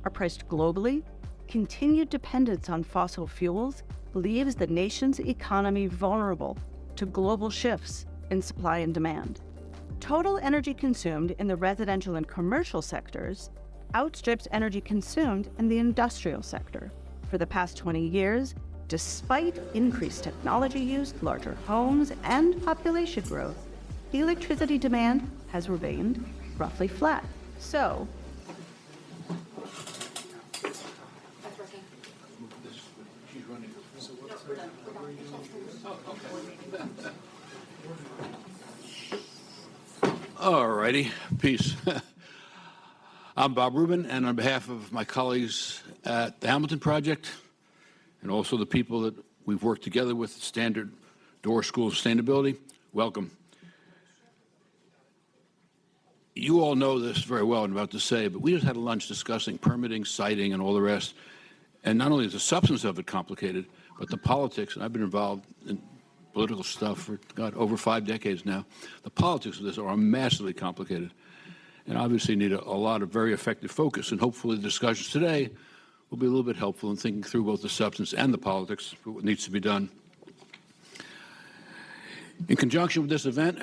are priced globally, continued dependence on fossil fuels leaves the nation's economy vulnerable to global shifts in supply and demand. Total energy consumed in the residential and commercial sectors outstrips energy consumed in the industrial sector. For the past 20 years, despite increased technology use, larger homes, and population growth, the electricity demand has remained roughly flat. So, all righty, peace. I'm Bob Rubin, and on behalf of my colleagues at the Hamilton Project, and also the people that we've worked together with, Stanford Doerr School of Sustainability, welcome. You all know this very well, I'm about to say, but we just had a lunch discussing permitting, siting, and all the rest. And not only is the substance of it complicated, but the politics, and I've been involved in political stuff for, God, over 5 decades now. The politics of this are massively complicated and obviously need a lot of very effective focus. And hopefully the discussions today will be a little bit helpful in thinking through both the substance and the politics of what needs to be done. In conjunction with this event,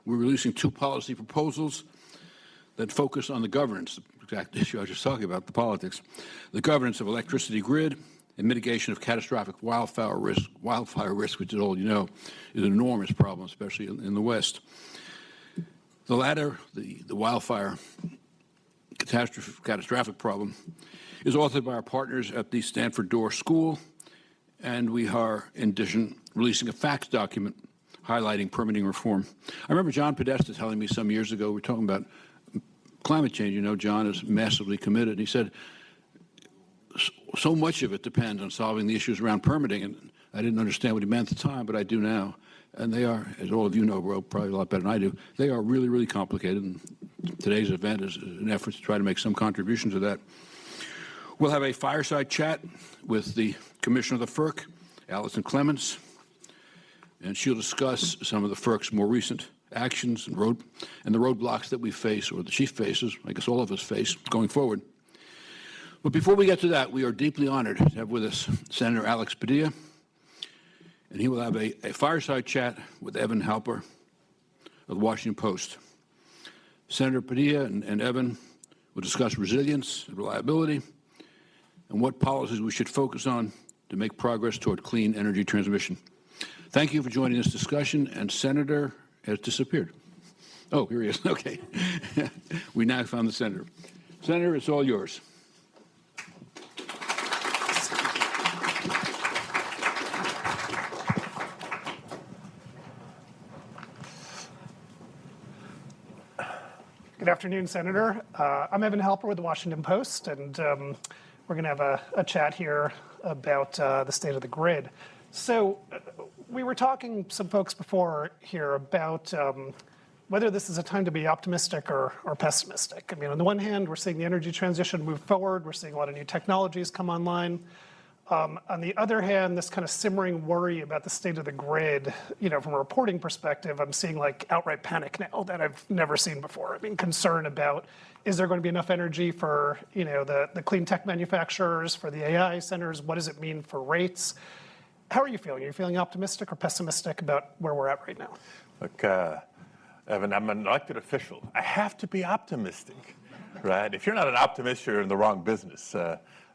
we're releasing 2 policy proposals that focus on the governance, the exact issue I was just talking about, the politics, the governance of electricity grid and mitigation of catastrophic wildfire risk. Wildfire risk, which, as all you know, is an enormous problem, especially in the West. The latter, the wildfire catastrophic problem, is authored by our partners at the Stanford Doerr School, and we are, in addition, releasing a facts document highlighting permitting reform. I remember John Podesta telling me some years ago, we were talking about climate change. You know, John is massively committed. He said, so much of it depends on solving the issues around permitting, and I didn't understand what he meant at the time, but I do now. And they are, as all of you know, probably a lot better than I do, they are really, really complicated, and today's event is an effort to try to make some contribution to that. We'll have a fireside chat with the Commissioner of the FERC, Commissioner Clements, and she'll discuss some of the FERC's more recent actions and the roadblocks that we face, or the chief faces, I guess all of us face, going forward. But before we get to that, we are deeply honored to have with us Senator Alex Padilla, and he will have a fireside chat with Evan Halper of the Washington Post. Senator Padilla and Evan will discuss resilience and reliability and what policies we should focus on to make progress toward clean energy transmission. Thank you for joining this discussion, and Senator has disappeared. Oh, here he is. Okay. We now found the Senator. Senator, it's all yours. Good afternoon, Senator. I'm Evan Halper with the Washington Post, and we're going to have a chat here about the state of the grid. So we were talking, some folks before here, about whether this is a time to be optimistic or pessimistic. I mean, on the one hand, we're seeing the energy transition move forward. We're seeing a lot of new technologies come online. On the other hand, this kind of simmering worry about the state of the grid, you know, from a reporting perspective, I'm seeing like outright panic now that I've never seen before. I mean, concern about, is there going to be enough energy for, you know, the clean tech manufacturers, for the AI centers? What does it mean for rates? How are you feeling? Are you feeling optimistic or pessimistic about where we're at right now? Look, Evan, I'm an elected official. I have to be optimistic, right? If you're not an optimist, you're in the wrong business.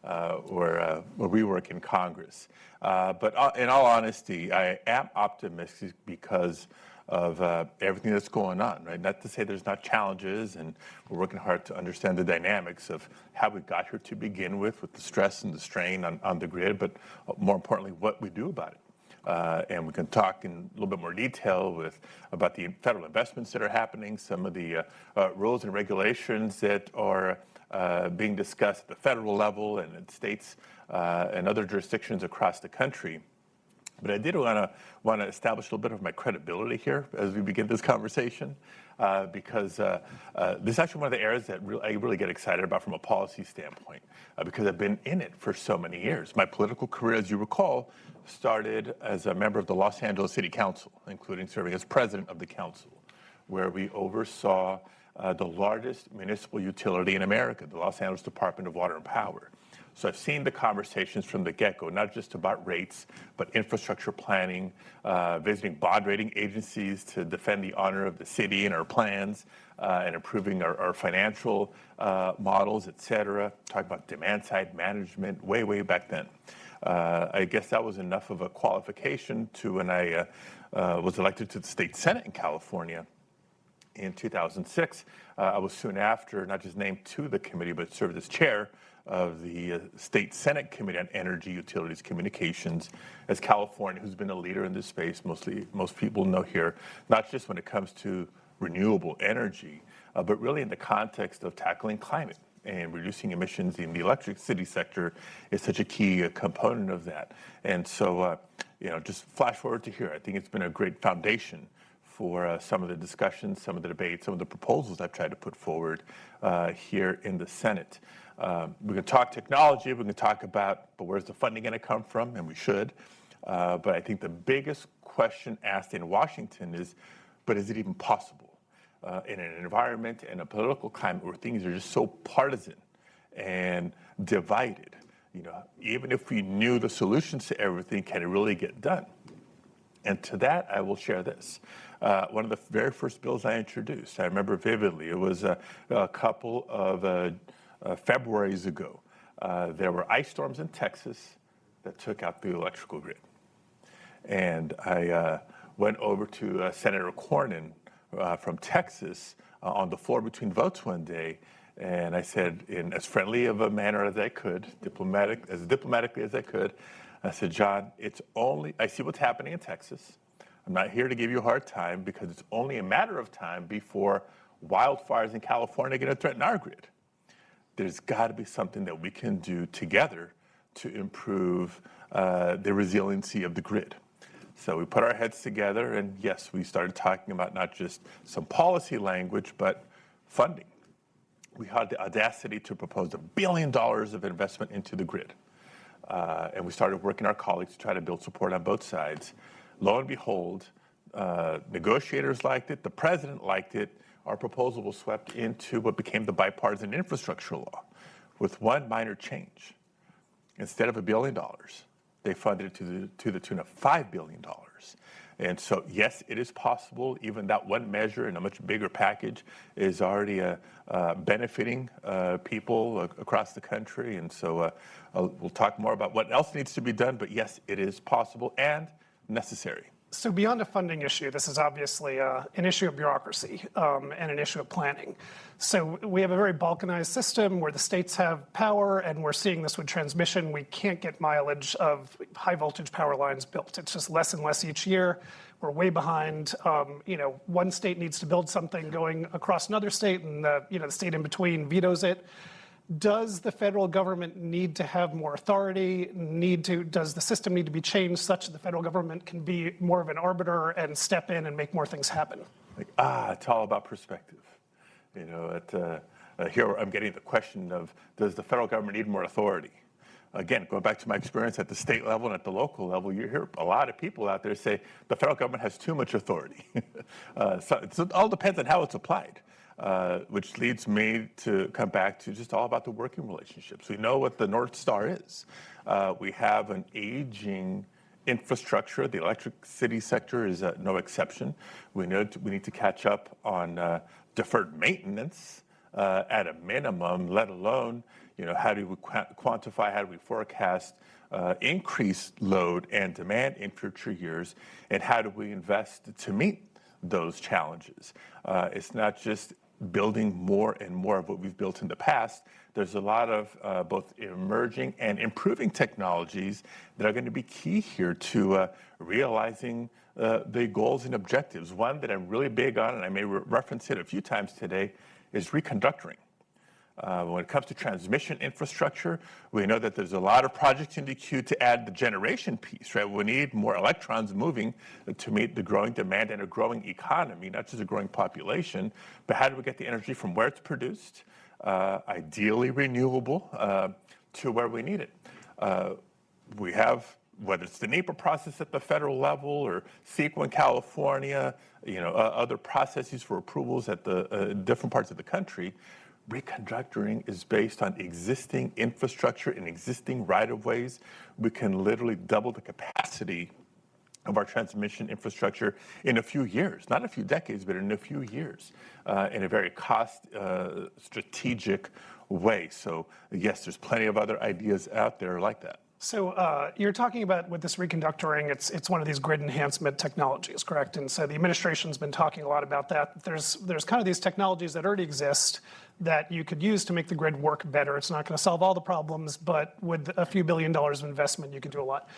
Where we work in Congress. But in all honesty, I am optimistic because of everything that's going on, right? Not to say there's not challenges, and we're working hard to understand the dynamics of how we got here to begin with the stress and the strain on the grid, but more importantly, what we do about it. And we can talk in a little bit more detail about the federal investments that are happening, some of the rules and regulations that are being discussed at the federal level and in states and other jurisdictions across the country. But I did want to establish a little bit of my credibility here as we begin this conversation, because this is actually one of the areas that I really get excited about from a policy standpoint, because I've been in it for so many years. My political career, as you recall, started as a member of the Los Angeles City Council, including serving as president of the council, where we oversaw the largest municipal utility in America, the Los Angeles Department of Water and Power. So I've seen the conversations from the get-go, not just about rates, but infrastructure planning, visiting bond rating agencies to defend the honor of the city and our plans, and improving our financial models, et cetera. Talking about demand-side management way back then. I guess that was enough of a qualification to when I was elected to the state Senate in California in 2006. I was soon after not just named to the committee, but served as chair of the State Senate Committee on Energy, Utilities, Communications, as California, who's been a leader in this space, most people know here, not just when it comes to renewable energy, but really in the context of tackling climate and reducing emissions in the electricity sector is such a key component of that. And so, just flash forward to here, I think it's been a great foundation for some of the discussions, some of the debates, some of the proposals I've tried to put forward here in the Senate. We can talk technology, we can talk about, but where's the funding going to come from? And we should. But I think the biggest question asked in Washington is, but is it even possible in an environment and a political climate where things are just so partisan and divided? Even if we knew the solutions to everything, can it really get done? And to that, I will share this. One of the very first bills I introduced, I remember vividly, it was a couple of Februarys ago. There were ice storms in Texas that took out the electrical grid. And I went over to Senator Cornyn from Texas on the floor between votes one day, and I said, in as friendly of a manner as I could, as diplomatically as I could, I said, John, I see what's happening in Texas. I'm not here to give you a hard time because it's only a matter of time before wildfires in California are going to threaten our grid. There's got to be something that we can do together to improve the resiliency of the grid. So we put our heads together, and yes, we started talking about not just some policy language, but funding. We had the audacity to propose $1 billion of investment into the grid. And we started working our colleagues to try to build support on both sides. Lo and behold, negotiators liked it, the president liked it. Our proposal was swept into what became the bipartisan infrastructure law with one minor change. Instead of $1 billion, they funded it to the tune of $5 billion. And so, yes, it is possible. Even that one measure in a much bigger package is already benefiting people across the country. And so we'll talk more about what else needs to be done. But yes, it is possible and necessary. So beyond a funding issue, this is obviously an issue of bureaucracy and an issue of planning. So we have a very balkanized system where the states have power, and we're seeing this with transmission. We can't get mileage of high voltage power lines built. It's just less and less each year. We're way behind. One state needs to build something going across another state, and the state in between vetoes it. Does the federal government need to have more authority? Does the system need to be changed such that the federal government can be more of an arbiter and step in and make more things happen? It's all about perspective. Here I'm getting the question of, does the federal government need more authority? Again, going back to my experience at the state level and at the local level, you hear a lot of people out there say the federal government has too much authority. So it all depends on how it's applied. Which leads me to come back to just all about the working relationships. We know what the North Star is. We have an aging infrastructure. The electricity sector is no exception. We need to catch up on deferred maintenance at a minimum, let alone, how do we quantify, how do we forecast increased load and demand in future years, and how do we invest to meet those challenges? It's not just building more and more of what we've built in the past. There's a lot of both emerging and improving technologies that are going to be key here to realizing the goals and objectives. One that I'm really big on, and I may reference it a few times today, is reconductoring. When it comes to transmission infrastructure, we know that there's a lot of projects in the queue to add the generation piece, right? We need more electrons moving to meet the growing demand and a growing economy, not just a growing population, but how do we get the energy from where it's produced, ideally renewable, to where we need it? We have whether it's the NEPA process at the federal level or CEQA in California, other processes for approvals at the different parts of the country, reconductoring is based on existing infrastructure and existing right-of-ways. We can literally double the capacity of our transmission infrastructure in a few years, not a few decades, but in a few years, in a very cost strategic way. So yes, there's plenty of other ideas out there like that. So you're talking about with this reconductoring, it's one of these grid enhancement technologies, correct? And so the administration's been talking a lot about that. There's kind of these technologies that already exist that you could use to make the grid work better. It's not going to solve all the problems, but with a few $1 billion of investment, you could do a lot.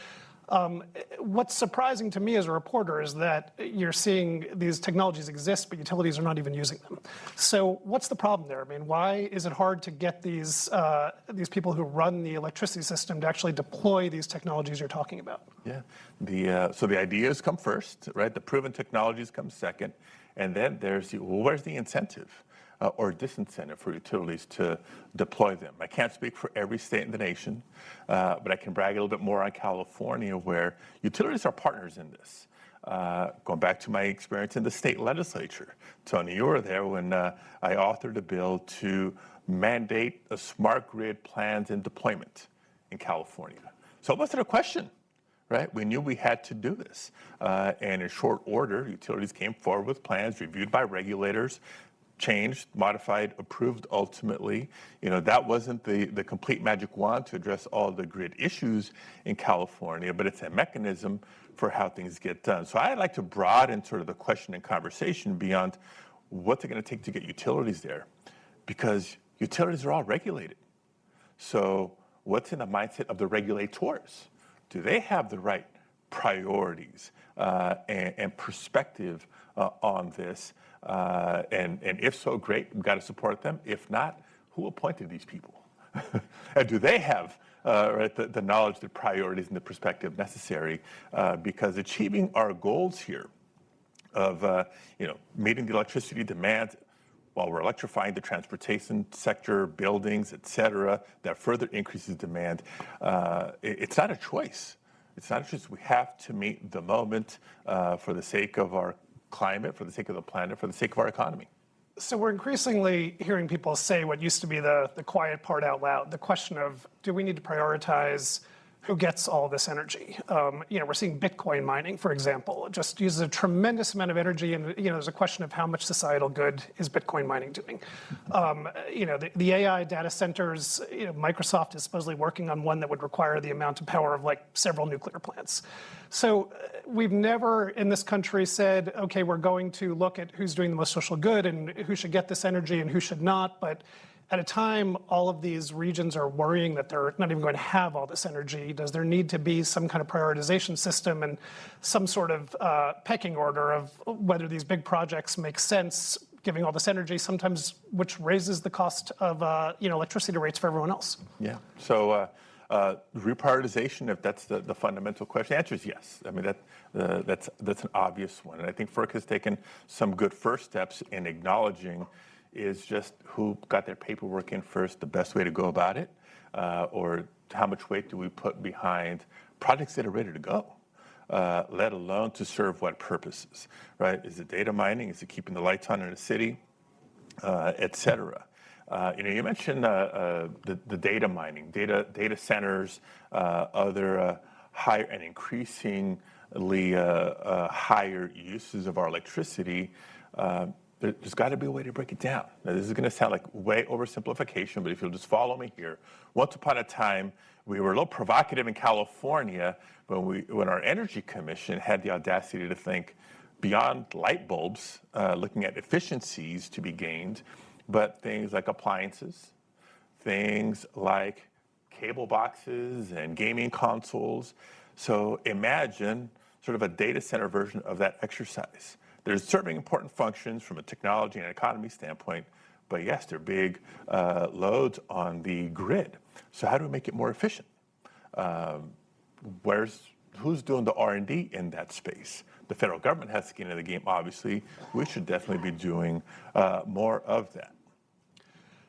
What's surprising to me as a reporter is that you're seeing these technologies exist, but utilities are not even using them. So what's the problem there? I mean, why is it hard to get these people who run the electricity system to actually deploy these technologies you're talking about? Yeah, so the ideas come first, right? The proven technologies come second, and then there's where's the incentive? Or disincentive for utilities to deploy them. I can't speak for every state in the nation, but I can brag a little bit more on California, where utilities are partners in this. Going back to my experience in the state legislature, Tony, you were there when I authored a bill to mandate a smart grid plans and deployment in California. So it wasn't a question, right? We knew we had to do this. And in short order, utilities came forward with plans reviewed by regulators, changed, modified, approved ultimately. That wasn't the complete magic wand to address all the grid issues in California, but it's a mechanism for how things get done. So I'd like to broaden sort of the question and conversation beyond what's it going to take to get utilities there, because utilities are all regulated. So what's in the mindset of the regulators? Do they have the right priorities and perspective on this? And if so, great, we've got to support them. If not, who appointed these people? And do they have the knowledge, the priorities, and the perspective necessary? Because achieving our goals here of meeting the electricity demand while we're electrifying the transportation sector, buildings, et cetera, that further increases demand, it's not a choice. It's not a choice. We have to meet the moment for the sake of our climate, for the sake of the planet, for the sake of our economy. So we're increasingly hearing people say what used to be the quiet part out loud, the question of, do we need to prioritize who gets all this energy? We're seeing Bitcoin mining, for example. It just uses a tremendous amount of energy, and there's a question of how much societal good is Bitcoin mining doing. The AI data centers, Microsoft is supposedly working on one that would require the amount of power of like several nuclear plants. So we've never in this country said, okay, we're going to look at who's doing the most social good and who should get this energy and who should not. But at a time, all of these regions are worrying that they're not even going to have all this energy. Does there need to be some kind of prioritization system and some sort of pecking order of whether these big projects make sense, giving all this energy, sometimes which raises the cost of electricity rates for everyone else? Yeah. So reprioritization, if that's the fundamental question, the answer is yes. I mean, that's an obvious one. And I think FERC has taken some good first steps in acknowledging is just who got their paperwork in first, the best way to go about it, or how much weight do we put behind projects that are ready to go, let alone to serve what purposes, right? Is it data mining? Is it keeping the lights on in a city, et cetera? You mentioned the data mining, data centers, other higher and increasingly higher uses of our electricity. There's got to be a way to break it down. Now, this is going to sound like way oversimplification, but if you'll just follow me here. Once upon a time, we were a little provocative in California when our Energy Commission had the audacity to think beyond light bulbs, looking at efficiencies to be gained, but things like appliances, things like cable boxes and gaming consoles. So imagine sort of a data center version of that exercise. They're serving important functions from a technology and economy standpoint, but yes, they're big loads on the grid. So how do we make it more efficient? Who's doing the R&D in that space? The federal government has skin in the game, obviously. We should definitely be doing more of that.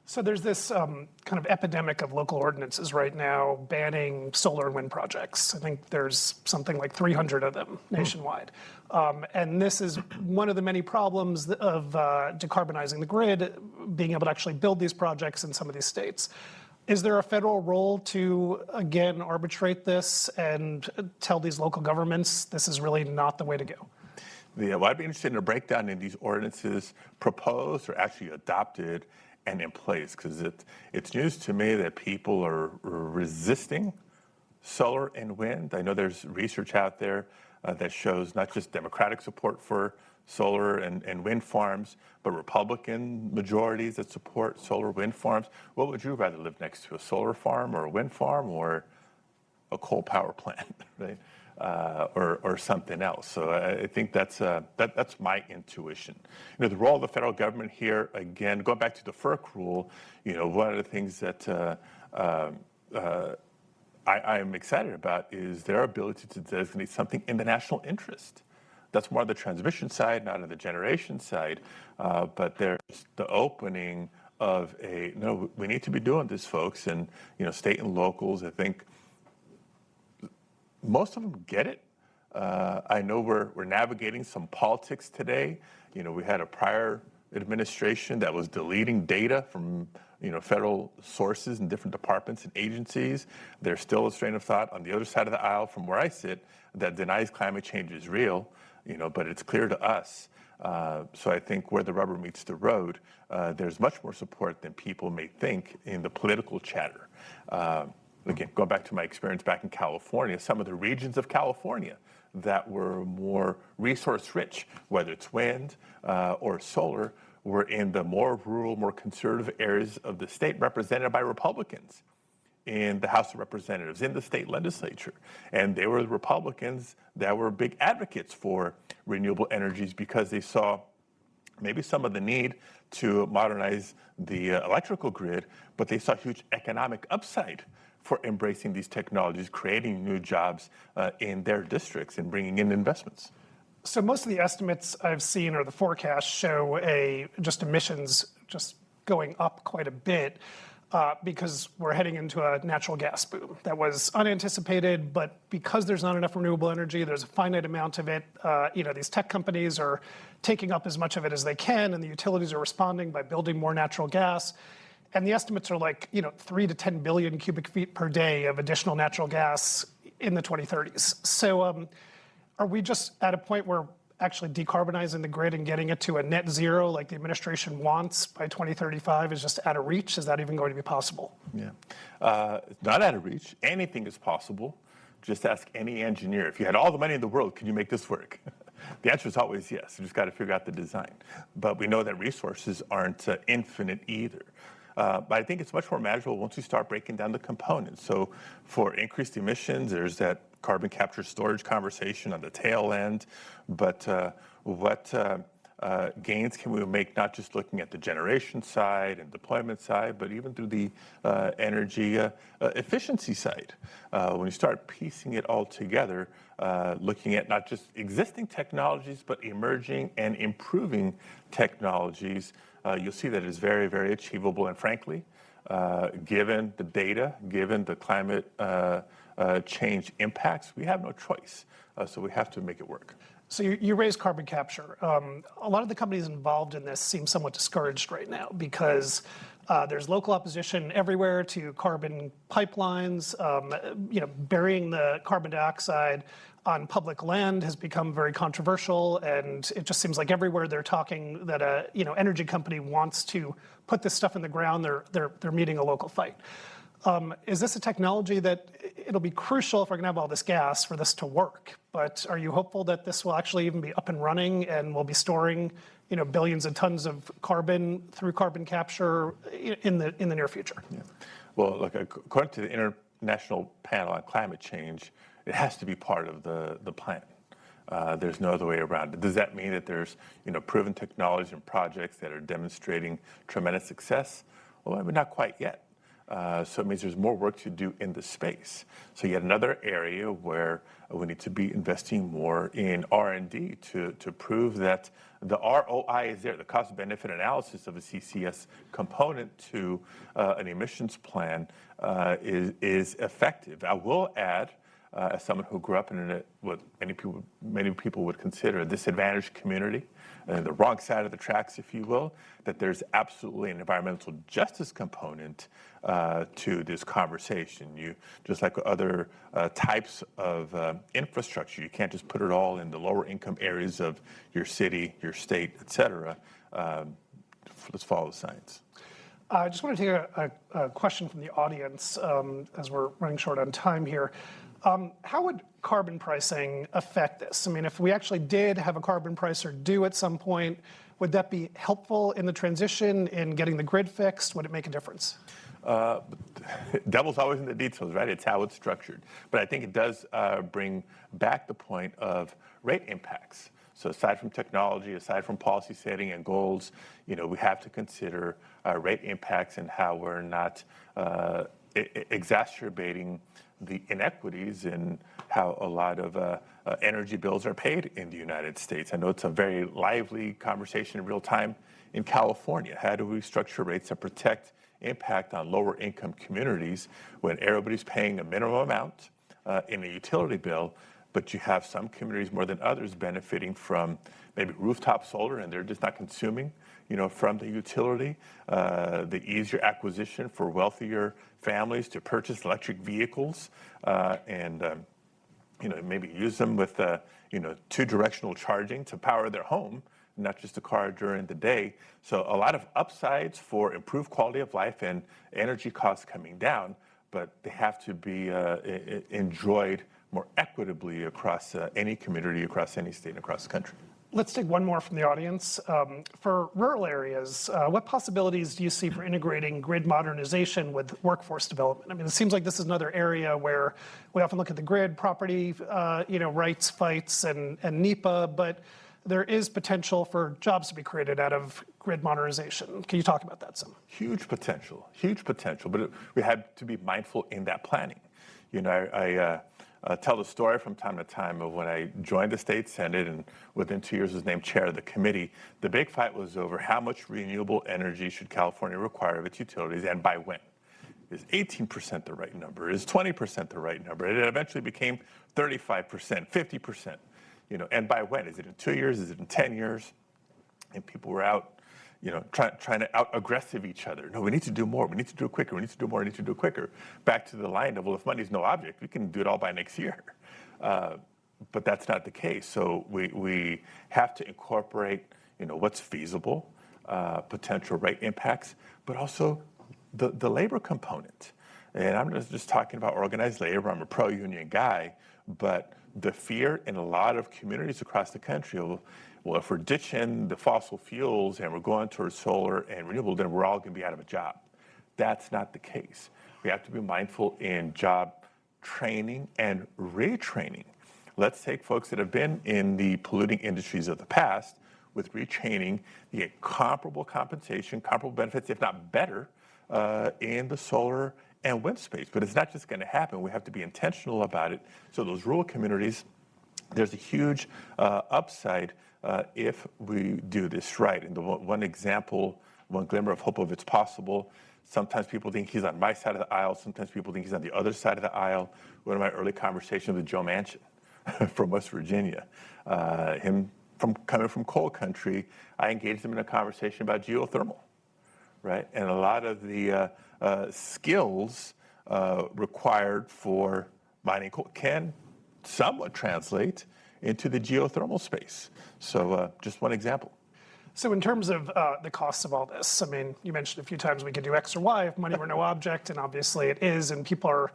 So there's this kind of epidemic of local ordinances right now banning solar and wind projects. I think there's something like 300 of them nationwide. And this is one of the many problems of decarbonizing the grid, being able to actually build these projects in some of these states. Is there a federal role to, again, arbitrate this and tell these local governments this is really not the way to go? Well, I'd be interested in a breakdown in these ordinances proposed or actually adopted and in place, because it's news to me that people are resisting solar and wind. I know there's research out there that shows not just Democratic support for solar and wind farms, but Republican majorities that support solar wind farms. What would you rather live next to, a solar farm or a wind farm or a coal power plant, right? Or something else. So I think that's my intuition. The role of the federal government here, again, going back to the FERC rule, one of the things that I am excited about is their ability to designate something in the national interest. That's more on the transmission side, not on the generation side. But there's the opening of no, we need to be doing this, folks. And, state and locals, I think, most of them get it. I know we're navigating some politics today. We had a prior administration that was deleting data from federal sources and different departments and agencies. There's still a strain of thought on the other side of the aisle from where I sit that denies climate change is real, but it's clear to us. So I think where the rubber meets the road, there's much more support than people may think in the political chatter. Again, going back to my experience back in California, some of the regions of California that were more resource rich, whether it's wind or solar, were in the more rural, more conservative areas of the state represented by Republicans in the House of Representatives, in the state legislature. And they were the Republicans that were big advocates for renewable energies because they saw maybe some of the need to modernize the electrical grid, but they saw huge economic upside for embracing these technologies, creating new jobs in their districts and bringing in investments. So most of the estimates I've seen or the forecasts show emissions just going up quite a bit because we're heading into a natural gas boom that was unanticipated, but because there's not enough renewable energy, there's a finite amount of it. These tech companies are taking up as much of it as they can, and the utilities are responding by building more natural gas. And the estimates are 3 to 10 billion cubic feet per day of additional natural gas in the 2030s. So are we just at a point where actually decarbonizing the grid and getting it to a net zero like the administration wants by 2035 is just out of reach? Is that even going to be possible? Yeah, it's not out of reach. Anything is possible. Just ask any engineer. If you had all the money in the world, could you make this work? The answer is always yes. You just got to figure out the design. But we know that resources aren't infinite either. But I think it's much more manageable once we start breaking down the components. So for increased emissions, there's that carbon capture storage conversation on the tail end. But what gains can we make, not just looking at the generation side and deployment side, but even through the energy efficiency side? When you start piecing it all together, looking at not just existing technologies, but emerging and improving technologies, you'll see that it is very, very achievable. And frankly, given the data, given the climate change impacts, we have no choice. So we have to make it work. So you raised carbon capture. A lot of the companies involved in this seem somewhat discouraged right now because there's local opposition everywhere to carbon pipelines. Burying the carbon dioxide on public land has become very controversial, and it just seems like everywhere they're talking that a energy company wants to put this stuff in the ground, they're meeting a local fight. Is this a technology that it'll be crucial if we're going to have all this gas for this to work? But are you hopeful that this will actually even be up and running and we'll be storing billions of tons of carbon through carbon capture in the near future? Yeah. Well, look, according to the International Panel on Climate Change, it has to be part of the plan. There's no other way around it. Does that mean that there's proven technologies and projects that are demonstrating tremendous success? Well, maybe not quite yet. So it means there's more work to do in the space. So yet another area where we need to be investing more in R&D to prove that the ROI is there, the cost-benefit analysis of a CCS component to an emissions plan is effective. I will add, as someone who grew up in what many people would consider a disadvantaged community, the wrong side of the tracks, if you will, that there's absolutely an environmental justice component to this conversation. Just like other types of infrastructure, you can't just put it all in the lower income areas of your city, your state, et cetera. Let's follow the science. I just want to take a question from the audience as we're running short on time here. How would carbon pricing affect this? I mean, if we actually did have a carbon price or due at some point, would that be helpful in the transition, in getting the grid fixed? Would it make a difference? Devil's always in the details, right? It's how it's structured. But I think it does bring back the point of rate impacts. So aside from technology, aside from policy setting and goals, we have to consider rate impacts and how we're not exacerbating the inequities in how a lot of energy bills are paid in the United States. I know it's a very lively conversation in real time in California. How do we structure rates that protect impact on lower income communities when everybody's paying a minimum amount in a utility bill, but you have some communities more than others benefiting from maybe rooftop solar and they're just not consuming from the utility, the easier acquisition for wealthier families to purchase electric vehicles and maybe use them with two-directional charging to power their home, not just a car during the day. So a lot of upsides for improved quality of life and energy costs coming down, but they have to be enjoyed more equitably across any community, across any state, and across the country. Let's take one more from the audience. For rural areas, what possibilities do you see for integrating grid modernization with workforce development? I mean, it seems like this is another area where we often look at the grid, property, rights fights and NEPA, but there is potential for jobs to be created out of grid modernization. Can you talk about that some? Huge potential, but we had to be mindful in that planning. I tell the story from time to time of when I joined the state Senate and within 2 years was named chair of the committee. The big fight was over how much renewable energy should California require of its utilities and by when. Is 18% the right number? Is 20% the right number? It eventually became 35%, 50%. And by when? Is it in 2 years? Is it in 10 years? And people were out, trying to out-aggressive each other. No, we need to do more. We need to do it quicker. We need to do more. We need to do it quicker. Back to the line of, well, if money's no object, we can do it all by next year. But that's not the case. So we have to incorporate, what's feasible, potential rate impacts, but also the labor component. And I'm just talking about organized labor. I'm a pro-union guy, but the fear in a lot of communities across the country of, well, if we're ditching the fossil fuels and we're going towards solar and renewable, then we're all going to be out of a job. That's not the case. We have to be mindful in job training and retraining. Let's take folks that have been in the polluting industries of the past with retraining, you get comparable compensation, comparable benefits, if not better, in the solar and wind space. But it's not just going to happen. We have to be intentional about it. So those rural communities, there's a huge upside if we do this right. And the one example, one glimmer of hope of it's possible, sometimes people think he's on my side of the aisle. Sometimes people think he's on the other side of the aisle. One of my early conversations with Joe Manchin from West Virginia, coming from coal country, I engaged him in a conversation about geothermal, right? And a lot of the skills required for mining coal can somewhat translate into the geothermal space. So just one example. So in terms of the costs of all this, I mean, you mentioned a few times we could do X or Y if money were no object, and obviously it is, and people are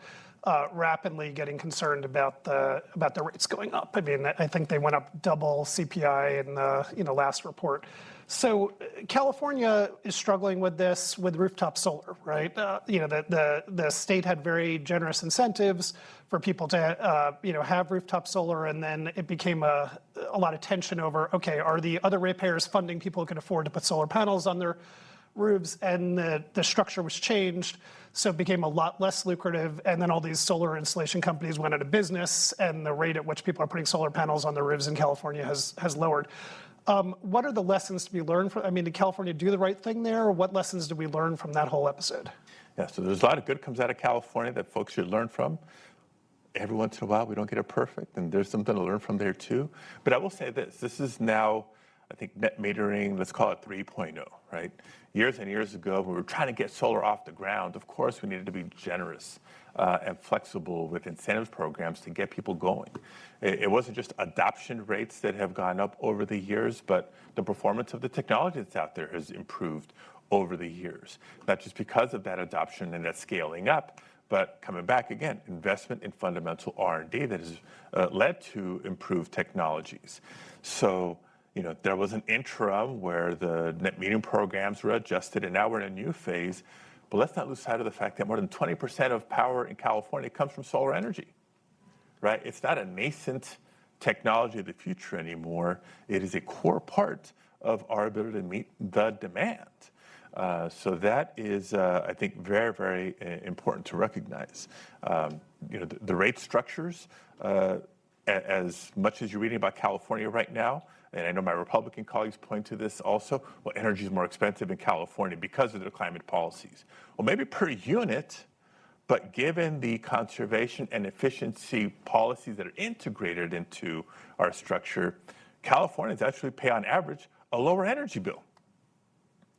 rapidly getting concerned about the rates going up. I mean, I think they went up double CPI in the last report. So California is struggling with this with rooftop solar, right? The state had very generous incentives for people to have rooftop solar, and then it became a lot of tension over, okay, are the other ratepayers funding people who can afford to put solar panels on their roofs, and the structure was changed, so it became a lot less lucrative, and then all these solar installation companies went out of business, and the rate at which people are putting solar panels on their roofs in California has lowered. What are the lessons to be learned from, I mean, did California do the right thing there, or what lessons did we learn from that whole episode? Yeah, so there's a lot of good comes out of California that folks should learn from. Every once in a while, we don't get it perfect, and there's something to learn from there too. But I will say this is now, I think, net metering, let's call it 3.0, right? Years and years ago, when we were trying to get solar off the ground, of course, we needed to be generous and flexible with incentives programs to get people going. It wasn't just adoption rates that have gone up over the years, but the performance of the technology that's out there has improved over the years, not just because of that adoption and that scaling up, but coming back again, investment in fundamental R&D that has led to improved technologies. So, you know, there was an interim where the net metering programs were adjusted, and now we're in a new phase. But let's not lose sight of the fact that more than 20% of power in California comes from solar energy, right? It's not a nascent technology of the future anymore. It is a core part of our ability to meet the demand. So that is, I think, very, very important to recognize. You know, the rate structures, as much as you're reading about California right now, and I know my Republican colleagues point to this also, well, energy is more expensive in California because of their climate policies. Well, maybe per unit, but given the conservation and efficiency policies that are integrated into our structure, Californians actually pay on average a lower energy bill.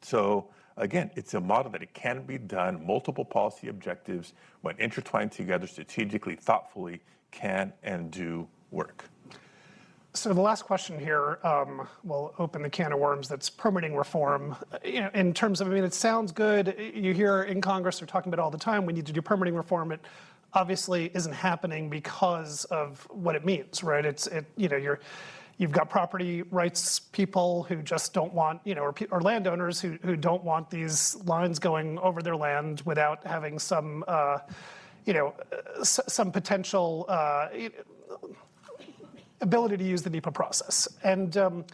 So again, it's a model that it can be done, multiple policy objectives, when intertwined together strategically, thoughtfully, can and do work. So the last question here will open the can of worms. That's permitting reform. You know, in terms of, I mean, it sounds good. You hear in Congress they're talking about it all the time. We need to do permitting reform. It obviously isn't happening because of what it means, right? You know, you've got property rights people who just don't want, you know, or landowners who don't want these lines going over their land without having some, you know, some potential ability to use the NEPA process. And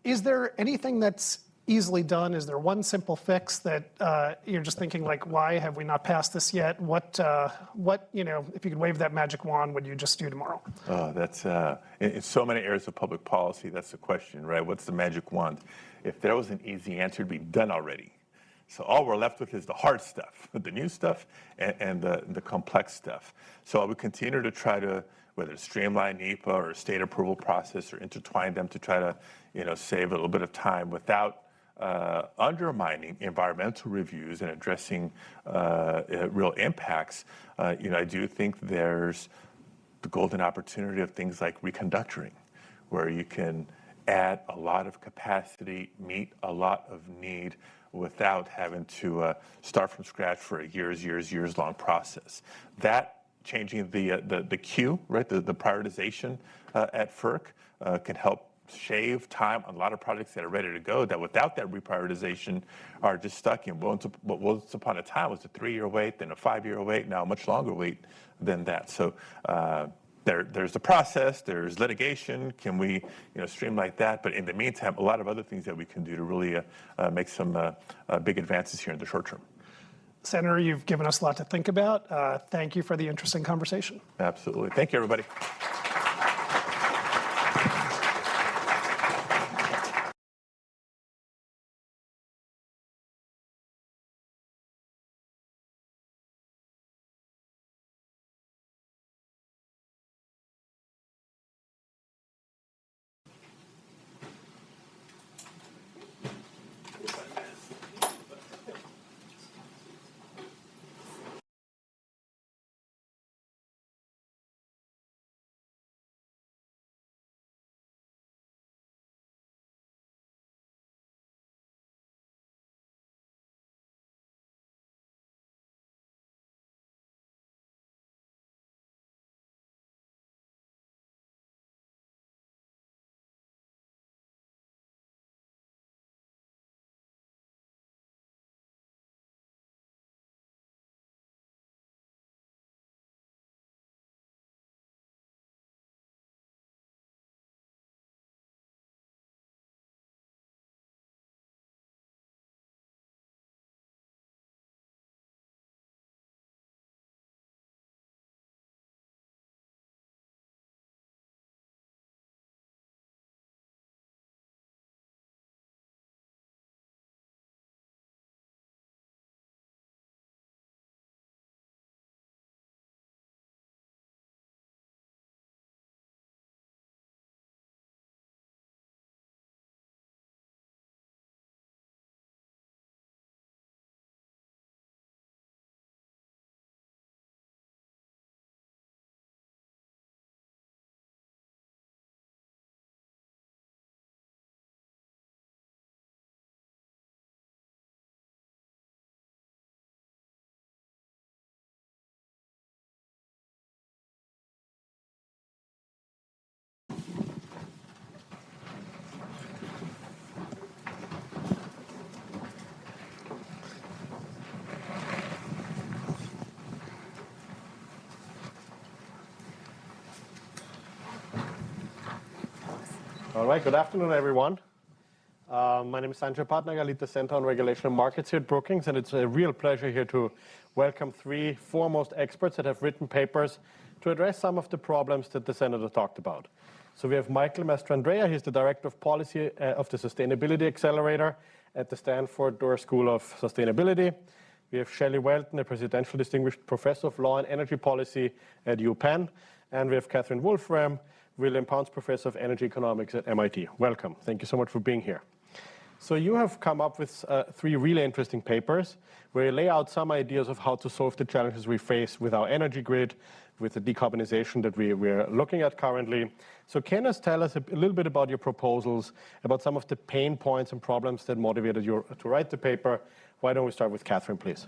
is there anything that's easily done? Is there one simple fix that you're just thinking, like, why have we not passed this yet? What you know, if you could wave that magic wand, would you just do tomorrow? Oh, that's in so many areas of public policy, that's the question, right? What's the magic wand? If there was an easy answer, it'd be done already. So all we're left with is the hard stuff, the new stuff, and the complex stuff. So I would continue to try to, whether it's streamline NEPA or state approval process, or intertwine them to try to, you know, save a little bit of time without undermining environmental reviews and addressing real impacts. You know, I do think there's the golden opportunity of things like reconductoring, where you can add a lot of capacity, meet a lot of need without having to start from scratch for a years long process. That changing the queue, right, the prioritization at FERC can help shave time on a lot of projects that are ready to go that without that reprioritization are just stuck in what once upon a time was a 3-year wait, then a 5-year wait, now a much longer wait than that. So there's the process, there's litigation. Can we, you know, streamline that? But in the meantime, a lot of other things that we can do to really make some big advances here in the short term. Senator, you've given us a lot to think about. Thank you for the interesting conversation. Absolutely. Thank you, everybody. All right, good afternoon, everyone. My name is Sanjay Patnaik. I lead the Center on Regulation and Markets here at Brookings, and it's a real pleasure here to welcome three foremost experts that have written papers to address some of the problems that the Senator talked about. So we have Michael Mastrandrea. He's the Director of Policy of the Sustainability Accelerator at the Stanford Doerr School of Sustainability. We have Shelley Welton, a Presidential Distinguished Professor of Law and Energy Policy at UPenn. And we have Catherine Wolfram, William Pounds Professor of Energy Economics at MIT. Welcome. Thank you so much for being here. So you have come up with three really interesting papers where you lay out some ideas of how to solve the challenges we face with our energy grid, with the decarbonization that we're looking at currently. So can you tell us a little bit about your proposals, about some of the pain points and problems that motivated you to write the paper? Why don't we start with Catherine, please?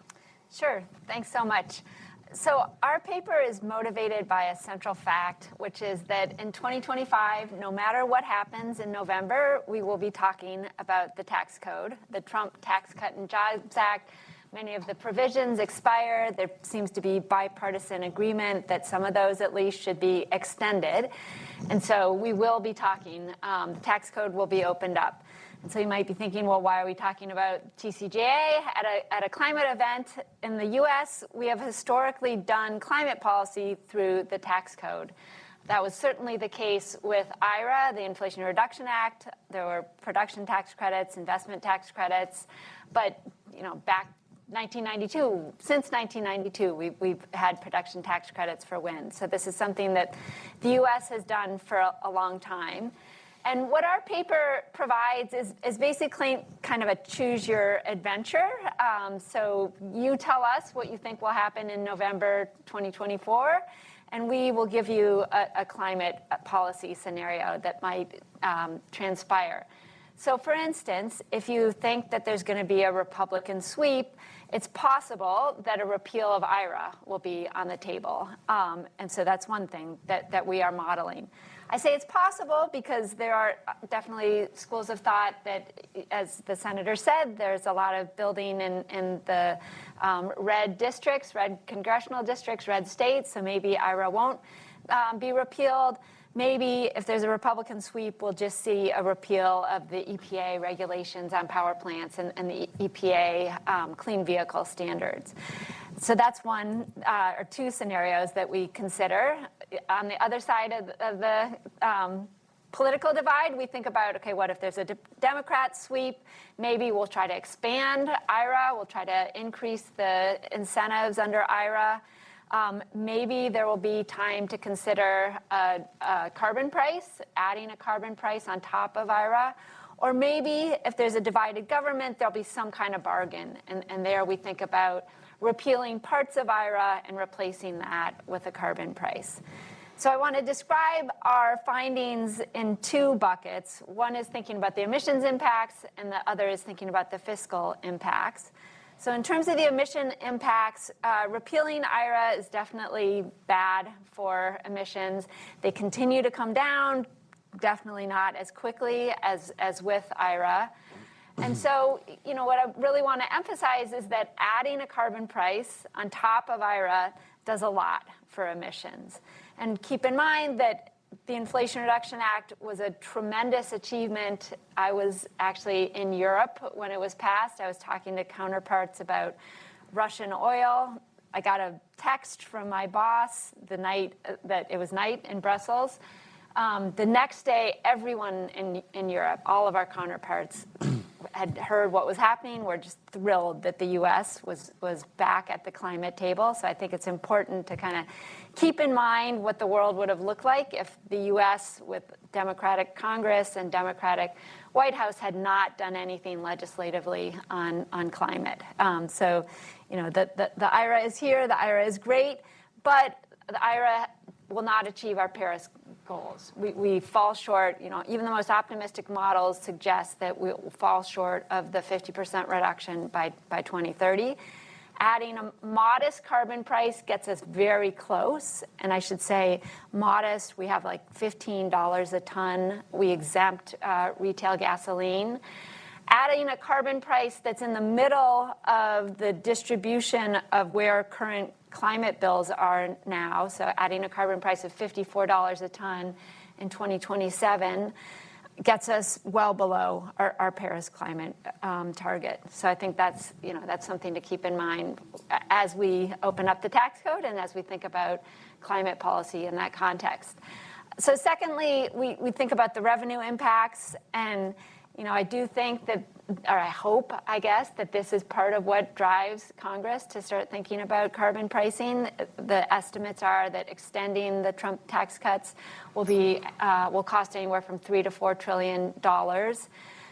Sure. Thanks so much. So our paper is motivated by a central fact, which is that in 2025, no matter what happens in November, we will be talking about the tax code, the Trump Tax Cut and Jobs Act. Many of the provisions expire. There seems to be bipartisan agreement that some of those at least should be extended. And so we will be talking, the tax code will be opened up. And so you might be thinking, well, why are we talking about TCJA? At a climate event in the US, we have historically done climate policy through the tax code. That was certainly the case with IRA, the Inflation Reduction Act. There were production tax credits, investment tax credits. But back 1992, since 1992, we've had production tax credits for wind. So this is something that the US has done for a long time. And what our paper provides is basically kind of a choose your adventure. So you tell us what you think will happen in November 2024, and we will give you a climate policy scenario that might transpire. So for instance, if you think that there's going to be a Republican sweep, it's possible that a repeal of IRA will be on the table. And so that's one thing that we are modeling. I say it's possible because there are definitely schools of thought that, as the Senator said, there's a lot of building in the red districts, red congressional districts, red states, so maybe IRA won't be repealed. Maybe if there's a Republican sweep, we'll just see a repeal of the EPA regulations on power plants and the EPA clean vehicle standards. So that's one or two scenarios that we consider. On the other side of the political divide, we think about, okay, what if there's a Democrat sweep? Maybe we'll try to expand IRA. We'll try to increase the incentives under IRA. Maybe there will be time to consider a carbon price, adding a carbon price on top of IRA. Or maybe if there's a divided government, there'll be some kind of bargain. And there we think about repealing parts of IRA and replacing that with a carbon price. So I want to describe our findings in two buckets. One is thinking about the emissions impacts, and the other is thinking about the fiscal impacts. So in terms of the emission impacts, repealing IRA is definitely bad for emissions. They continue to come down, definitely not as quickly as with IRA. And so, what I really want to emphasize is that adding a carbon price on top of IRA does a lot for emissions. And keep in mind that the Inflation Reduction Act was a tremendous achievement. I was actually in Europe when it was passed. I was talking to counterparts about Russian oil. I got a text from my boss the night that it was night in Brussels. The next day, everyone in Europe, all of our counterparts, had heard what was happening. We're just thrilled that the U.S. was back at the climate table. So I think it's important to kind of keep in mind what the world would have looked like if the U.S. with Democratic Congress and Democratic White House had not done anything legislatively on climate. So, the IRA is here. The IRA is great, but the IRA will not achieve our Paris goals. We fall short. Even the most optimistic models suggest that we will fall short of the 50% reduction by 2030. Adding a modest carbon price gets us very close. And I should say modest, we have like $15 a ton. We exempt retail gasoline. Adding a carbon price that's in the middle of the distribution of where current climate bills are now, so adding a carbon price of $54 a ton in 2027, gets us well below our Paris climate target. So I think that's something to keep in mind as we open up the tax code and as we think about climate policy in that context. So secondly, we think about the revenue impacts, and I do think that, or I hope, I guess, that this is part of what drives Congress to start thinking about carbon pricing. The estimates are that extending the Trump tax cuts will cost anywhere from $3 to $4 trillion.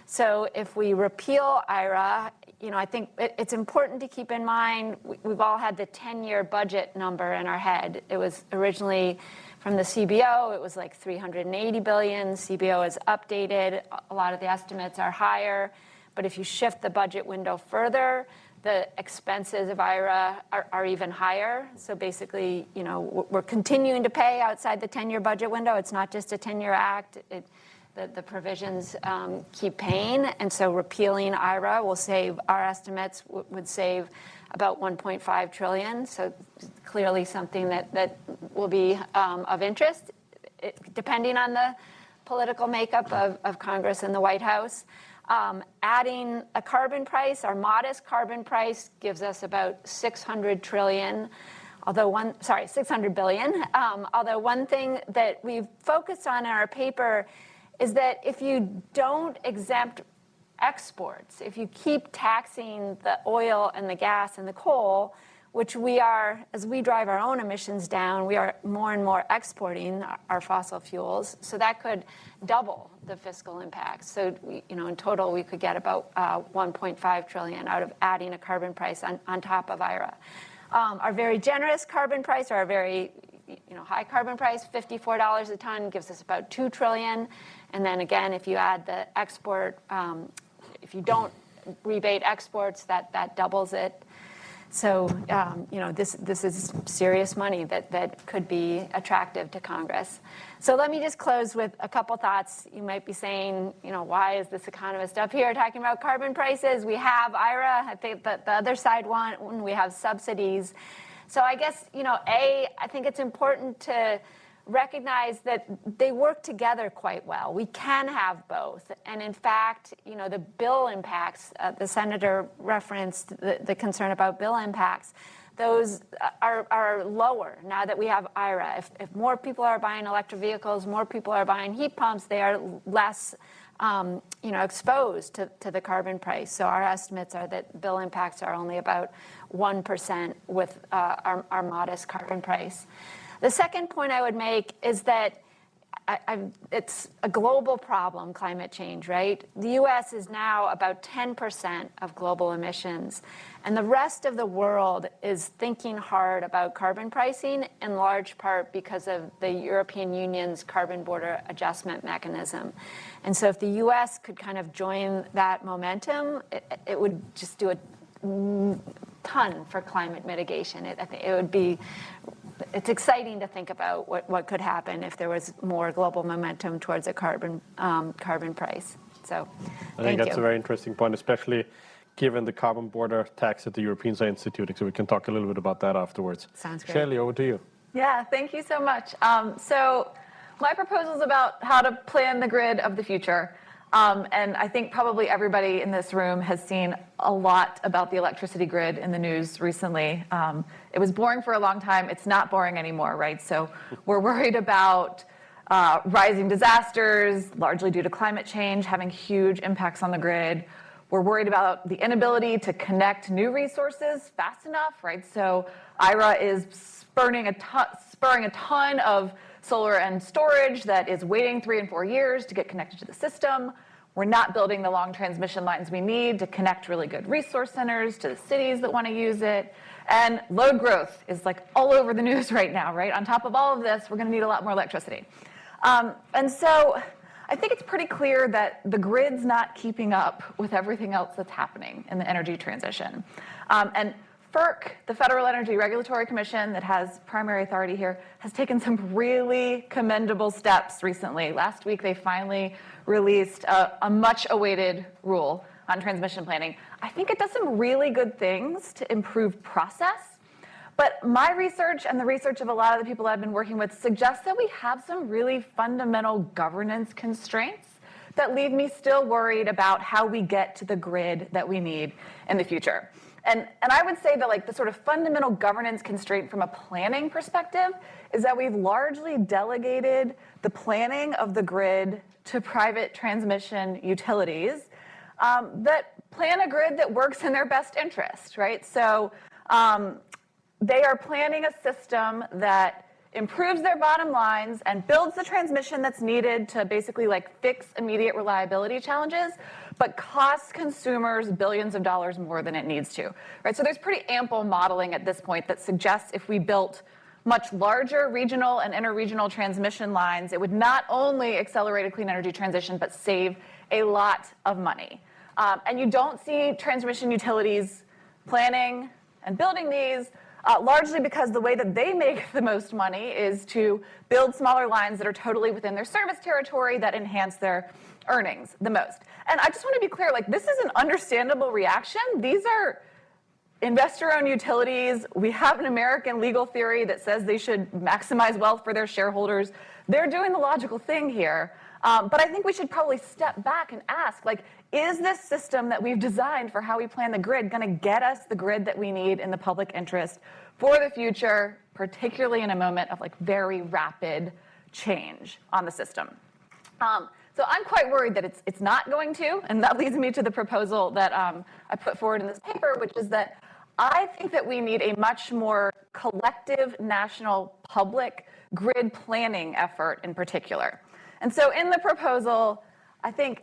So if we repeal IRA, I think it's important to keep in mind we've all had the 10-year budget number in our head. It was originally from the CBO, it was like $380 billion. CBO is updated. A lot of the estimates are higher. But if you shift the budget window further, the expenses of IRA are even higher. So basically, we're continuing to pay outside the 10-year budget window. It's not just a 10-year act. The provisions keep paying. And so repealing IRA will save, our estimates would save about $1.5 trillion. So clearly something that will be of interest, depending on the political makeup of Congress and the White House. Adding a carbon price, our modest carbon price, gives us about $600 billion. Although one thing that we've focused on in our paper is that if you don't exempt exports, if you keep taxing the oil and the gas and the coal, which we are, as we drive our own emissions down, we are more and more exporting our fossil fuels. So that could double the fiscal impact. So, in total, we could get about $1.5 trillion out of adding a carbon price on top of IRA. Our very generous carbon price, or our very high carbon price, $54 a ton, gives us about $2 trillion. And then again, if you add the export, if you don't rebate exports, that doubles it. So, this is serious money that could be attractive to Congress. So let me just close with a couple thoughts. You might be saying, why is this economist up here talking about carbon prices? We have IRA. I think that the other side when we have subsidies. So I guess, I think it's important to recognize that they work together quite well. We can have both. And in fact, the bill impacts, the senator referenced the concern about bill impacts, those are lower now that we have IRA. If more people are buying electric vehicles, more people are buying heat pumps, they are less exposed to the carbon price. So our estimates are that bill impacts are only about 1% with our modest carbon price. The second point I would make is that it's a global problem, climate change, right? The U.S. is now about 10% of global emissions, and the rest of the world is thinking hard about carbon pricing, in large part because of the European Union's carbon border adjustment mechanism. And so if the U.S. could kind of join that momentum, it would just do a ton for climate mitigation. I think it would be. It's exciting to think about what could happen if there was more global momentum towards a carbon price. So, I think that's a very interesting point, especially given the carbon border tax that the Europeans are instituting. So we can talk a little bit about that afterwards. Sounds great. Shelley, over to you. Yeah, thank you so much. So my proposal is about how to plan the grid of the future. And I think probably everybody in this room has seen a lot about the electricity grid in the news recently. It was boring for a long time. It's not boring anymore, right? So we're worried about rising disasters, largely due to climate change, having huge impacts on the grid. We're worried about the inability to connect new resources fast enough, right? So IRA is spurring a ton of solar and storage that is waiting 3 and 4 years to get connected to the system. We're not building the long transmission lines we need to connect really good resource centers to the cities that want to use it. And load growth is like all over the news right now, right? On top of all of this, we're going to need a lot more electricity. And so I think it's pretty clear that the grid's not keeping up with everything else that's happening in the energy transition. And FERC, the Federal Energy Regulatory Commission that has primary authority here, has taken some really commendable steps recently. Last week, they finally released a much-awaited rule on transmission planning. I think it does some really good things to improve process. But my research and the research of a lot of the people I've been working with suggests that we have some really fundamental governance constraints that leave me still worried about how we get to the grid that we need in the future. And I would say that like the sort of fundamental governance constraint from a planning perspective is that we've largely delegated the planning of the grid to private transmission utilities that plan a grid that works in their best interest, right? So they are planning a system that improves their bottom lines and builds the transmission that's needed to basically like fix immediate reliability challenges, but costs consumers billions of dollars more than it needs to, right? So there's pretty ample modeling at this point that suggests if we built much larger regional and interregional transmission lines, it would not only accelerate a clean energy transition, but save a lot of money. And you don't see transmission utilities planning and building these largely because the way that they make the most money is to build smaller lines that are totally within their service territory that enhance their earnings the most. And I just want to be clear, like this is an understandable reaction. These are investor-owned utilities. We have an American legal theory that says they should maximize wealth for their shareholders. They're doing the logical thing here. But I think we should probably step back and ask, like, is this system that we've designed for how we plan the grid going to get us the grid that we need in the public interest for the future, particularly in a moment of like very rapid change on the system? So I'm quite worried that it's not going to, and that leads me to the proposal that I put forward in this paper, which is that I think that we need a much more collective national public grid planning effort in particular. And so in the proposal, I think,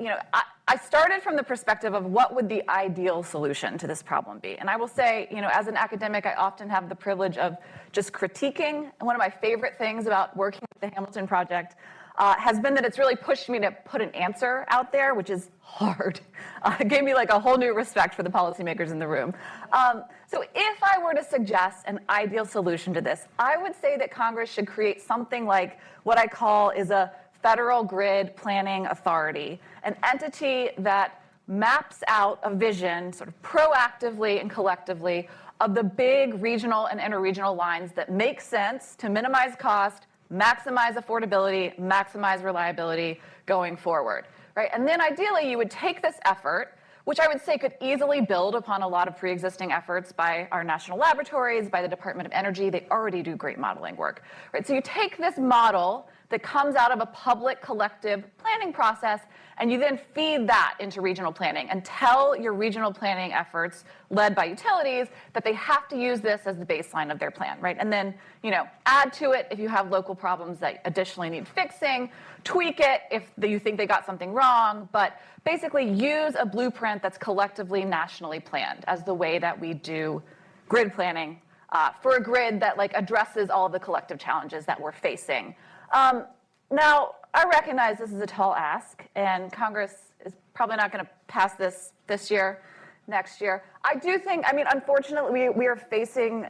I started from the perspective of what would the ideal solution to this problem be. And I will say, as an academic, I often have the privilege of just critiquing. And one of my favorite things about working with the Hamilton Project has been that it's really pushed me to put an answer out there, which is hard. It gave me like a whole new respect for the policymakers in the room. So if I were to suggest an ideal solution to this, I would say that Congress should create something like what I call is a Federal Grid Planning Authority, an entity that maps out a vision sort of proactively and collectively of the big regional and interregional lines that make sense to minimize cost, maximize affordability, maximize reliability going forward, right? And then ideally you would take this effort, which I would say could easily build upon a lot of pre-existing efforts by our national laboratories, by the Department of Energy. They already do great modeling work, right? So you take this model that comes out of a public collective planning process, and you then feed that into regional planning and tell your regional planning efforts led by utilities that they have to use this as the baseline of their plan, right? And then, add to it if you have local problems that additionally need fixing, tweak it if you think they got something wrong, but basically use a blueprint that's collectively nationally planned as the way that we do grid planning for a grid that addresses all of the collective challenges that we're facing. Now, I recognize this is a tall ask, and Congress is probably not going to pass this year, next year. I do think, unfortunately, we are facing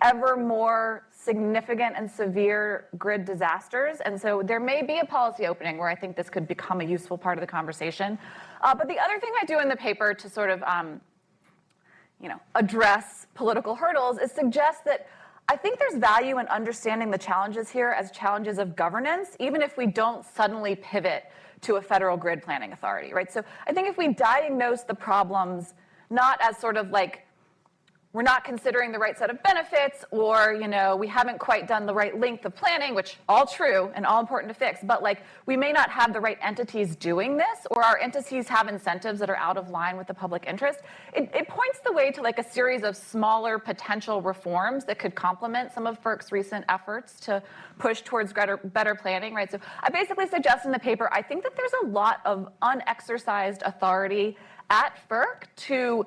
ever more significant and severe grid disasters, and so there may be a policy opening where I think this could become a useful part of the conversation. But the other thing I do in the paper to sort of address political hurdles is suggest that I think there's value in understanding the challenges here as challenges of governance, even if we don't suddenly pivot to a federal grid planning authority, right? So I think if we diagnose the problems not as sort of we're not considering the right set of benefits, or we haven't quite done the right length of planning, which all true and all important to fix, but we may not have the right entities doing this, or our entities have incentives that are out of line with the public interest. It points the way to a series of smaller potential reforms that could complement some of FERC's recent efforts to push towards better planning, right? So I basically suggest in the paper, I think that there's a lot of unexercised authority at FERC to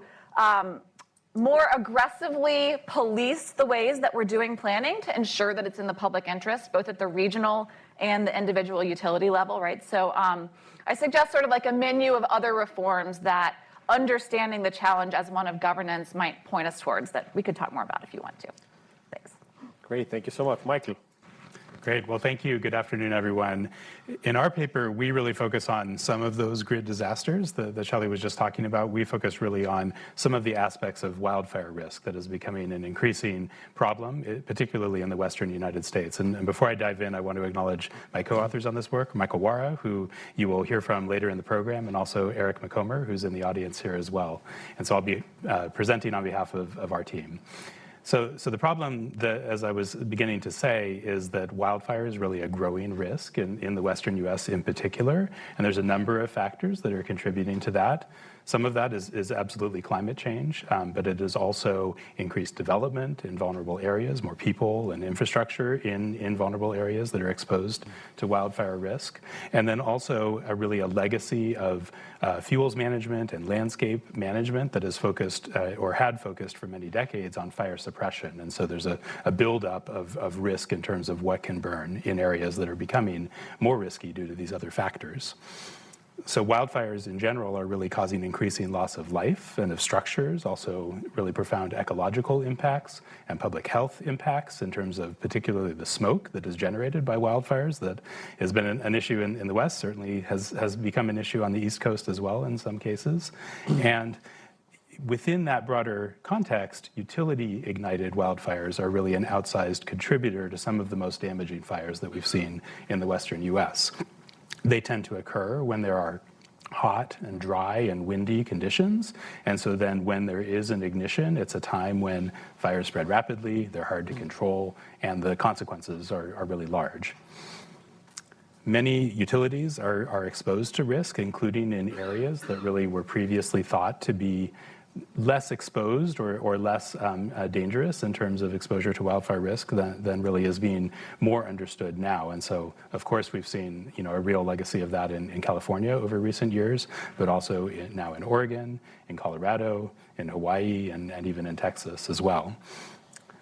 more aggressively police the ways that we're doing planning to ensure that it's in the public interest, both at the regional and the individual utility level, right? So I suggest sort of a menu of other reforms that understanding the challenge as one of governance might point us towards that we could talk more about if you want to. Thanks. Great, thank you so much. Michael. Great. Well, thank you. Good afternoon, everyone. In our paper, we really focus on some of those grid disasters that Shelley was just talking about. We focus really on some of the aspects of wildfire risk that is becoming an increasing problem, particularly in the western United States. And before I dive in, I want to acknowledge my co-authors on this work, Michael Wara, who you will hear from later in the program, and also Eric McComber, who's in the audience here as well. And so I'll be presenting on behalf of our team. So the problem, that, as I was beginning to say, is that wildfire is really a growing risk in the western U.S. in particular, and there's a number of factors that are contributing to that. Some of that is absolutely climate change, but it is also increased development in vulnerable areas, more people and infrastructure in vulnerable areas that are exposed to wildfire risk. And then also a legacy of fuels management and landscape management that is focused or had focused for many decades on fire suppression. And so there's a buildup of risk in terms of what can burn in areas that are becoming more risky due to these other factors. So wildfires in general are really causing increasing loss of life and of structures, also really profound ecological impacts and public health impacts in terms of particularly the smoke that is generated by wildfires that has been an issue in the West, certainly has become an issue on the East Coast as well in some cases. And within that broader context, utility-ignited wildfires are really an outsized contributor to some of the most damaging fires that we've seen in the Western U.S. They tend to occur when there are hot and dry and windy conditions. And so then when there is an ignition, it's a time when fires spread rapidly, they're hard to control, and the consequences are really large. Many utilities are exposed to risk, including in areas that really were previously thought to be less exposed or less dangerous in terms of exposure to wildfire risk than really is being more understood now. And so, of course, we've seen a real legacy of that in California over recent years, but also now in Oregon, in Colorado, in Hawaii, and even in Texas as well.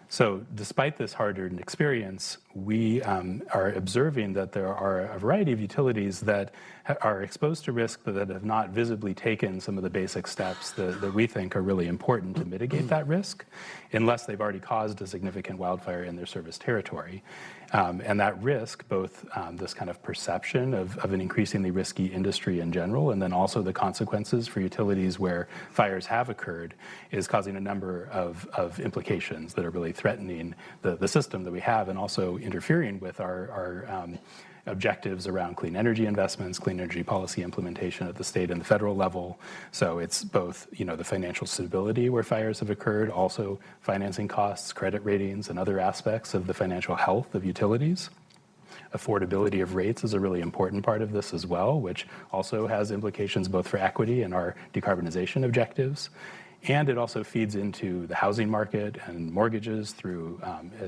So despite this hardened experience, we are observing that there are a variety of utilities that are exposed to risk but that have not visibly taken some of the basic steps that we think are really important to mitigate that risk, unless they've already caused a significant wildfire in their service territory. And that risk, both this kind of perception of an increasingly risky industry in general, and then also the consequences for utilities where fires have occurred, is causing a number of implications that are really threatening the system that we have, and also interfering with our objectives around clean energy investments, clean energy policy implementation at the state and the federal level. So it's both, the financial stability where fires have occurred, also financing costs, credit ratings, and other aspects of the financial health of utilities. Affordability of rates is a really important part of this as well, which also has implications both for equity and our decarbonization objectives. And it also feeds into the housing market and mortgages through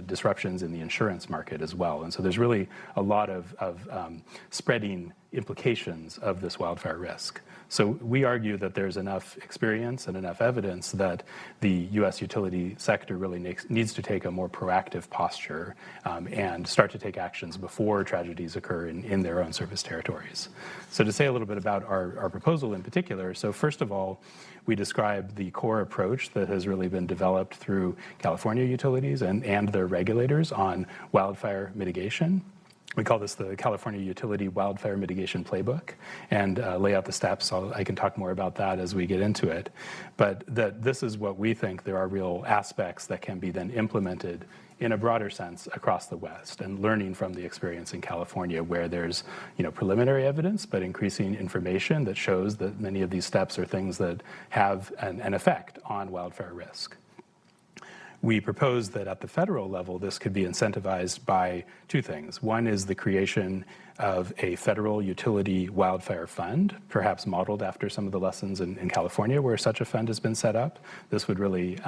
disruptions in the insurance market as well. And so there's really a lot of spreading implications of this wildfire risk. So we argue that there's enough experience and enough evidence that the U.S. utility sector really needs to take a more proactive posture and start to take actions before tragedies occur in their own service territories. So to say a little bit about our proposal in particular, so first of all, we describe the core approach that has really been developed through California utilities and their regulators on wildfire mitigation. We call this the California Utility Wildfire Mitigation Playbook, and lay out the steps. I can talk more about that as we get into it. But this is what we think there are real aspects that can be then implemented in a broader sense across the West, and learning from the experience in California where there's preliminary evidence, but increasing information that shows that many of these steps are things that have an effect on wildfire risk. We propose that at the federal level, this could be incentivized by two things. One is the creation of a federal utility wildfire fund, perhaps modeled after some of the lessons in California where such a fund has been set up. This would really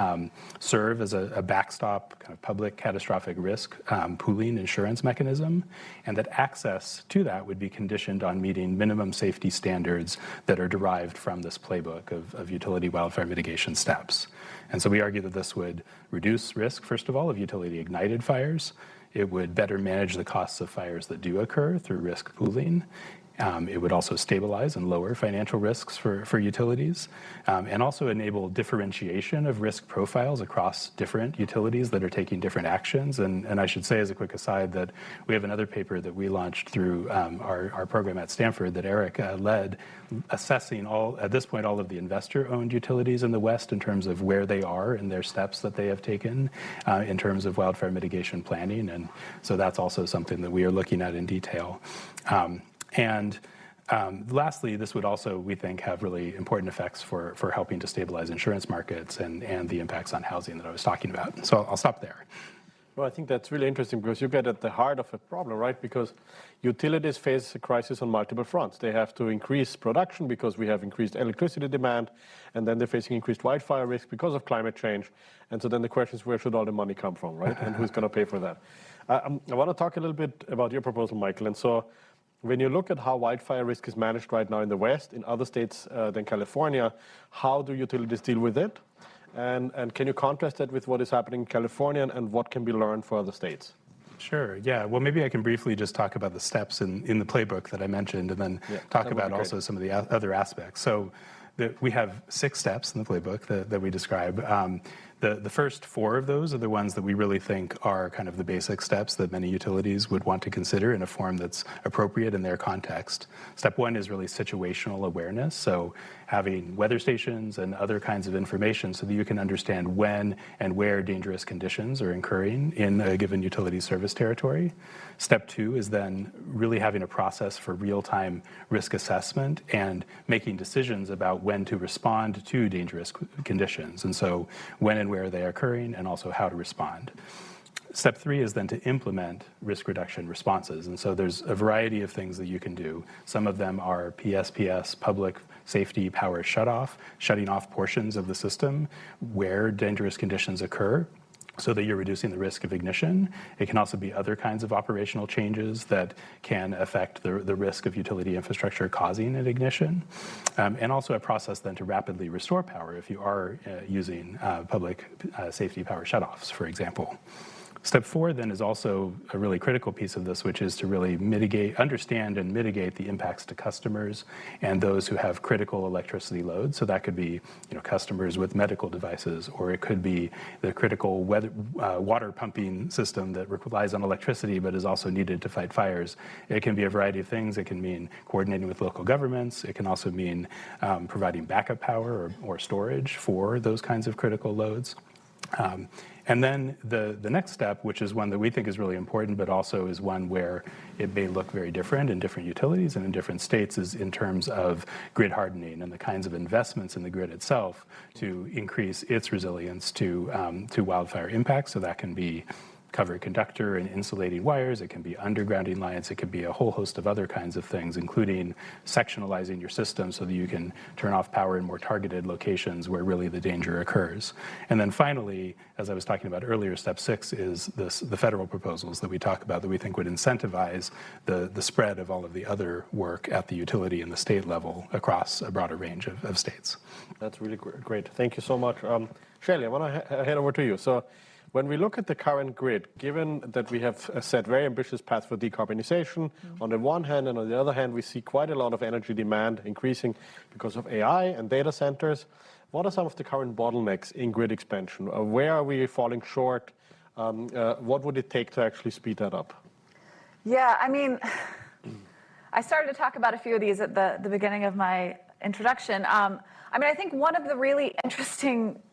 serve as a backstop kind of public catastrophic risk pooling insurance mechanism, and that access to that would be conditioned on meeting minimum safety standards that are derived from this playbook of utility wildfire mitigation steps. And so we argue that this would reduce risk, first of all, of utility-ignited fires. It would better manage the costs of fires that do occur through risk pooling. It would also stabilize and lower financial risks for utilities, and also enable differentiation of risk profiles across different utilities that are taking different actions. And I should say as a quick aside that we have another paper that we launched through our program at Stanford that Eric led, assessing at this point all of the investor-owned utilities in the West in terms of where they are and their steps that they have taken in terms of wildfire mitigation planning. And so that's also something that we are looking at in detail. Lastly, this would also, we think, have really important effects for helping to stabilize insurance markets and the impacts on housing that I was talking about. So I'll stop there. Well, I think that's really interesting because you get at the heart of a problem, right? Because utilities face a crisis on multiple fronts. They have to increase production because we have increased electricity demand, and then they're facing increased wildfire risk because of climate change. And so then the question is, where should all the money come from, right? And who's going to pay for that? I want to talk a little bit about your proposal, Michael. And so when you look at how wildfire risk is managed right now in the West, in other states than California, how do utilities deal with it? And can you contrast that with what is happening in California and what can be learned for other states? Sure, yeah. Well, maybe I can briefly just talk about the steps in the playbook that I mentioned and then talk about also some of the other aspects. So we have 6 steps in the playbook that we describe. The first 4 of those are the ones that we really think are kind of the basic steps that many utilities would want to consider in a form that's appropriate in their context. Step 1 is really situational awareness, so having weather stations and other kinds of information so that you can understand when and where dangerous conditions are occurring in a given utility service territory. Step 2 is then really having a process for real-time risk assessment and making decisions about when to respond to dangerous conditions, and so when and where they are occurring and also how to respond. Step 3 is then to implement risk reduction responses. And so there's a variety of things that you can do. Some of them are PSPS, public safety power shutoff, shutting off portions of the system where dangerous conditions occur so that you're reducing the risk of ignition. It can also be other kinds of operational changes that can affect the risk of utility infrastructure causing an ignition. And also a process then to rapidly restore power if you are using public safety power shutoffs, for example. Step 4 then is also a really critical piece of this, which is to really understand and mitigate the impacts to customers and those who have critical electricity loads. So that could be, customers with medical devices, or it could be the critical water pumping system that relies on electricity but is also needed to fight fires. It can be a variety of things. It can mean coordinating with local governments. It can also mean providing backup power or storage for those kinds of critical loads. And then the next step, which is one that we think is really important, but also is one where it may look very different in different utilities and in different states, is in terms of grid hardening and the kinds of investments in the grid itself to increase its resilience to wildfire impacts. So that can be covered conductor and insulating wires, it can be undergrounding lines, it could be a whole host of other kinds of things, including sectionalizing your system so that you can turn off power in more targeted locations where really the danger occurs. And then finally, as I was talking about earlier, step 6 is the federal proposals that we talk about that we think would incentivize the spread of all of the other work at the utility and the state level across a broader range of states. That's really great. Thank you so much. Shelley, I want to head over to you. So when we look at the current grid, given that we have set very ambitious paths for decarbonization on the one hand, and on the other hand, we see quite a lot of energy demand increasing because of AI and data centers, what are some of the current bottlenecks in grid expansion? Where are we falling short? What would it take to actually speed that up? Yeah, I mean, I started to talk about a few of these at the beginning of my introduction. I think one of the really interesting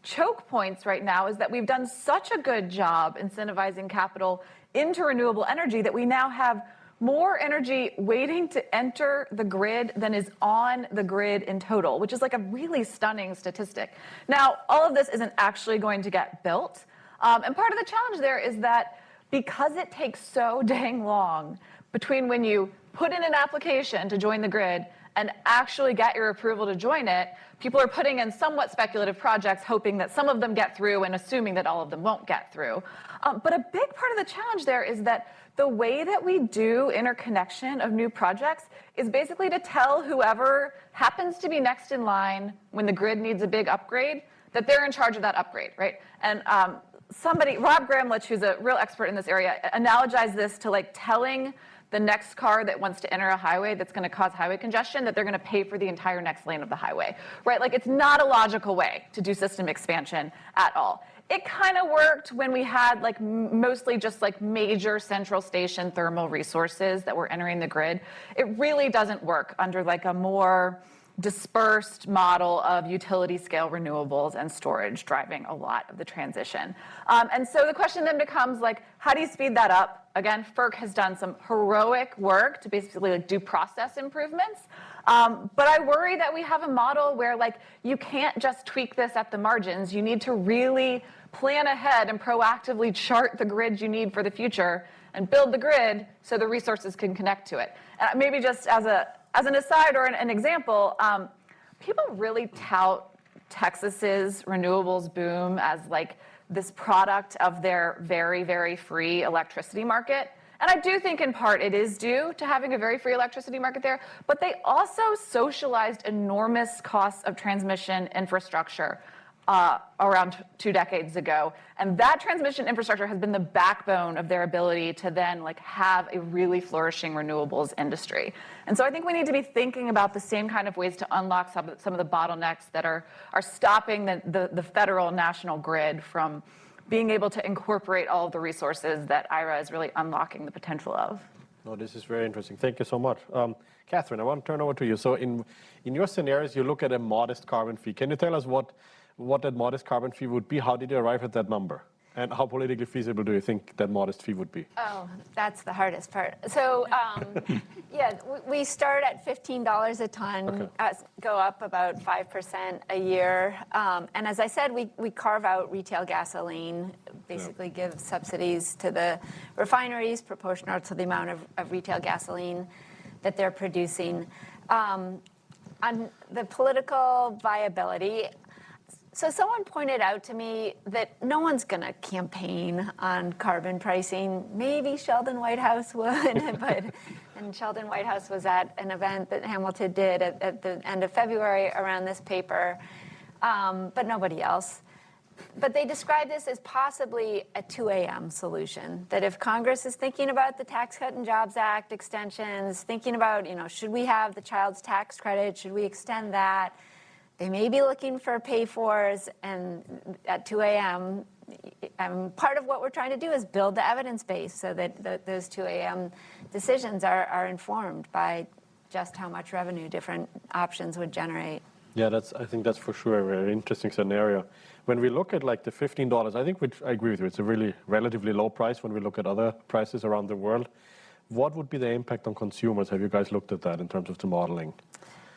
choke points right now is that we've done such a good job incentivizing capital into renewable energy that we now have more energy waiting to enter the grid than is on the grid in total, which is like a really stunning statistic. Now, all of this isn't actually going to get built. And part of the challenge there is that because it takes so dang long between when you put in an application to join the grid and actually get your approval to join it, people are putting in somewhat speculative projects, hoping that some of them get through and assuming that all of them won't get through. But a big part of the challenge there is that the way that we do interconnection of new projects is basically to tell whoever happens to be next in line when the grid needs a big upgrade, that they're in charge of that upgrade, right? And Rob Gramlich, who's a real expert in this area, analogized this to like telling the next car that wants to enter a highway that's going to cause highway congestion, that they're going to pay for the entire next lane of the highway, right? Like, it's not a logical way to do system expansion at all. It kind of worked when we had like mostly just like major central station thermal resources that were entering the grid. It really doesn't work under like a more dispersed model of utility scale renewables and storage driving a lot of the transition. And so the question then becomes like, how do you speed that up? Again, FERC has done some heroic work to basically like do process improvements. But I worry that we have a model where like you can't just tweak this at the margins. You need to really plan ahead and proactively chart the grid you need for the future and build the grid so the resources can connect to it. And maybe just as an aside or an example, people really tout Texas's renewables boom as like this product of their very, very free electricity market. And I do think in part it is due to having a very free electricity market there, but they also socialized enormous costs of transmission infrastructure around 2 decades ago. And that transmission infrastructure has been the backbone of their ability to then like have a really flourishing renewables industry. And so I think we need to be thinking about the same kind of ways to unlock some of the bottlenecks that are stopping the federal national grid from being able to incorporate all of the resources that IRA is really unlocking the potential of. No, this is very interesting. Thank you so much. Catherine, I want to turn over to you. So in your scenarios, you look at a modest carbon fee. Can you tell us what that modest carbon fee would be? How did you arrive at that number? And how politically feasible do you think that modest fee would be? Oh, that's the hardest part. So, yeah, we start at $15 a ton, go up about 5% a year. And as I said, we carve out retail gasoline, basically give subsidies to the refineries proportional to the amount of retail gasoline that they're producing. On the political viability, so someone pointed out to me that no one's going to campaign on carbon pricing. Maybe Sheldon Whitehouse would, and Sheldon Whitehouse was at an event that Hamilton did at the end of February around this paper, but nobody else. But they describe this as possibly a 2 a.m. solution, that if Congress is thinking about the Tax Cut and Jobs Act extensions, thinking about, should we have the child's tax credit, should we extend that? They may be looking for pay-fors, and at 2 a.m., part of what we're trying to do is build the evidence base so that those 2 a.m. decisions are informed by just how much revenue different options would generate. Yeah, I think that's for sure a very interesting scenario. When we look at like the $15, I think I agree with you, it's a really relatively low price when we look at other prices around the world. What would be the impact on consumers? Have you guys looked at that in terms of the modeling?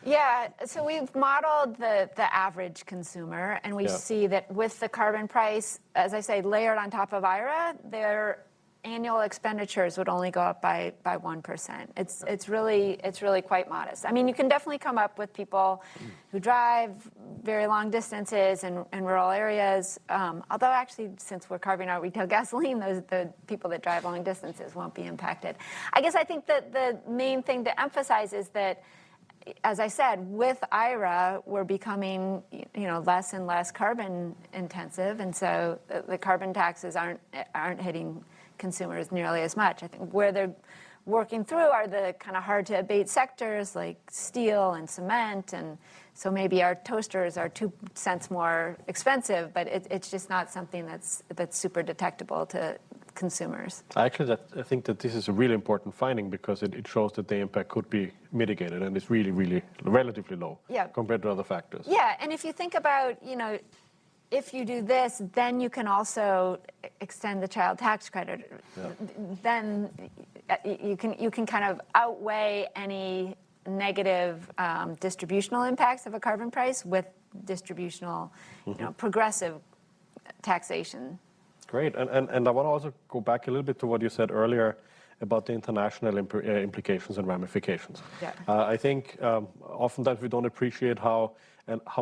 Yeah, so we've modeled the average consumer, and we see that with the carbon price, as I say, layered on top of IRA, their annual expenditures would only go up by 1%. It's really quite modest. I mean, you can definitely come up with people who drive very long distances in rural areas. Although actually, since we're carving out retail gasoline, the people that drive long distances won't be impacted. I guess I think that the main thing to emphasize is that, as I said, with IRA, we're becoming, less and less carbon intensive, and so the carbon taxes aren't hitting consumers nearly as much. I think where they're working through are the kind of hard to abate sectors like steel and cement, and so maybe our toasters are 2 cents more expensive, but it's just not something that's super detectable to consumers. Actually, I think that this is a really important finding because it shows that the impact could be mitigated, and it's really, really relatively low compared to other factors. Yeah, and if you think about, if you do this, then you can also extend the child tax credit. Yeah. Then you can kind of outweigh any negative distributional impacts of a carbon price with distributional, progressive taxation. Great, and I want to also go back a little bit to what you said earlier about the international implications and ramifications. Yeah. I think oftentimes we don't appreciate how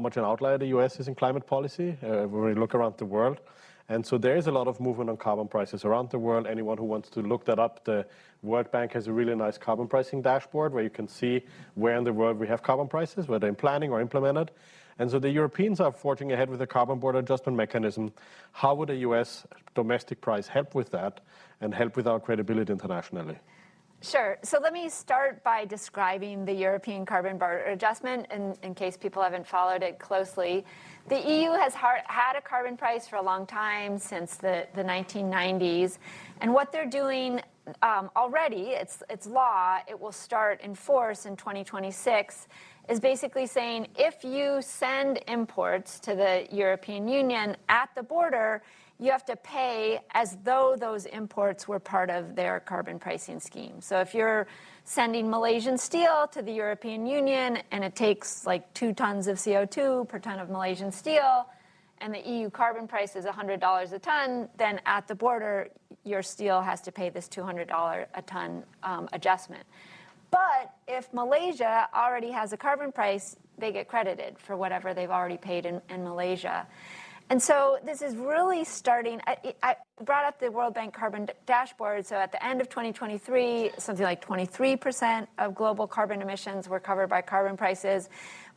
much an outlier the U.S. is in climate policy when we look around the world. And so there is a lot of movement on carbon prices around the world. Anyone who wants to look that up, the World Bank has a really nice carbon pricing dashboard where you can see where in the world we have carbon prices, whether in planning or implemented. And so the Europeans are forging ahead with a carbon border adjustment mechanism. How would a U.S. domestic price help with that and help with our credibility internationally? Sure. So let me start by describing the European carbon border adjustment in case people haven't followed it closely. The EU has had a carbon price for a long time, since the 1990s. And what they're doing already, it's law, it will start in force in 2026, is basically saying if you send imports to the European Union at the border, you have to pay as though those imports were part of their carbon pricing scheme. So if you're sending Malaysian steel to the European Union and it takes like 2 tons of CO2 per ton of Malaysian steel, and the EU carbon price is $100 a ton, then at the border, your steel has to pay this $200 a ton adjustment. But if Malaysia already has a carbon price, they get credited for whatever they've already paid in Malaysia. And so this is really starting. I brought up the World Bank Carbon Dashboard. So at the end of 2023, something like 23% of global carbon emissions were covered by carbon prices.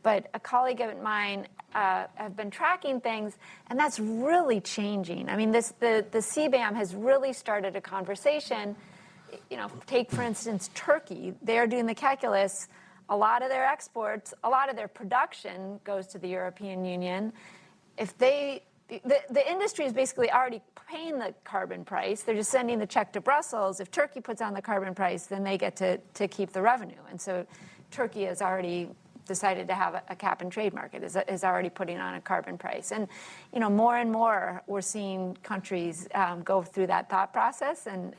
But a colleague of mine have been tracking things, and that's really changing. I mean, the CBAM has really started a conversation. You know, take, for instance, Turkey. They're doing the calculus. A lot of their exports, a lot of their production goes to the European Union. If the industry is basically already paying the carbon price, they're just sending the check to Brussels. If Turkey puts on the carbon price, then they get to keep the revenue. And so Turkey has already decided to have a cap and trade market, is already putting on a carbon price. And you know, more and more we're seeing countries go through that thought process, and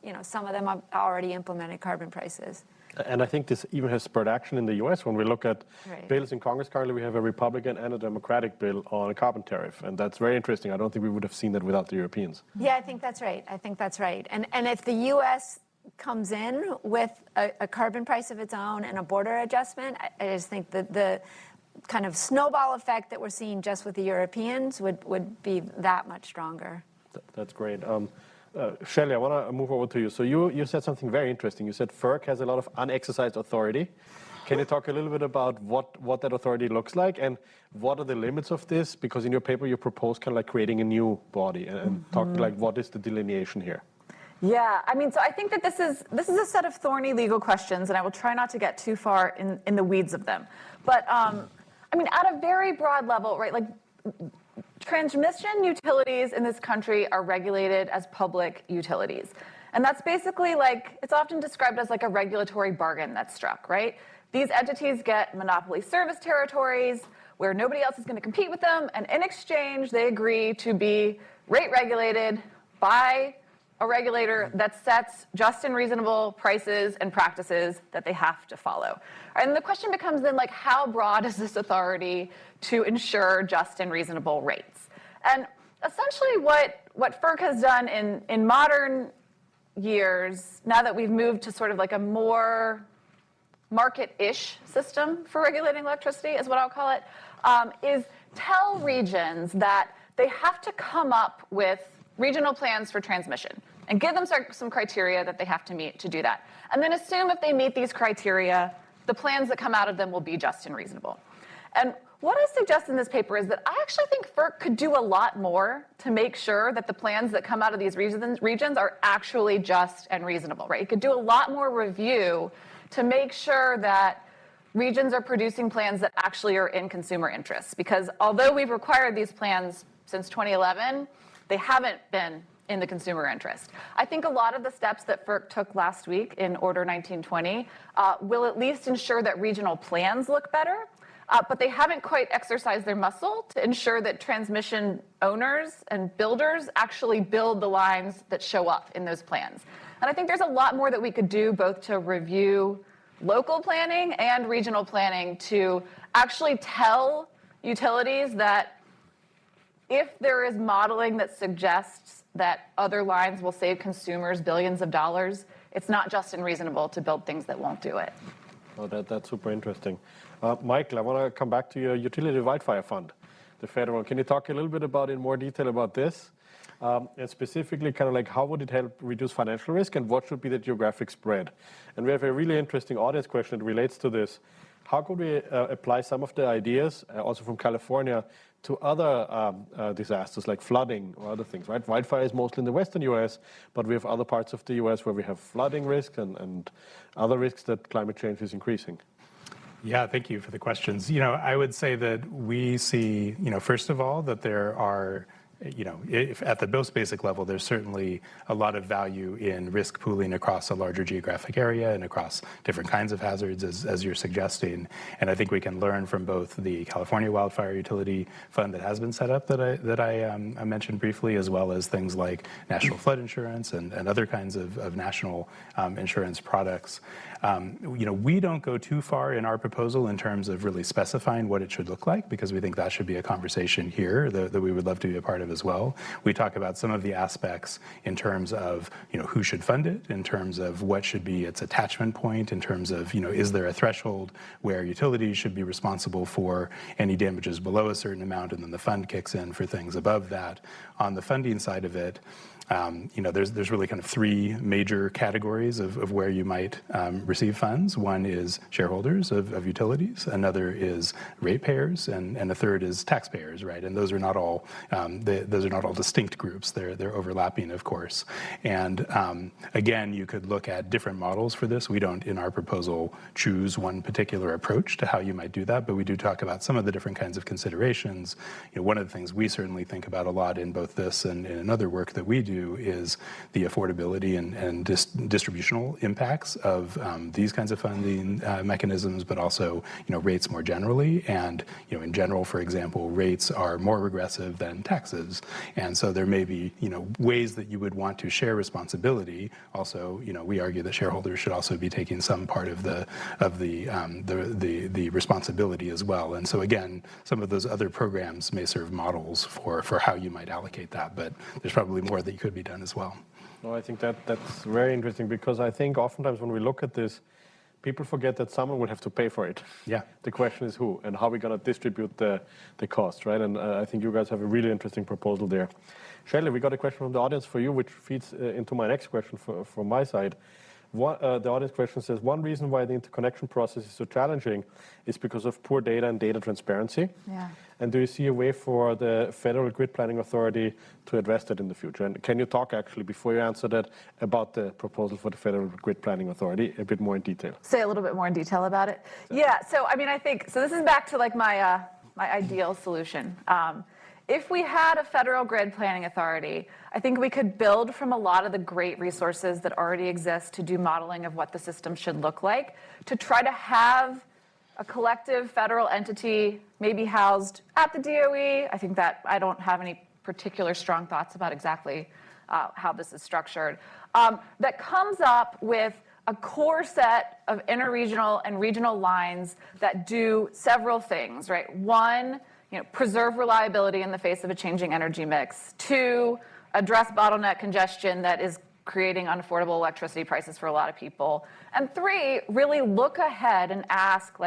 you know, some of them have already implemented carbon prices. And I think this even has spurred action in the U.S. When we look at bills in Congress currently, we have a Republican and a Democratic bill on a carbon tariff. And that's very interesting. I don't think we would have seen that without the Europeans. Yeah, I think that's right. And if the U.S. comes in with a carbon price of its own and a border adjustment, I just think that the kind of snowball effect that we're seeing just with the Europeans would be that much stronger. That's great. Shelley, I want to move over to you. So you said something very interesting. You said FERC has a lot of unexercised authority. Can you talk a little bit about what that authority looks like and what are the limits of this? Because in your paper, you propose kind of like creating a new body and talk like what is the delineation here? Yeah, I mean, so I think that this is a set of thorny legal questions, and I will try not to get too far in the weeds of them. But I mean, at a very broad level, right, like transmission utilities in this country are regulated as public utilities. And that's basically like, it's often described as like a regulatory bargain that's struck, right? These entities get monopoly service territories where nobody else is going to compete with them, and in exchange, they agree to be rate regulated by a regulator that sets just and reasonable prices and practices that they have to follow. And the question becomes then, like, how broad is this authority to ensure just and reasonable rates? And essentially what FERC has done in modern years, now that we've moved to sort of like a more market-ish system for regulating electricity, is what I'll call it, is tell regions that they have to come up with regional plans for transmission and give them some criteria that they have to meet to do that. And then assume if they meet these criteria, the plans that come out of them will be just and reasonable. And what I suggest in this paper is that I actually think FERC could do a lot more to make sure that the plans that come out of these regions are actually just and reasonable, right? It could do a lot more review to make sure that regions are producing plans that actually are in consumer interests. Because although we've required these plans since 2011, they haven't been in the consumer interest. I think a lot of the steps that FERC took last week in Order 1920 will at least ensure that regional plans look better, but they haven't quite exercised their muscle to ensure that transmission owners and builders actually build the lines that show up in those plans. And I think there's a lot more that we could do both to review local planning and regional planning to actually tell utilities that if there is modeling that suggests that other lines will save consumers billions of dollars, it's not just unreasonable to build things that won't do it. Oh, that's super interesting. Michael, I want to come back to your utility wildfire fund, the federal. Can you talk a little bit about in more detail about this? And specifically kind of like how would it help reduce financial risk and what should be the geographic spread? And we have a really interesting audience question that relates to this. how could we apply some of the ideas, also from California, to other disasters like flooding or other things, right? Wildfire is mostly in the western US, but we have other parts of the US where we have flooding risks and other risks that climate change is increasing. Yeah, thank you for the questions. I would say that we see, first of all, that there are, if at the most basic level, there's certainly a lot of value in risk pooling across a larger geographic area and across different kinds of hazards, as you're suggesting. And I think we can learn from both the California Wildfire Utility Fund that has been set up that I mentioned briefly, as well as things like national flood insurance and other kinds of national insurance products. We don't go too far in our proposal in terms of really specifying what it should look like, because we think that should be a conversation here that we would love to be a part of as well. We talk about some of the aspects in terms of who should fund it, in terms of what should be its attachment point, in terms of is there a threshold where utilities should be responsible for any damages below a certain amount, and then the fund kicks in for things above that. On the funding side of it, there's really kind of three major categories of where you might receive funds. One is shareholders of utilities, another is ratepayers, and a third is taxpayers, right? And those are not all distinct groups. They're overlapping, of course. And again, you could look at different models for this. We don't, in our proposal, choose one particular approach to how you might do that, but we do talk about some of the different kinds of considerations. One of the things we certainly think about a lot in both this and in another work that we do is the affordability and distributional impacts of these kinds of funding mechanisms, but also rates more generally. And in general, for example, rates are more regressive than taxes, and so there may be ways that you would want to share responsibility. Also, we argue that shareholders should also be taking some part of the responsibility as well. And so again, some of those other programs may serve models for how you might allocate that, but there's probably more that could be done as well. No, I think that's very interesting, because I think oftentimes when we look at this, people forget that someone would have to pay for it. Yeah. The question is who, and how we're going to distribute the cost, right? And I think you guys have a really interesting proposal there. Shelley, we got a question from the audience for you, which feeds into my next question from my side. The audience question says, one reason why the interconnection process is so challenging is because of poor data and data transparency. Yeah. And do you see a way for the Federal Grid Planning Authority to address that in the future? And can you talk, actually, before you answer that, about the proposal for the Federal Grid Planning Authority a bit more in detail? Say a little bit more in detail about it? Yeah, so I mean, I think, so this is back to like my ideal solution. If we had a Federal Grid Planning Authority, I think we could build from a lot of the great resources that already exist to do modeling of what the system should look like, to try to have a collective federal entity, maybe housed at the DOE. I think that I don't have any particular strong thoughts about exactly how this is structured, that comes up with a core set of interregional and regional lines that do several things, right? One, preserve reliability in the face of a changing energy mix. Two, address bottleneck congestion that is creating unaffordable electricity prices for a lot of people. And three, really look ahead and ask,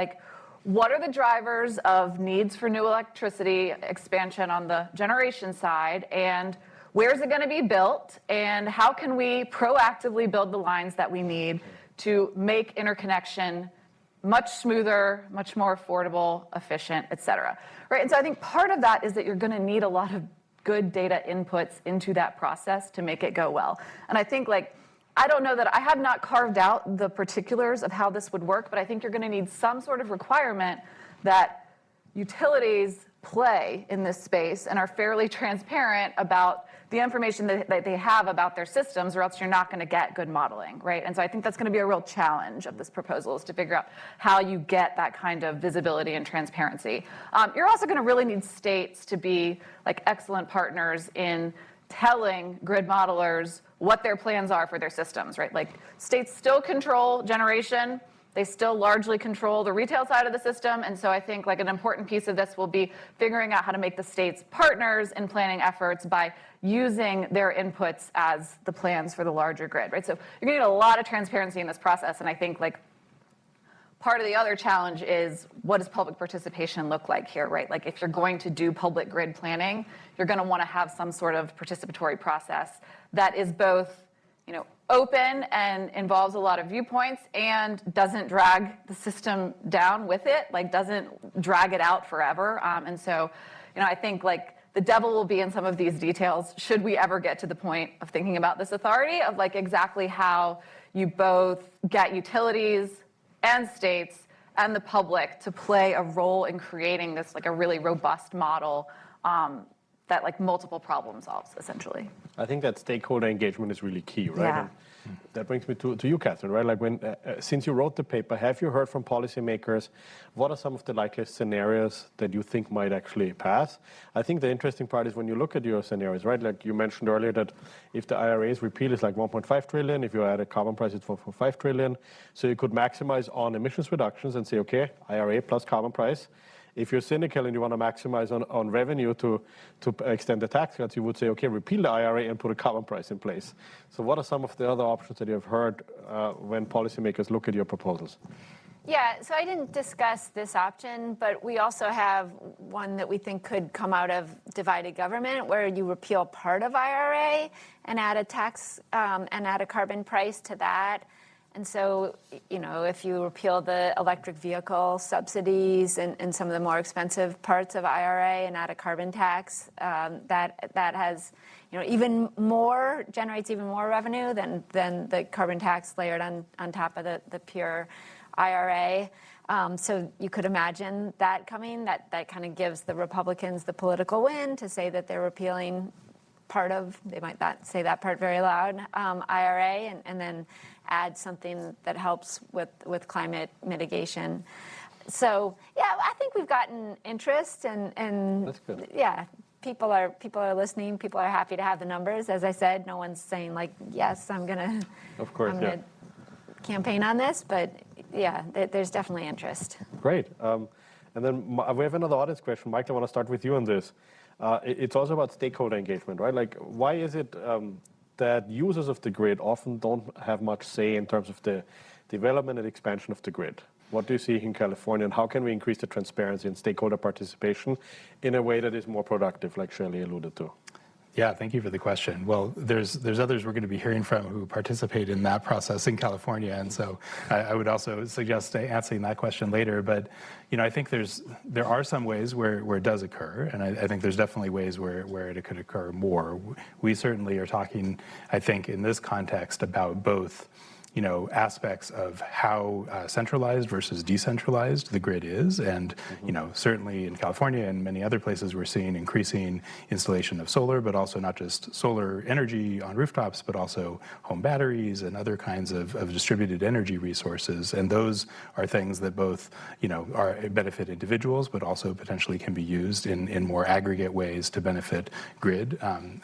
what are the drivers of needs for new electricity expansion on the generation side, and where is it going to be built, and how can we proactively build the lines that we need to make interconnection much smoother, much more affordable, efficient, et cetera. Right? And so I think part of that is that you're going to need a lot of good data inputs into that process to make it go well. And I think, I don't know that I have not carved out the particulars of how this would work, but I think you're going to need some sort of requirement that utilities play in this space and are fairly transparent about the information that they have about their systems, or else you're not going to get good modeling, right? And so I think that's going to be a real challenge of this proposal, is to figure out how you get that kind of visibility and transparency. You're also going to really need states to be excellent partners in telling grid modelers what their plans are for their systems, right? States still control generation. They still largely control the retail side of the system. And so I think an important piece of this will be figuring out how to make the states partners in planning efforts by using their inputs as the plans for the larger grid, right? So you're going to need a lot of transparency in this process. And I think part of the other challenge is, what does public participation look like here, right? If you're going to do public grid planning, you're going to want to have some sort of participatory process that is both open and involves a lot of viewpoints and doesn't drag the system down with it, like doesn't drag it out forever. And so, I think like the devil will be in some of these details should we ever get to the point of thinking about this authority of like exactly how you both get utilities and states and the public to play a role in creating this like a really robust model that like multiple problem solves, essentially. I think that stakeholder engagement is really key, right? Yeah. And that brings me to you, Catherine, right? Like since you wrote the paper, have you heard from policymakers, what are some of the likeliest scenarios that you think might actually pass? I think the interesting part is when you look at your scenarios, right? Like you mentioned earlier that if the IRA's repeal is like 1.5 trillion, if you add a carbon price, it's for 5 trillion. So you could maximize on emissions reductions and say, okay, IRA plus carbon price. If you're cynical and you want to maximize on revenue to extend the tax cuts, you would say, okay, repeal the IRA and put a carbon price in place. So what are some of the other options that you have heard when policymakers look at your proposals? Yeah, so I didn't discuss this option, but we also have one that we think could come out of divided government, where you repeal part of IRA and add a tax and add a carbon price to that. And so, if you repeal the electric vehicle subsidies and some of the more expensive parts of IRA and add a carbon tax, that has, generates even more revenue than the carbon tax layered on top of the pure IRA. So you could imagine that coming. That kind of gives the Republicans the political win to say that they're repealing part of, they might not say that part very loud, IRA, and then add something that helps with climate mitigation. So yeah, I think we've gotten interest, and that's good. Yeah, people are listening. People are happy to have the numbers. As I said, no one's saying like, yes, I'm gonna campaign on this, but yeah, there's definitely interest. Great. And then we have another audience question. Michael, I want to start with you on this. It's also about stakeholder engagement, right? Like, why is it that users of the grid often don't have much say in terms of the development and expansion of the grid? What do you see in California, and how can we increase the transparency and stakeholder participation in a way that is more productive, like Shelley alluded to? Yeah, thank you for the question. Well, there's others we're going to be hearing from who participate in that process in California, and so I would also suggest answering that question later. But I think there are some ways where it does occur, and I think there's definitely ways where it could occur more. We certainly are talking, I think, in this context about both aspects of how centralized versus decentralized the grid is. And, certainly in California and many other places, we're seeing increasing installation of solar, but also not just solar energy on rooftops, but also home batteries and other kinds of distributed energy resources. And those are things that both, are benefit individuals, but also potentially can be used in more aggregate ways to benefit grid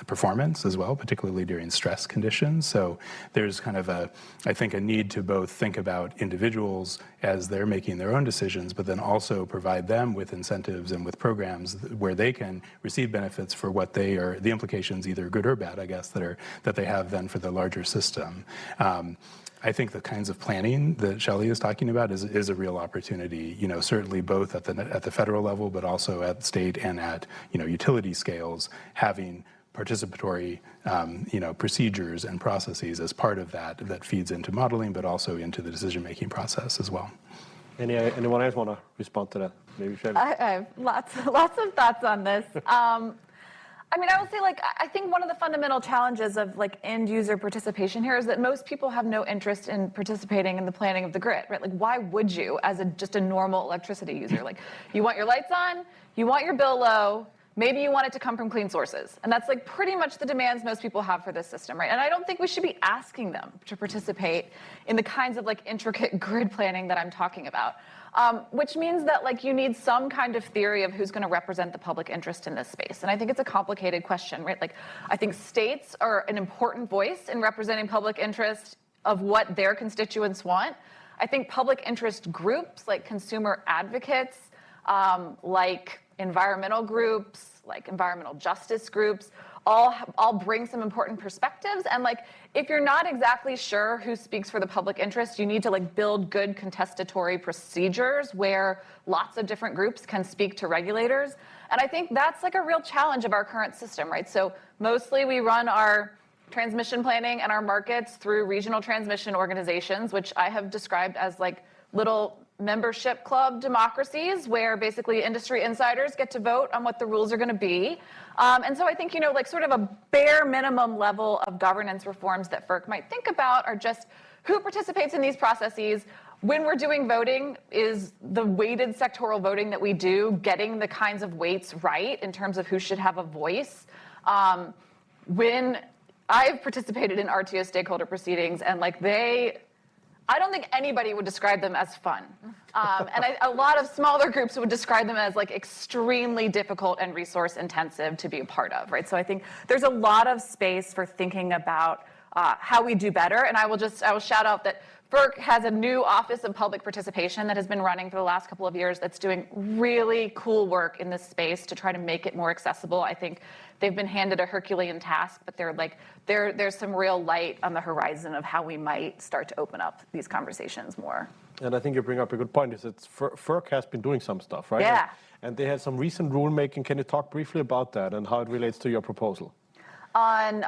performance as well, particularly during stress conditions. So there's kind of I think a need to both think about individuals as they're making their own decisions, but then also provide them with incentives and with programs where they can receive benefits for what the implications, either good or bad, I guess, that they have then for the larger system. I think the kinds of planning that Shelley is talking about is a real opportunity, certainly both at the federal level, but also at state and at, utility scales, having participatory, procedures and processes as part of that feeds into modeling, but also into the decision-making process as well. Anyone else want to respond to that? Maybe Shelley? I have lots of thoughts on this. I will say, I think one of the fundamental challenges of end user participation here is that most people have no interest in participating in the planning of the grid, right? Like, why would you, as just a normal electricity user? Like, you want your lights on, you want your bill low, maybe you want it to come from clean sources. And that's pretty much the demands most people have for this system, right? And I don't think we should be asking them to participate in the kinds of intricate grid planning that I'm talking about. Which means that you need some kind of theory of who's going to represent the public interest in this space. And I think it's a complicated question, right? I think states are an important voice in representing public interest of what their constituents want. I think public interest groups like consumer advocates, like environmental groups, like environmental justice groups, all bring some important perspectives. And if you're not exactly sure who speaks for the public interest, you need to build good contestatory procedures where lots of different groups can speak to regulators. And I think that's a real challenge of our current system, right? So mostly we run our transmission planning and our markets through regional transmission organizations, which I have described as like little membership club democracies where basically industry insiders get to vote on what the rules are going to be. And so I think, like sort of a bare minimum level of governance reforms that FERC might think about are just who participates in these processes. When we're doing voting, is the weighted sectoral voting that we do getting the kinds of weights right in terms of who should have a voice? When I've participated in RTO stakeholder proceedings, and I don't think anybody would describe them as fun. A lot of smaller groups would describe them as extremely difficult and resource intensive to be a part of, right? So I think there's a lot of space for thinking about how we do better. And I will shout out that FERC has a new Office of Public Participation that has been running for the last couple of years that's doing really cool work in this space to try to make it more accessible. I think they've been handed a Herculean task, but there's some real light on the horizon of how we might start to open up these conversations more. And I think you bring up a good point, is that FERC has been doing some stuff, right? Yeah. And they had some recent rulemaking. Can you talk briefly about that and how it relates to your proposal? On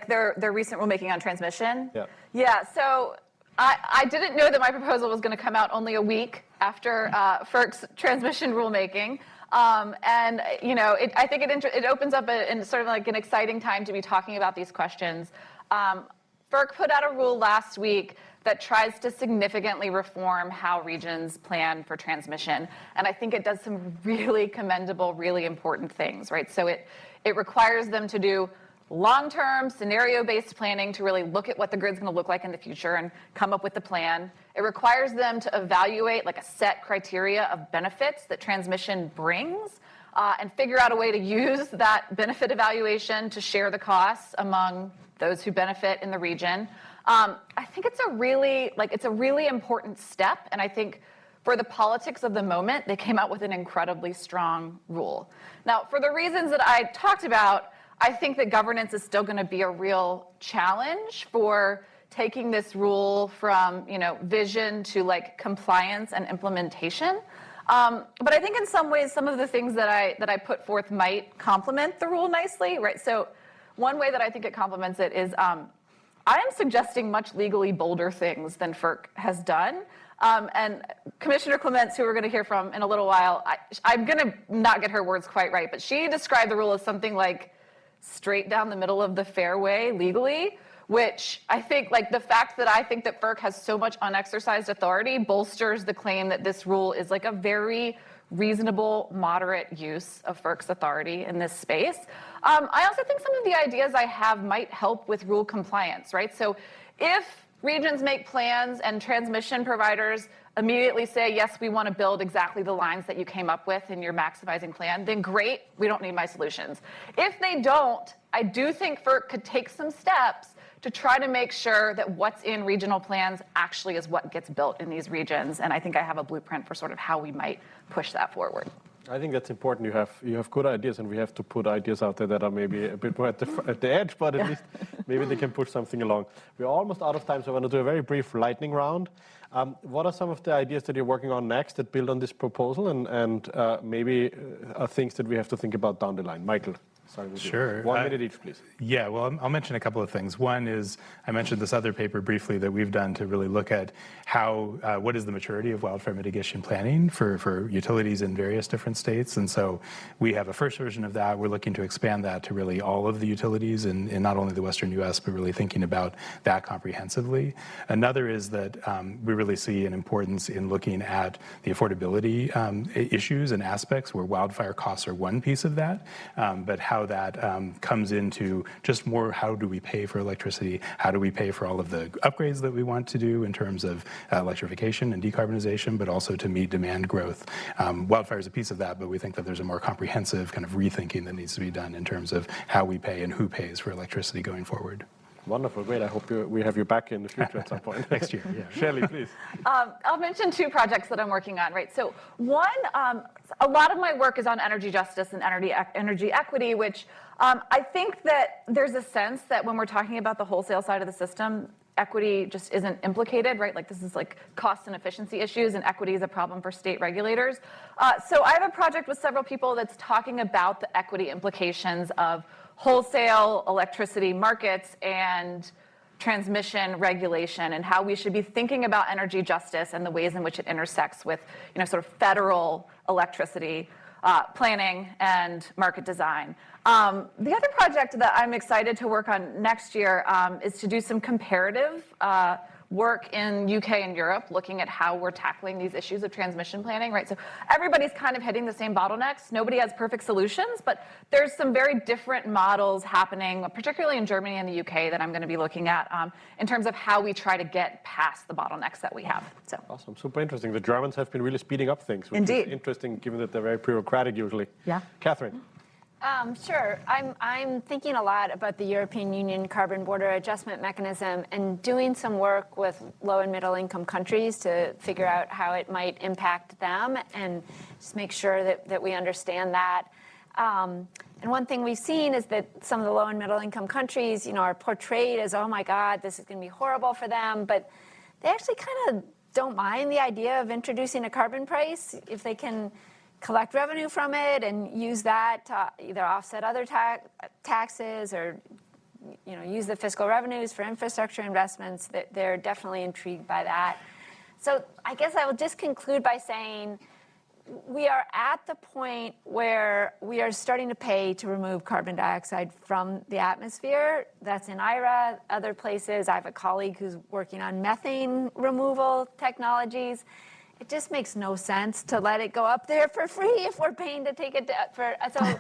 their recent rulemaking on transmission? Yeah. Yeah, so I didn't know that my proposal was going to come out only a week after FERC's transmission rulemaking. I think it opens up in sort of an exciting time to be talking about these questions. FERC put out a rule last week that tries to significantly reform how regions plan for transmission. And I think it does some really commendable, really important things, right? So it requires them to do long-term scenario-based planning to really look at what the grid's going to look like in the future and come up with the plan. It requires them to evaluate a set criteria of benefits that transmission brings and figure out a way to use that benefit evaluation to share the costs among those who benefit in the region. I think it's a really important step, and I think for the politics of the moment, they came out with an incredibly strong rule. Now, for the reasons that I talked about, I think that governance is still going to be a real challenge for taking this rule from vision to compliance and implementation. But I think in some ways, some of the things that I put forth might complement the rule nicely, right? So one way that I think it complements it is I am suggesting much legally bolder things than FERC has done. And Commissioner Clements, who we're going to hear from in a little while, I'm going to not get her words quite right, but she described the rule as something like straight down the middle of the fairway legally, which I think the fact that I think that FERC has so much unexercised authority bolsters the claim that this rule is a very reasonable, moderate use of FERC's authority in this space. I also think some of the ideas I have might help with rule compliance, right? So if regions make plans and transmission providers immediately say, yes, we want to build exactly the lines that you came up with in your maximizing plan, then great, we don't need my solutions. If they don't, I do think FERC could take some steps to try to make sure that what's in regional plans actually is what gets built in these regions. And I think I have a blueprint for sort of how we might push that forward. I think that's important. You have good ideas, and we have to put ideas out there that are maybe a bit more at the edge, but at least maybe they can push something along. We're almost out of time, so I want to do a very brief lightning round. What are some of the ideas that you're working on next that build on this proposal, and maybe are things that we have to think about down the line? Michael, starting with Sure. you. 1 minute each, please. Yeah, well, I'll mention a couple of things. One is, I mentioned this other paper briefly that we've done to really look at what is the maturity of wildfire mitigation planning for utilities in various different states. And so we have a first version of that. We're looking to expand that to really all of the utilities in not only the Western US, but really thinking about that comprehensively. Another is that we really see an importance in looking at the affordability issues and aspects where wildfire costs are one piece of that, but how that comes into just more how do we pay for electricity, how do we pay for all of the upgrades that we want to do in terms of electrification and decarbonization, but also to meet demand growth. Wildfire is a piece of that, but we think that there's a more comprehensive kind of rethinking that needs to be done in terms of how we pay and who pays for electricity going forward. Wonderful, great. I hope we have you back in the future at some point. Next year, yeah. Shelley, please. I'll mention two projects that I'm working on, right? So one, a lot of my work is on energy justice and energy equity, which I think that there's a sense that when we're talking about the wholesale side of the system, equity just isn't implicated, right? Like this is like cost and efficiency issues, and equity is a problem for state regulators. So I have a project with several people that's talking about the equity implications of wholesale electricity markets and transmission regulation, and how we should be thinking about energy justice and the ways in which it intersects with, sort of federal electricity planning and market design. The other project that I'm excited to work on next year is to do some comparative work in UK and Europe, looking at how we're tackling these issues of transmission planning, right? So everybody's kind of hitting the same bottlenecks. Nobody has perfect solutions, but there's some very different models happening, particularly in Germany and the UK, that I'm going to be looking at in terms of how we try to get past the bottlenecks that we have. So awesome, super interesting. The Germans have been really speeding up things, which Indeed. is interesting, given that they're very bureaucratic usually. Yeah. Catherine. Sure. I'm thinking a lot about the European Union Carbon Border Adjustment Mechanism and doing some work with low and middle income countries to figure out how it might impact them and just make sure that we understand that. And one thing we've seen is that some of the low and middle income countries, are portrayed as, oh my God, this is going to be horrible for them, but they actually kind of don't mind the idea of introducing a carbon price if they can collect revenue from it and use that to either offset other taxes or use the fiscal revenues for infrastructure investments. They're definitely intrigued by that. So I guess I will just conclude by saying we are at the point where we are starting to pay to remove carbon dioxide from the atmosphere. That's in IRA, other places. I have a colleague who's working on methane removal technologies. It just makes no sense to let it go up there for free if we're paying to take it for. So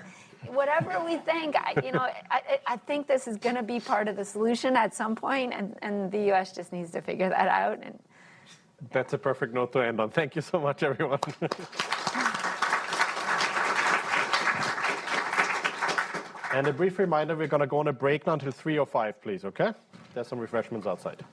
whatever we think, I think this is going to be part of the solution at some point, and the U.S. just needs to figure that out. And that's a perfect note to end on. Thank you so much, everyone. And a brief reminder, we're going to go on a break now until 3:05, please, okay? There's some refreshments outside.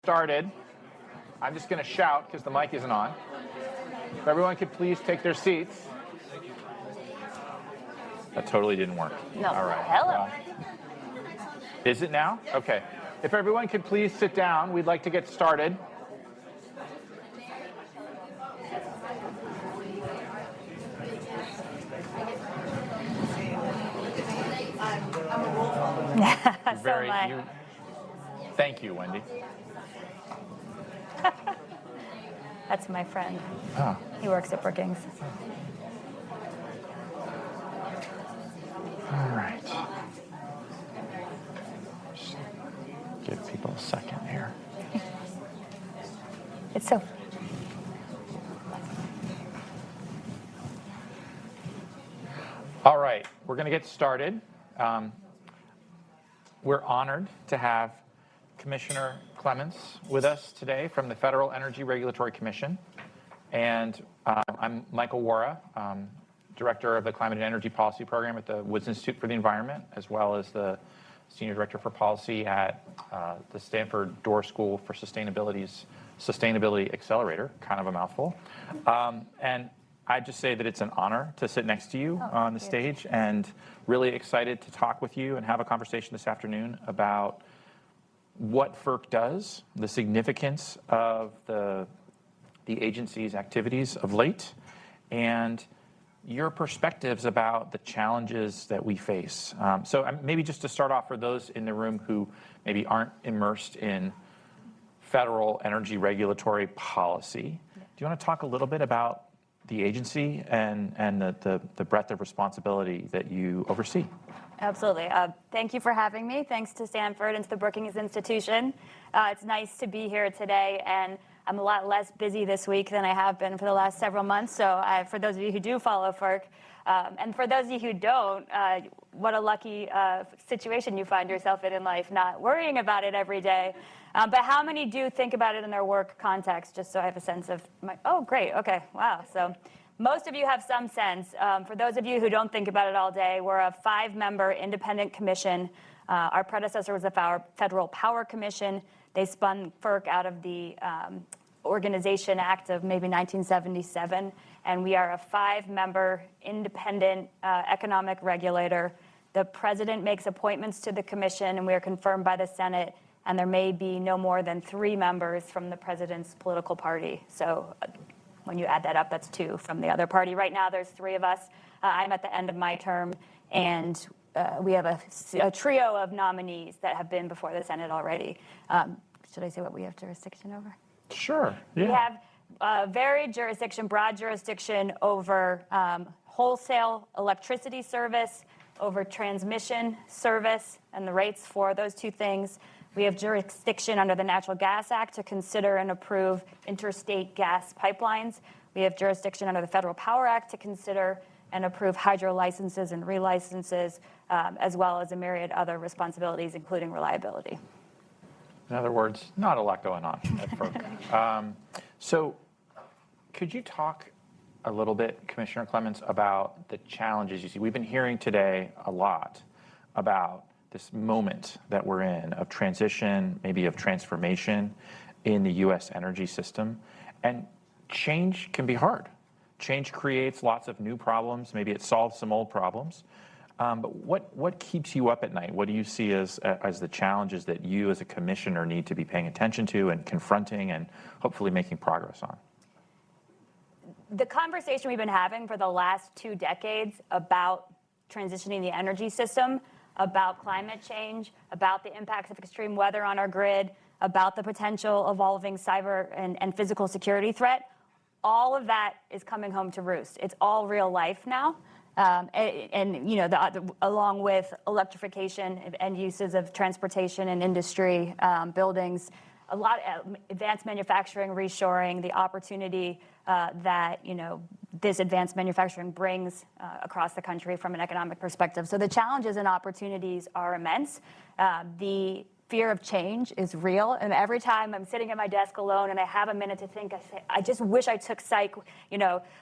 Started. I'm just going to shout because the mic isn't on. If everyone could please take their seats. That totally didn't work. No. All right. Hello. Is it now? Okay. If everyone could please sit down, we'd like to get started. Thank you, Wendy. That's my friend. Oh. He works at Brookings. All right. Just give people a second here. It's so. All right, we're going to get started. We're honored to have Commissioner Clements with us today from the Federal Energy Regulatory Commission. And I'm Michael Warra, Director of the Climate and Energy Policy Program at the Woods Institute for the Environment, as well as the Senior Director for Policy at the Stanford Doerr School for Sustainability's Sustainability Accelerator, kind of a mouthful. And I'd just say that it's an honor to sit next to you on the stage, and really excited to talk with you and have a conversation this afternoon about what FERC does, the significance of the agency's activities of late, and your perspectives about the challenges that we face. So maybe just to start off, for those in the room who maybe aren't immersed in federal energy regulatory policy, do you want to talk a little bit about the agency and the breadth of responsibility that you oversee? Absolutely. Thank you for having me. Thanks to Stanford and to the Brookings Institution. It's nice to be here today, and I'm a lot less busy this week than I have been for the last several months. So for those of you who do follow FERC, and for those of you who don't, what a lucky situation you find yourself in life, not worrying about it every day. But how many do think about it in their work context, just so I have a sense of, oh, great, okay, wow. So most of you have some sense. For those of you who don't think about it all day, we're a 5-member independent commission. Our predecessor was the Federal Power Commission. They spun FERC out of the Organization Act of maybe 1977, and we are a 5-member independent economic regulator. The president makes appointments to the commission, and we are confirmed by the Senate, and there may be no more than 3 members from the president's political party. So when you add that up, that's 2 from the other party. Right now, there's 3 of us. I'm at the end of my term, and we have a trio of nominees that have been before the Senate already. Should I say what we have jurisdiction over? Sure. Yeah. We have broad jurisdiction over wholesale electricity service, over transmission service, and the rates for those 2 things. We have jurisdiction under the Natural Gas Act to consider and approve interstate gas pipelines. We have jurisdiction under the Federal Power Act to consider and approve hydro licenses and relicenses, as well as a myriad other responsibilities, including reliability. In other words, not a lot going on at FERC. So could you talk a little bit, Commissioner Clements, about the challenges you see? We've been hearing today a lot about this moment that we're in of transition, maybe of transformation in the U.S. energy system. And change can be hard. Change creates lots of new problems. Maybe it solves some old problems. But what keeps you up at night? What do you see as the challenges that you as a commissioner need to be paying attention to and confronting and hopefully making progress on? The conversation we've been having for the last 2 decades about transitioning the energy system, about climate change, about the impacts of extreme weather on our grid, about the potential evolving cyber and physical security threat, all of that is coming home to roost. It's all real life now. And you know, along with electrification and uses of transportation and industry, buildings, a lot of advanced manufacturing, reshoring, the opportunity that this advanced manufacturing brings across the country from an economic perspective. So the challenges and opportunities are immense. The fear of change is real, and every time I'm sitting at my desk alone and I have a minute to think, I say, I just wish I took psych,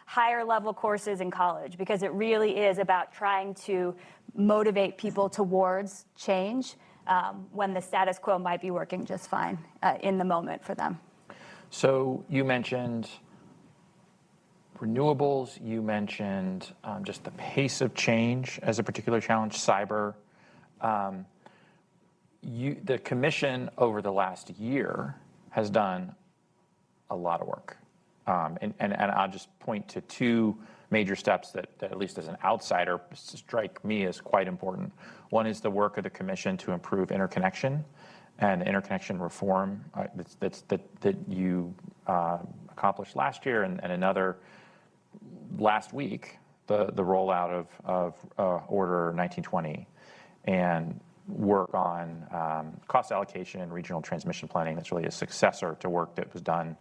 higher level courses in college, because it really is about trying to motivate people towards change. when the status quo might be working just fine in the moment for them. So you mentioned renewables, you mentioned just the pace of change as a particular challenge, cyber. The commission over the last year has done a lot of work. And I'll just point to two major steps that at least as an outsider strike me as quite important. One is the work of the commission to improve interconnection and interconnection reform that you accomplished last year, and another last week, the rollout of Order 1920 and work on cost allocation and regional transmission planning. That's really a successor to work that was done,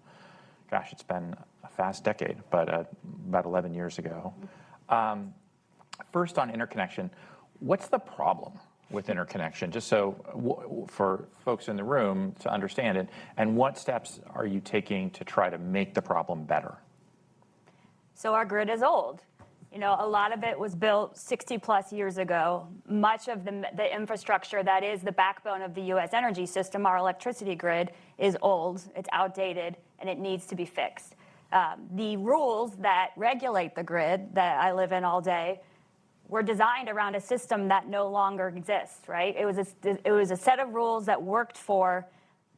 gosh, it's been a fast decade, but about 11 years ago. First on interconnection, what's the problem with interconnection? Just so for folks in the room to understand it, and what steps are you taking to try to make the problem better? So our grid is old. You know, a lot of it was built 60 plus years ago. Much of the infrastructure that is the backbone of the US energy system, our electricity grid, is old, it's outdated, and it needs to be fixed. The rules that regulate the grid that I live in all day were designed around a system that no longer exists, right? It was a set of rules that worked for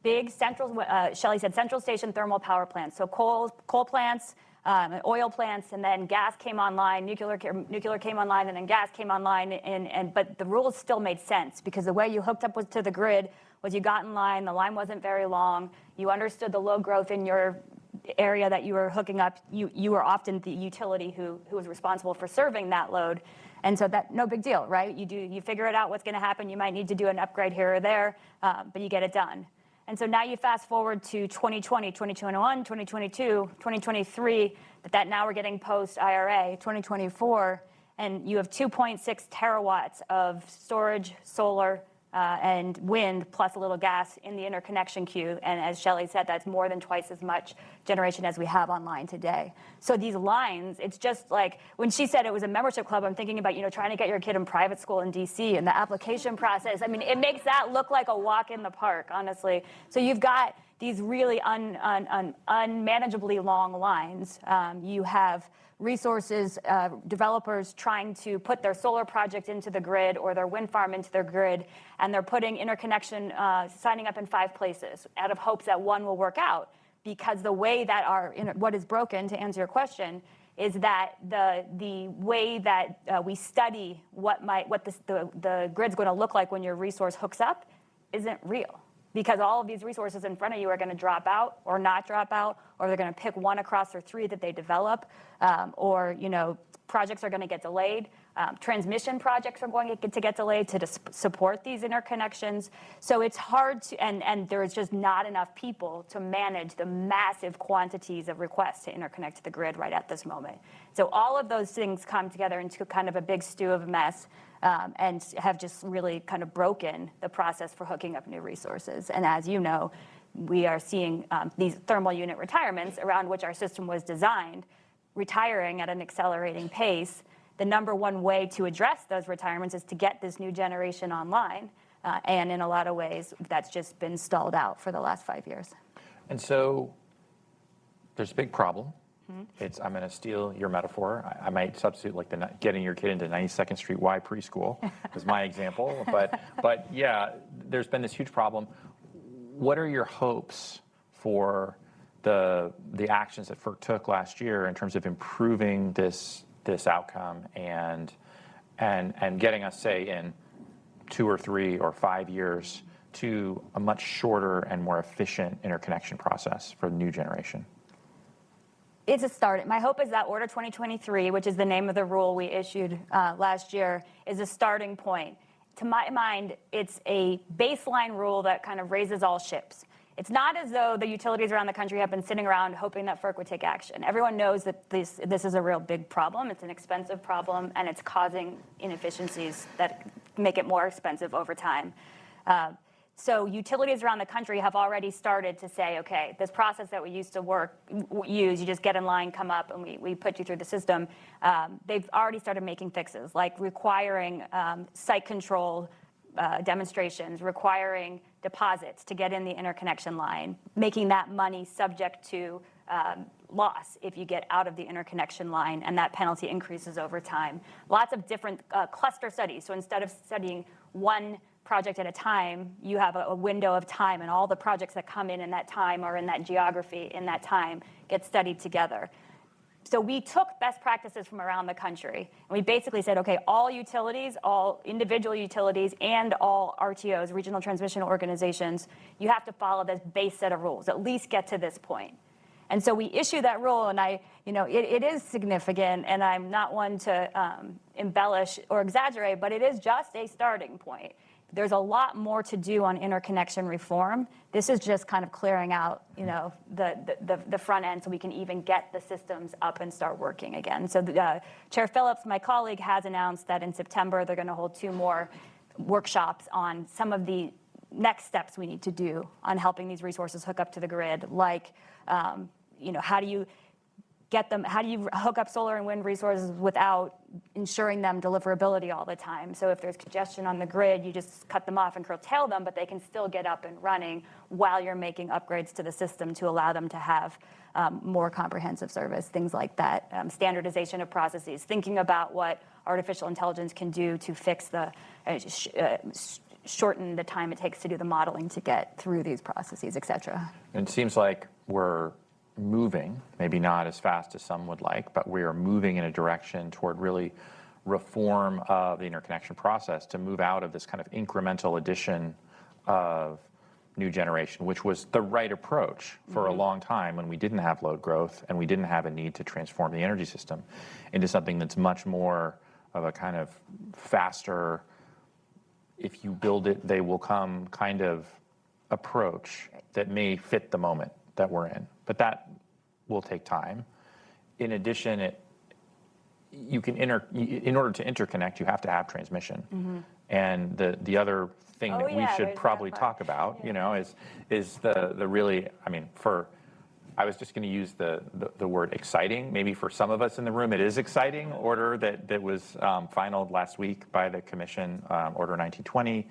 big central, Shelley said, central station thermal power plants. So coal plants, oil plants, and then gas came online, nuclear came online, and then gas came online. But the rules still made sense because the way you hooked up to the grid was you got in line, the line wasn't very long, you understood the low growth in your area that you were hooking up. You were often the utility who was responsible for serving that load. And so that, no big deal, right? You figure it out what's going to happen. You might need to do an upgrade here or there, but you get it done. And so now you fast forward to 2020, 2021, 2022, 2023, that now we're getting post-IRA, 2024, and you have 2.6 terawatts of storage, solar, and wind, plus a little gas in the interconnection queue. And as Shelley said, that's more than twice as much generation as we have online today. So these lines, it's just like, when she said it was a membership club, I'm thinking about, trying to get your kid in private school in DC and the application process. I mean, it makes that look like a walk in the park, honestly. So you've got these really unmanageably long lines. You have resources, developers trying to put their solar project into the grid or their wind farm into their grid, and they're putting interconnection, signing up in 5 places out of hopes that one will work out. Because the way that what is broken, to answer your question, is that the way that we study what the grid's going to look like when your resource hooks up isn't real. Because all of these resources in front of you are going to drop out or not drop out, or they're going to pick one across their 3 that they develop, or projects are going to get delayed. Transmission projects are going to get delayed to support these interconnections. So it's hard to, and there's just not enough people to manage the massive quantities of requests to interconnect to the grid right at this moment. So all of those things come together into kind of a big stew of a mess. And have just really kind of broken the process for hooking up new resources. And as you know, we are seeing these thermal unit retirements around which our system was designed, retiring at an accelerating pace. The number one way to address those retirements is to get this new generation online. And in a lot of ways, that's just been stalled out for the last 5 years. And so there's a big problem. I'm going to steal your metaphor. I might substitute like getting your kid into 92nd Street Y preschool as my example. But yeah, there's been this huge problem. What are your hopes for the actions that FERC took last year in terms of improving this outcome and getting us, say, in 2 or 3 or 5 years to a much shorter and more efficient interconnection process for the new generation? It's a start. My hope is that Order 2023, which is the name of the rule we issued last year, is a starting point. To my mind, it's a baseline rule that kind of raises all ships. It's not as though the utilities around the country have been sitting around hoping that FERC would take action. Everyone knows that this is a real big problem. It's an expensive problem, and it's causing inefficiencies that make it more expensive over time. So utilities around the country have already started to say, okay, this process that we used to use, you just get in line, come up, and we put you through the system. They've already started making fixes, like requiring site control demonstrations, requiring deposits to get in the interconnection line, making that money subject to loss if you get out of the interconnection line, and that penalty increases over time. Lots of different cluster studies. So instead of studying one project at a time, you have a window of time, and all the projects that come in that time or in that geography in that time get studied together. So we took best practices from around the country, and we basically said, okay, all utilities, all individual utilities, and all RTOs, regional transmission organizations, you have to follow this base set of rules, at least get to this point. And so we issued that rule, and it is significant, and I'm not one to embellish or exaggerate, but it is just a starting point. There's a lot more to do on interconnection reform. This is just kind of clearing out, the front end so we can even get the systems up and start working again. So Chair Phillips, my colleague, has announced that in September they're going to hold 2 more workshops on some of the next steps we need to do on helping these resources hook up to the grid, like how do you hook up solar and wind resources without ensuring them deliverability all the time? So if there's congestion on the grid, you just cut them off and curtail them, but they can still get up and running while you're making upgrades to the system to allow them to have more comprehensive service, things like that. Standardization of processes, thinking about what artificial intelligence can do to fix the, shorten the time it takes to do the modeling to get through these processes, et cetera. And it seems like we're moving, maybe not as fast as some would like, but we are moving in a direction toward really reform of the interconnection process to move out of this kind of incremental addition of new generation, which was the right approach for a long time when we didn't have load growth and we didn't have a need to transform the energy system into something that's much more of a kind of faster, if you build it, they will come kind of approach that may fit the moment that we're in. But that will take time. In addition, in order to interconnect, you have to have transmission. And the other thing that we should probably talk about, is the really, I was just going to use the word exciting. Maybe for some of us in the room, it is exciting order that was finalized last week by the Commission, Order 1920,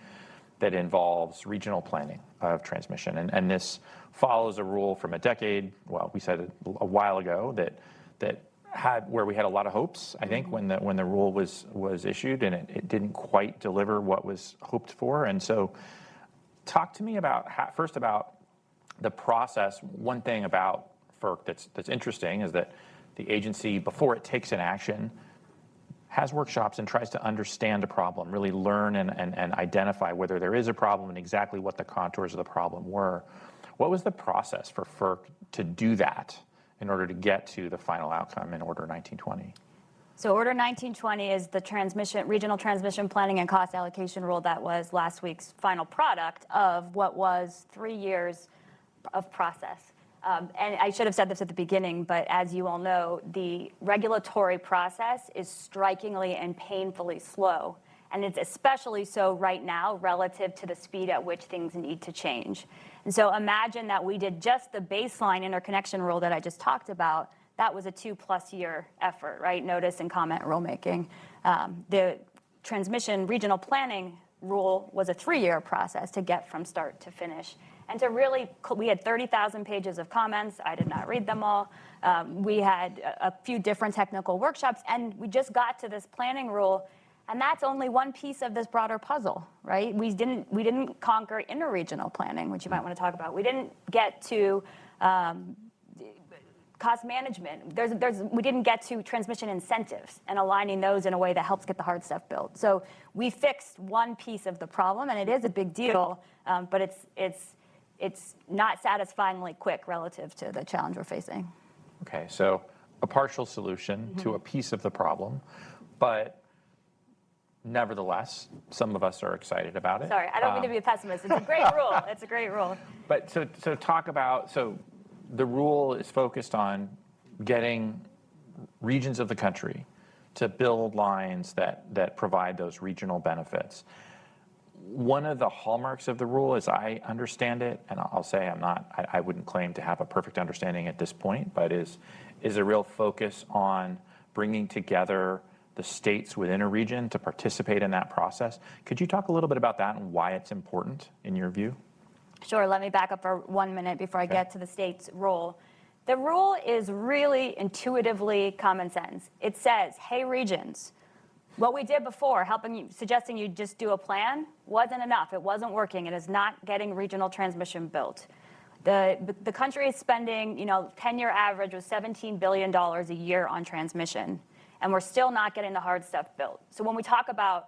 that involves regional planning of transmission. And this follows a rule from a decade, well, we said a while ago, where we had a lot of hopes, I think, when the rule was issued, and it didn't quite deliver what was hoped for. And so talk to me about first about the process. One thing about FERC that's interesting is that the agency, before it takes an action, has workshops and tries to understand a problem, really learn and identify whether there is a problem and exactly what the contours of the problem were. What was the process for FERC to do that in order to get to the final outcome in Order 1920? So Order 1920 is the regional transmission planning and cost allocation rule that was last week's final product of what was 3 years of process. And I should have said this at the beginning, but as you all know, the regulatory process is strikingly and painfully slow. And it's especially so right now relative to the speed at which things need to change. And so imagine that we did just the baseline interconnection rule that I just talked about. That was a 2+ year effort, right? Notice and comment rulemaking. The transmission regional planning rule was a 3-year process to get from start to finish. And to really, we had 30,000 pages of comments. I did not read them all. We had a few different technical workshops, and we just got to this planning rule, and that's only one piece of this broader puzzle, right? We didn't conquer interregional planning, which you might want to talk about. We didn't get to cost management. We didn't get to transmission incentives and aligning those in a way that helps get the hard stuff built. So we fixed one piece of the problem, and it is a big deal, but it's not satisfyingly quick relative to the challenge we're facing. Okay, so a partial solution to a piece of the problem, but nevertheless, some of us are excited about it. Sorry, I don't mean to be a pessimist. It's a great rule. It's a great rule. But so talk about, so the rule is focused on getting regions of the country to build lines that provide those regional benefits. One of the hallmarks of the rule, as I understand it, and I'll say I wouldn't claim to have a perfect understanding at this point, but is a real focus on bringing together the states within a region to participate in that process. Could you talk a little bit about that and why it's important in your view? Sure, let me back up for 1 minute before I get to the state's role. The rule is really intuitively common sense. It says, hey, regions, what we did before, suggesting you just do a plan, wasn't enough. It wasn't working. It is not getting regional transmission built. The country is spending, 10-year average was $17 billion a year on transmission, and we're still not getting the hard stuff built. So when we talk about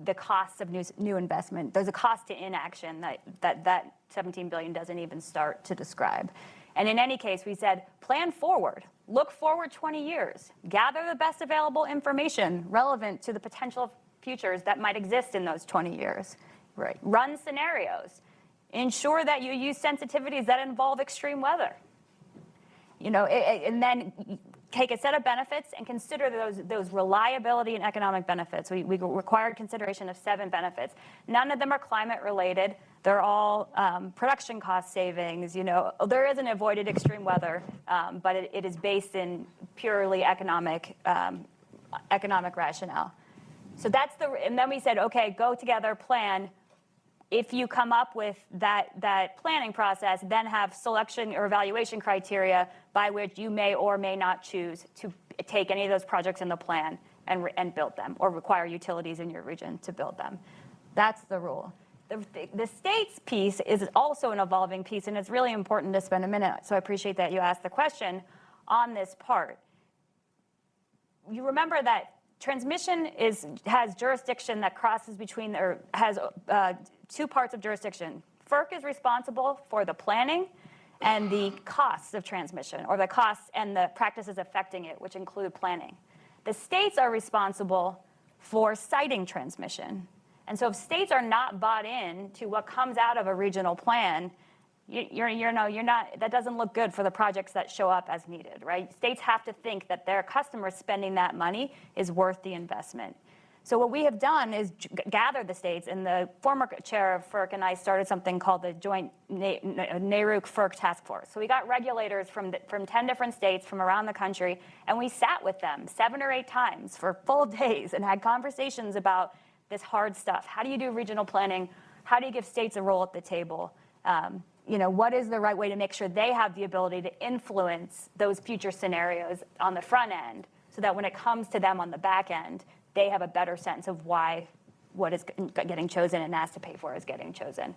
the costs of new investment, there's a cost to inaction that $17 billion doesn't even start to describe. And in any case, we said, plan forward. Look forward 20 years. Gather the best available information relevant to the potential futures that might exist in those 20 years. Right. Run scenarios. Ensure that you use sensitivities that involve extreme weather. And then take a set of benefits and consider those reliability and economic benefits. We required consideration of 7 benefits. None of them are climate related. They're all production cost savings. There is an avoided extreme weather, but it is based in purely economic rationale. So and then we said, okay, go together, plan. If you come up with that planning process, then have selection or evaluation criteria by which you may or may not choose to take any of those projects in the plan and build them, or require utilities in your region to build them. That's the rule. The state's piece is also an evolving piece, and it's really important to spend a minute, so I appreciate that you asked the question on this part. You remember that transmission has jurisdiction that crosses between, or has 2 parts of jurisdiction. FERC is responsible for the planning and the costs of transmission, or the costs and the practices affecting it, which include planning. The states are responsible for siting transmission. And so if states are not bought in to what comes out of a regional plan, that doesn't look good for the projects that show up as needed, right? States have to think that their customers spending that money is worth the investment. So what we have done is gather the states, and the former chair of FERC and I started something called the Joint NARUC-FERC Task Force. So we got regulators from 10 different states from around the country, and we sat with them 7 or 8 times for full days and had conversations about this hard stuff. How do you do regional planning? How do you give states a role at the table? What is the right way to make sure they have the ability to influence those future scenarios on the front end, so that when it comes to them on the back end, they have a better sense of why what is getting chosen and asked to pay for is getting chosen.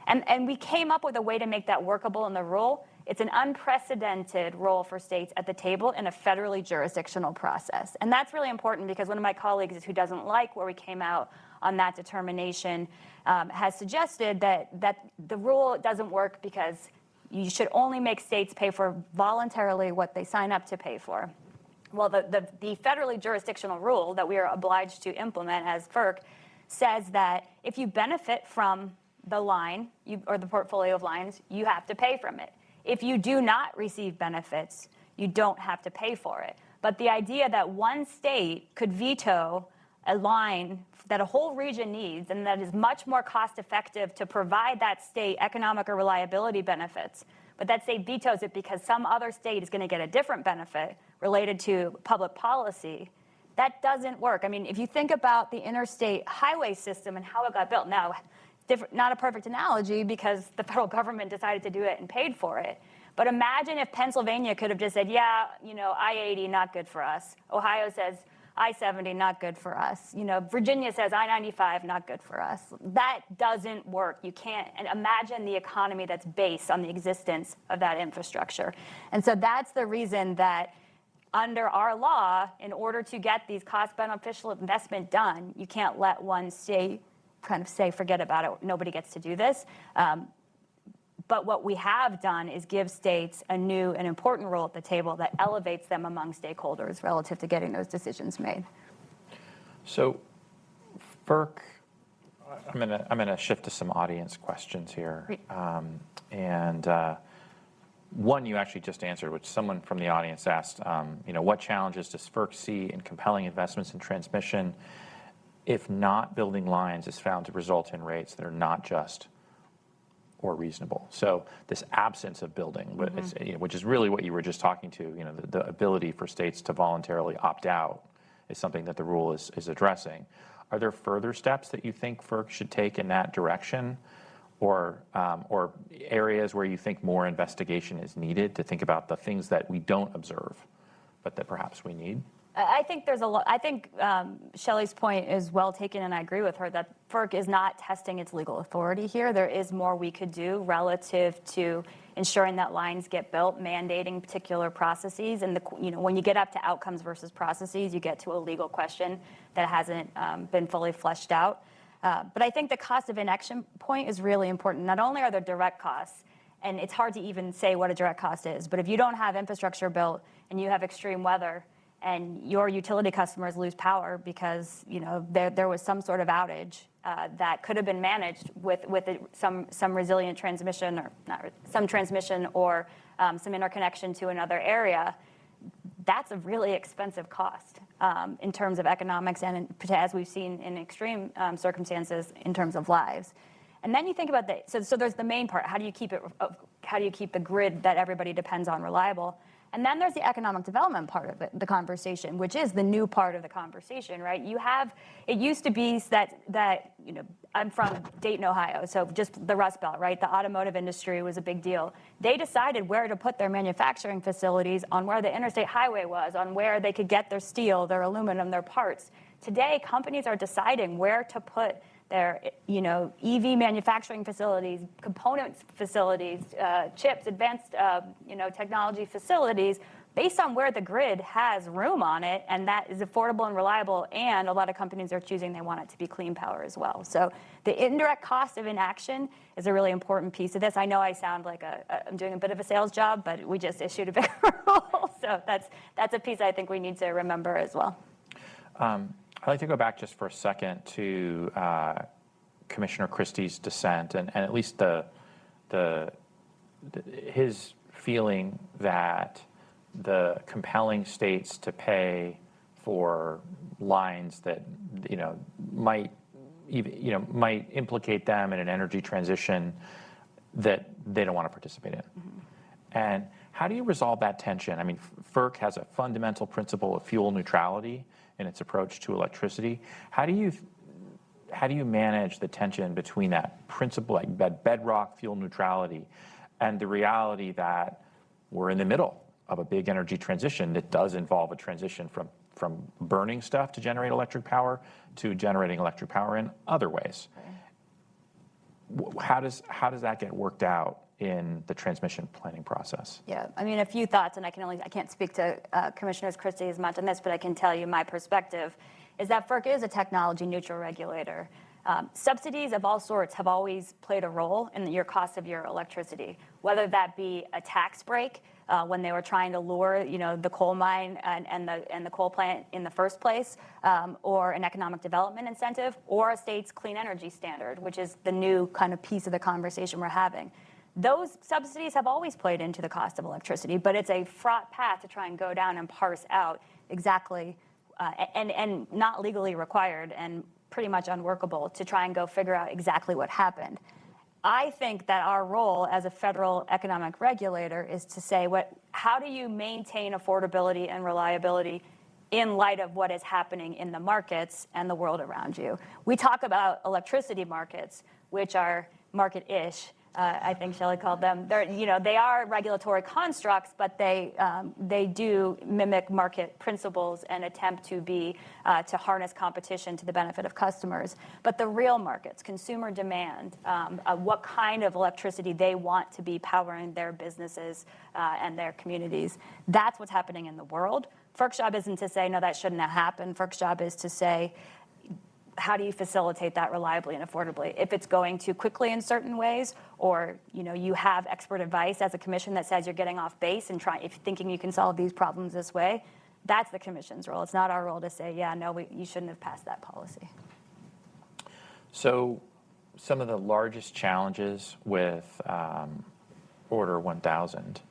And we came up with a way to make that workable in the rule. It's an unprecedented role for states at the table in a federally jurisdictional process. And that's really important because one of my colleagues who doesn't like where we came out on that determination has suggested that the rule doesn't work because you should only make states pay for voluntarily what they sign up to pay for. Well, the federally jurisdictional rule that we are obliged to implement as FERC says that if you benefit from the line or the portfolio of lines, you have to pay from it. If you do not receive benefits, you don't have to pay for it. But the idea that one state could veto a line that a whole region needs and that is much more cost effective to provide that state economic or reliability benefits, but that state vetoes it because some other state is going to get a different benefit related to public policy, that doesn't work. I mean, if you think about the interstate highway system and how it got built, now, not a perfect analogy because the federal government decided to do it and paid for it. But imagine if Pennsylvania could have just said, yeah, I-80, not good for us. Ohio says I-70, not good for us. Virginia says I-95, not good for us. That doesn't work. You can't imagine the economy that's based on the existence of that infrastructure. And so that's the reason that under our law, in order to get these cost-beneficial investment done, you can't let one state kind of say, forget about it, nobody gets to do this. But what we have done is give states a new and important role at the table that elevates them among stakeholders relative to getting those decisions made. So, FERC, I'm gonna shift to some audience questions here. One you actually just answered, which someone from the audience asked, what challenges does FERC see in compelling investments in transmission if not building lines is found to result in rates that are not just or reasonable? So this absence of building, which is really what you were just talking to, the ability for states to voluntarily opt out is something that the rule is addressing. Are there further steps that you think FERC should take in that direction, or areas where you think more investigation is needed to think about the things that we don't observe, but that perhaps we need? I think there's a lot. I think Shelley's point is well taken, and I agree with her that FERC is not testing its legal authority here. There is more we could do relative to ensuring that lines get built, mandating particular processes, and when you get up to outcomes versus processes, you get to a legal question that hasn't been fully fleshed out. But I think the cost of inaction point is really important. Not only are there direct costs, and it's hard to even say what a direct cost is, but if you don't have infrastructure built and you have extreme weather, and your utility customers lose power because there was some sort of outage that could have been managed with some resilient transmission, or not some transmission, or some interconnection to another area, that's a really expensive cost in terms of economics, and as we've seen in extreme circumstances, in terms of lives. And then you think about so there's the main part. How do you keep the grid that everybody depends on reliable? And then there's the economic development part of the conversation, which is the new part of the conversation, right? It used to be that I'm from Dayton, Ohio, so just the Rust Belt, right? The automotive industry was a big deal. They decided where to put their manufacturing facilities, on where the interstate highway was, on where they could get their steel, their aluminum, their parts. Today, companies are deciding where to put their EV manufacturing facilities, components facilities, chips, advanced technology facilities, based on where the grid has room on it, and that is affordable and reliable, and a lot of companies are choosing they want it to be clean power as well. So the indirect cost of inaction is a really important piece of this. I know I sound like I'm doing a bit of a sales job, but we just issued a bigger rule, so that's a piece I think we need to remember as well. I'd like to go back just for a second to Commissioner Christie's dissent, and at least his feeling that the compelling states to pay for lines that might implicate them in an energy transition that they don't want to participate in. Mm-hmm. And how do you resolve that tension? I mean, FERC has a fundamental principle of fuel neutrality in its approach to electricity. How do you manage the tension between that principle, like that bedrock fuel neutrality, and the reality that we're in the middle of a big energy transition that does involve a transition from burning stuff to generate electric power to generating electric power in other ways? Right. How does that get worked out in the transmission planning process? Yeah, I mean, a few thoughts, and I can't speak to Commissioner Christie as much on this, but I can tell you my perspective is that FERC is a technology neutral regulator. Subsidies of all sorts have always played a role in your cost of your electricity, whether that be a tax break when they were trying to lure the coal mine and the coal plant in the first place, or an economic development incentive, or a state's clean energy standard, which is the new kind of piece of the conversation we're having. Those subsidies have always played into the cost of electricity, but it's a fraught path to try and go down and parse out exactly, and not legally required and pretty much unworkable to try and go figure out exactly what happened. I think that our role as a federal economic regulator is to say, how do you maintain affordability and reliability in light of what is happening in the markets and the world around you? We talk about electricity markets, which are market-ish. I think Shelley called them. They are regulatory constructs, but they do mimic market principles and attempt to harness competition to the benefit of customers. But the real markets, consumer demand, what kind of electricity they want to be powering their businesses and their communities, that's what's happening in the world. FERC's job isn't to say, no, that shouldn't have happened. FERC's job is to say, how do you facilitate that reliably and affordably? If it's going too quickly in certain ways, or you have expert advice as a commission that says you're getting off base and if you're thinking you can solve these problems this way, that's the commission's role. It's not our role to say, yeah, no, you shouldn't have passed that policy. So some of the largest challenges with Order 1000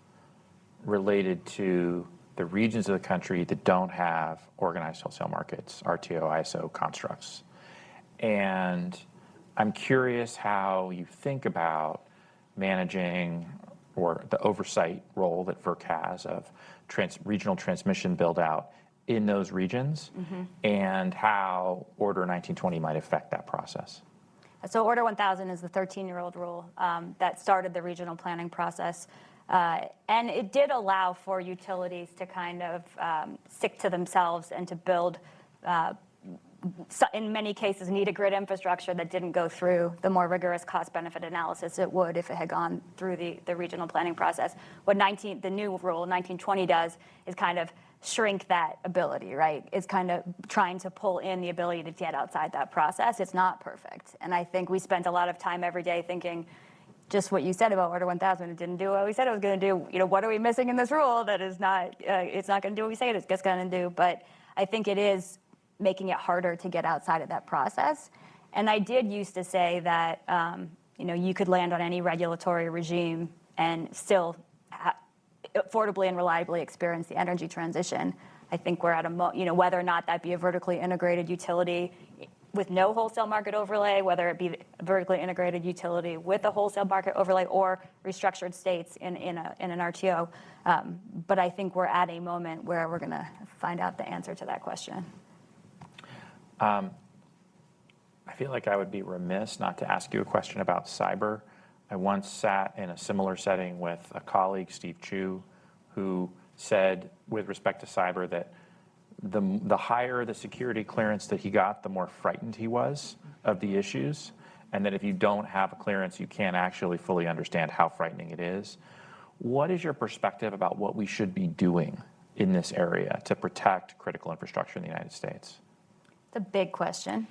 related to the regions of the country that don't have organized wholesale markets, RTO, ISO constructs. And I'm curious how you think about managing, or the oversight role that FERC has of regional transmission build out in those regions and how Order 1920 might affect that process. So Order 1000 is the 13-year-old rule that started the regional planning process. And it did allow for utilities to kind of stick to themselves and to build, in many cases, needed grid infrastructure that didn't go through the more rigorous cost-benefit analysis it would if it had gone through the regional planning process. What the new rule, 1920, does is kind of shrink that ability, right? It's kind of trying to pull in the ability to get outside that process. It's not perfect. And I think we spent a lot of time every day thinking, just what you said about Order 1000, it didn't do what we said it was going to do. You know, what are we missing in this rule that is not, it's not going to do what we say it's just going to do. But I think it is making it harder to get outside of that process. And I did used to say that, you know, you could land on any regulatory regime and still affordably and reliably experience the energy transition. I think we're at a, you know, whether or not that be a vertically integrated utility with no wholesale market overlay, whether it be a vertically integrated utility with a wholesale market overlay or restructured states in an RTO. But I think we're at a moment where we're going to find out the answer to that question. I feel like I would be remiss not to ask you a question about cyber. I once sat in a similar setting with a colleague, Steve Chu, who said, with respect to cyber, that the higher the security clearance that he got, the more frightened he was of the issues, and that if you don't have a clearance, you can't actually fully understand how frightening it is. What is your perspective about what we should be doing in this area to protect critical infrastructure in the United States? It's a big question.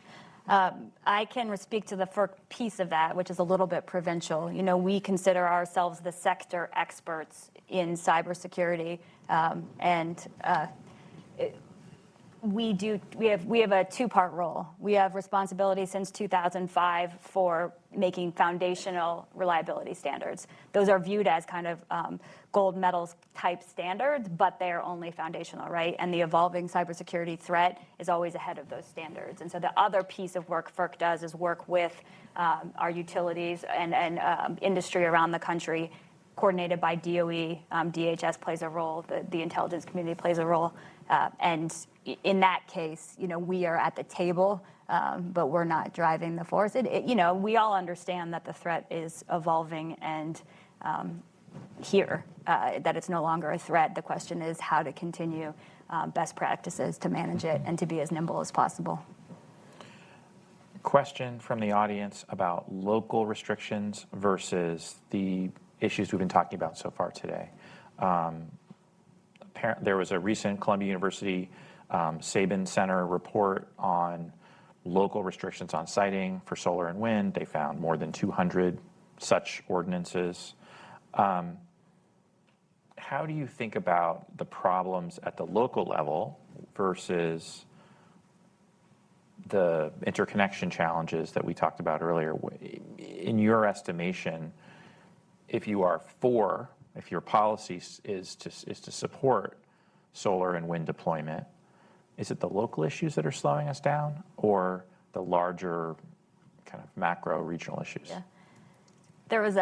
I can speak to the FERC piece of that, which is a little bit provincial. You know, we consider ourselves the sector experts in cybersecurity, we have a two-part role. We have responsibility since 2005 for making foundational reliability standards. Those are viewed as kind of gold medals type standards, but they're only foundational, right? And the evolving cybersecurity threat is always ahead of those standards. And so the other piece of work FERC does is work with our utilities and industry around the country, coordinated by DOE. DHS plays a role, the intelligence community plays a role. And in that case, you know, we are at the table, but we're not driving the force. You know, we all understand that the threat is evolving and that it's no longer a threat. The question is how to continue best practices to manage it and to be as nimble as possible. Question from the audience about local restrictions versus the issues we've been talking about so far today. There was a recent Columbia University Sabin Center report on local restrictions on siting for solar and wind. They found more than 200 such ordinances. How do you think about the problems at the local level versus the interconnection challenges that we talked about earlier? In your estimation, if your policy is to support solar and wind deployment, is it the local issues that are slowing us down or the larger kind of macro regional issues? Yeah. There was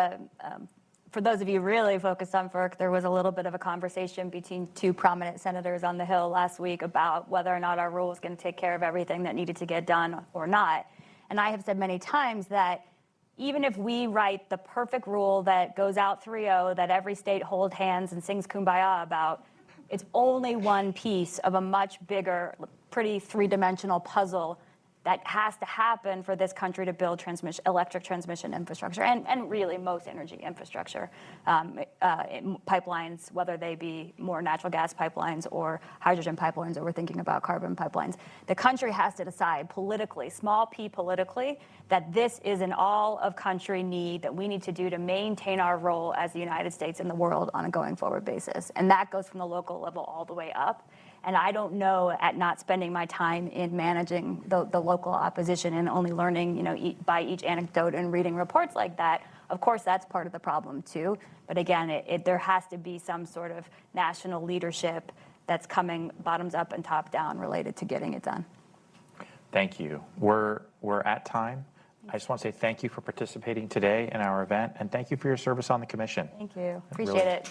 for those of you really focused on FERC, there was a little bit of a conversation between two prominent senators on the Hill last week about whether or not our rule was going to take care of everything that needed to get done or not. And I have said many times that even if we write the perfect rule that goes out 3-0, that every state holds hands and sings Kumbaya about, it's only one piece of a much bigger, pretty three-dimensional puzzle that has to happen for this country to build electric transmission infrastructure and really most energy infrastructure. Pipelines, whether they be more natural gas pipelines or hydrogen pipelines, or we're thinking about carbon pipelines. The country has to decide politically, small p politically, that this is an all-of-country need that we need to do to maintain our role as the United States in the world on a going-forward basis. And that goes from the local level all the way up. And I don't know, at not spending my time in managing the local opposition and only learning, you know, by each anecdote and reading reports like that, of course, that's part of the problem too. But again, there has to be some sort of national leadership that's coming bottoms up and top down related to getting it done. Thank you. We're at time. I just want to say thank you for participating today in our event, and thank you for your service on the commission. Thank you. Appreciate it.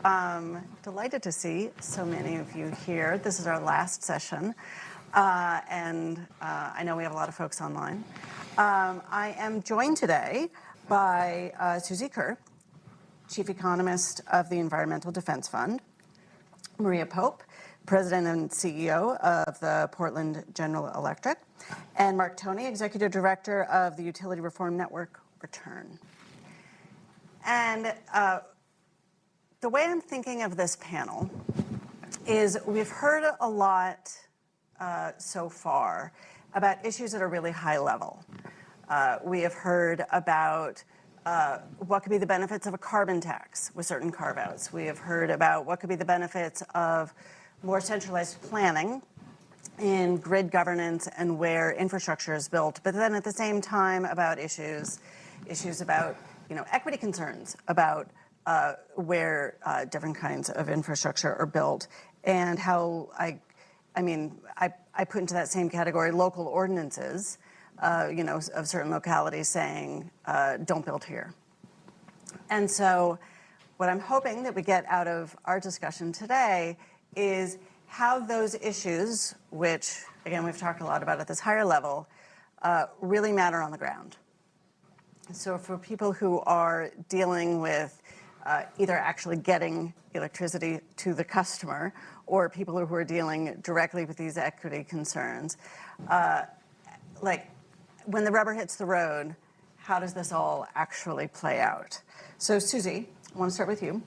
Delighted to see so many of you here. This is our last session, and I know we have a lot of folks online. I am joined today by Susie Kerr, Chief Economist of the Environmental Defense Fund, Maria Pope, President and CEO of the Portland General Electric, and Mark Toney, Executive Director of the Utility Reform Network, Return. And the way I'm thinking of this panel is we've heard a lot so far about issues that are really high level. We have heard about what could be the benefits of a carbon tax with certain carve-outs. We have heard about what could be the benefits of more centralized planning in grid governance and where infrastructure is built, but then at the same time about issues about equity concerns about where different kinds of infrastructure are built, and how I put into that same category local ordinances, of certain localities saying don't build here. And so, what I'm hoping that we get out of our discussion today is how those issues, which again we've talked a lot about at this higher level, really matter on the ground. So for people who are dealing with either actually getting electricity to the customer or people who are dealing directly with these equity concerns, like when the rubber hits the road, how does this all actually play out? So Susie, I want to start with you.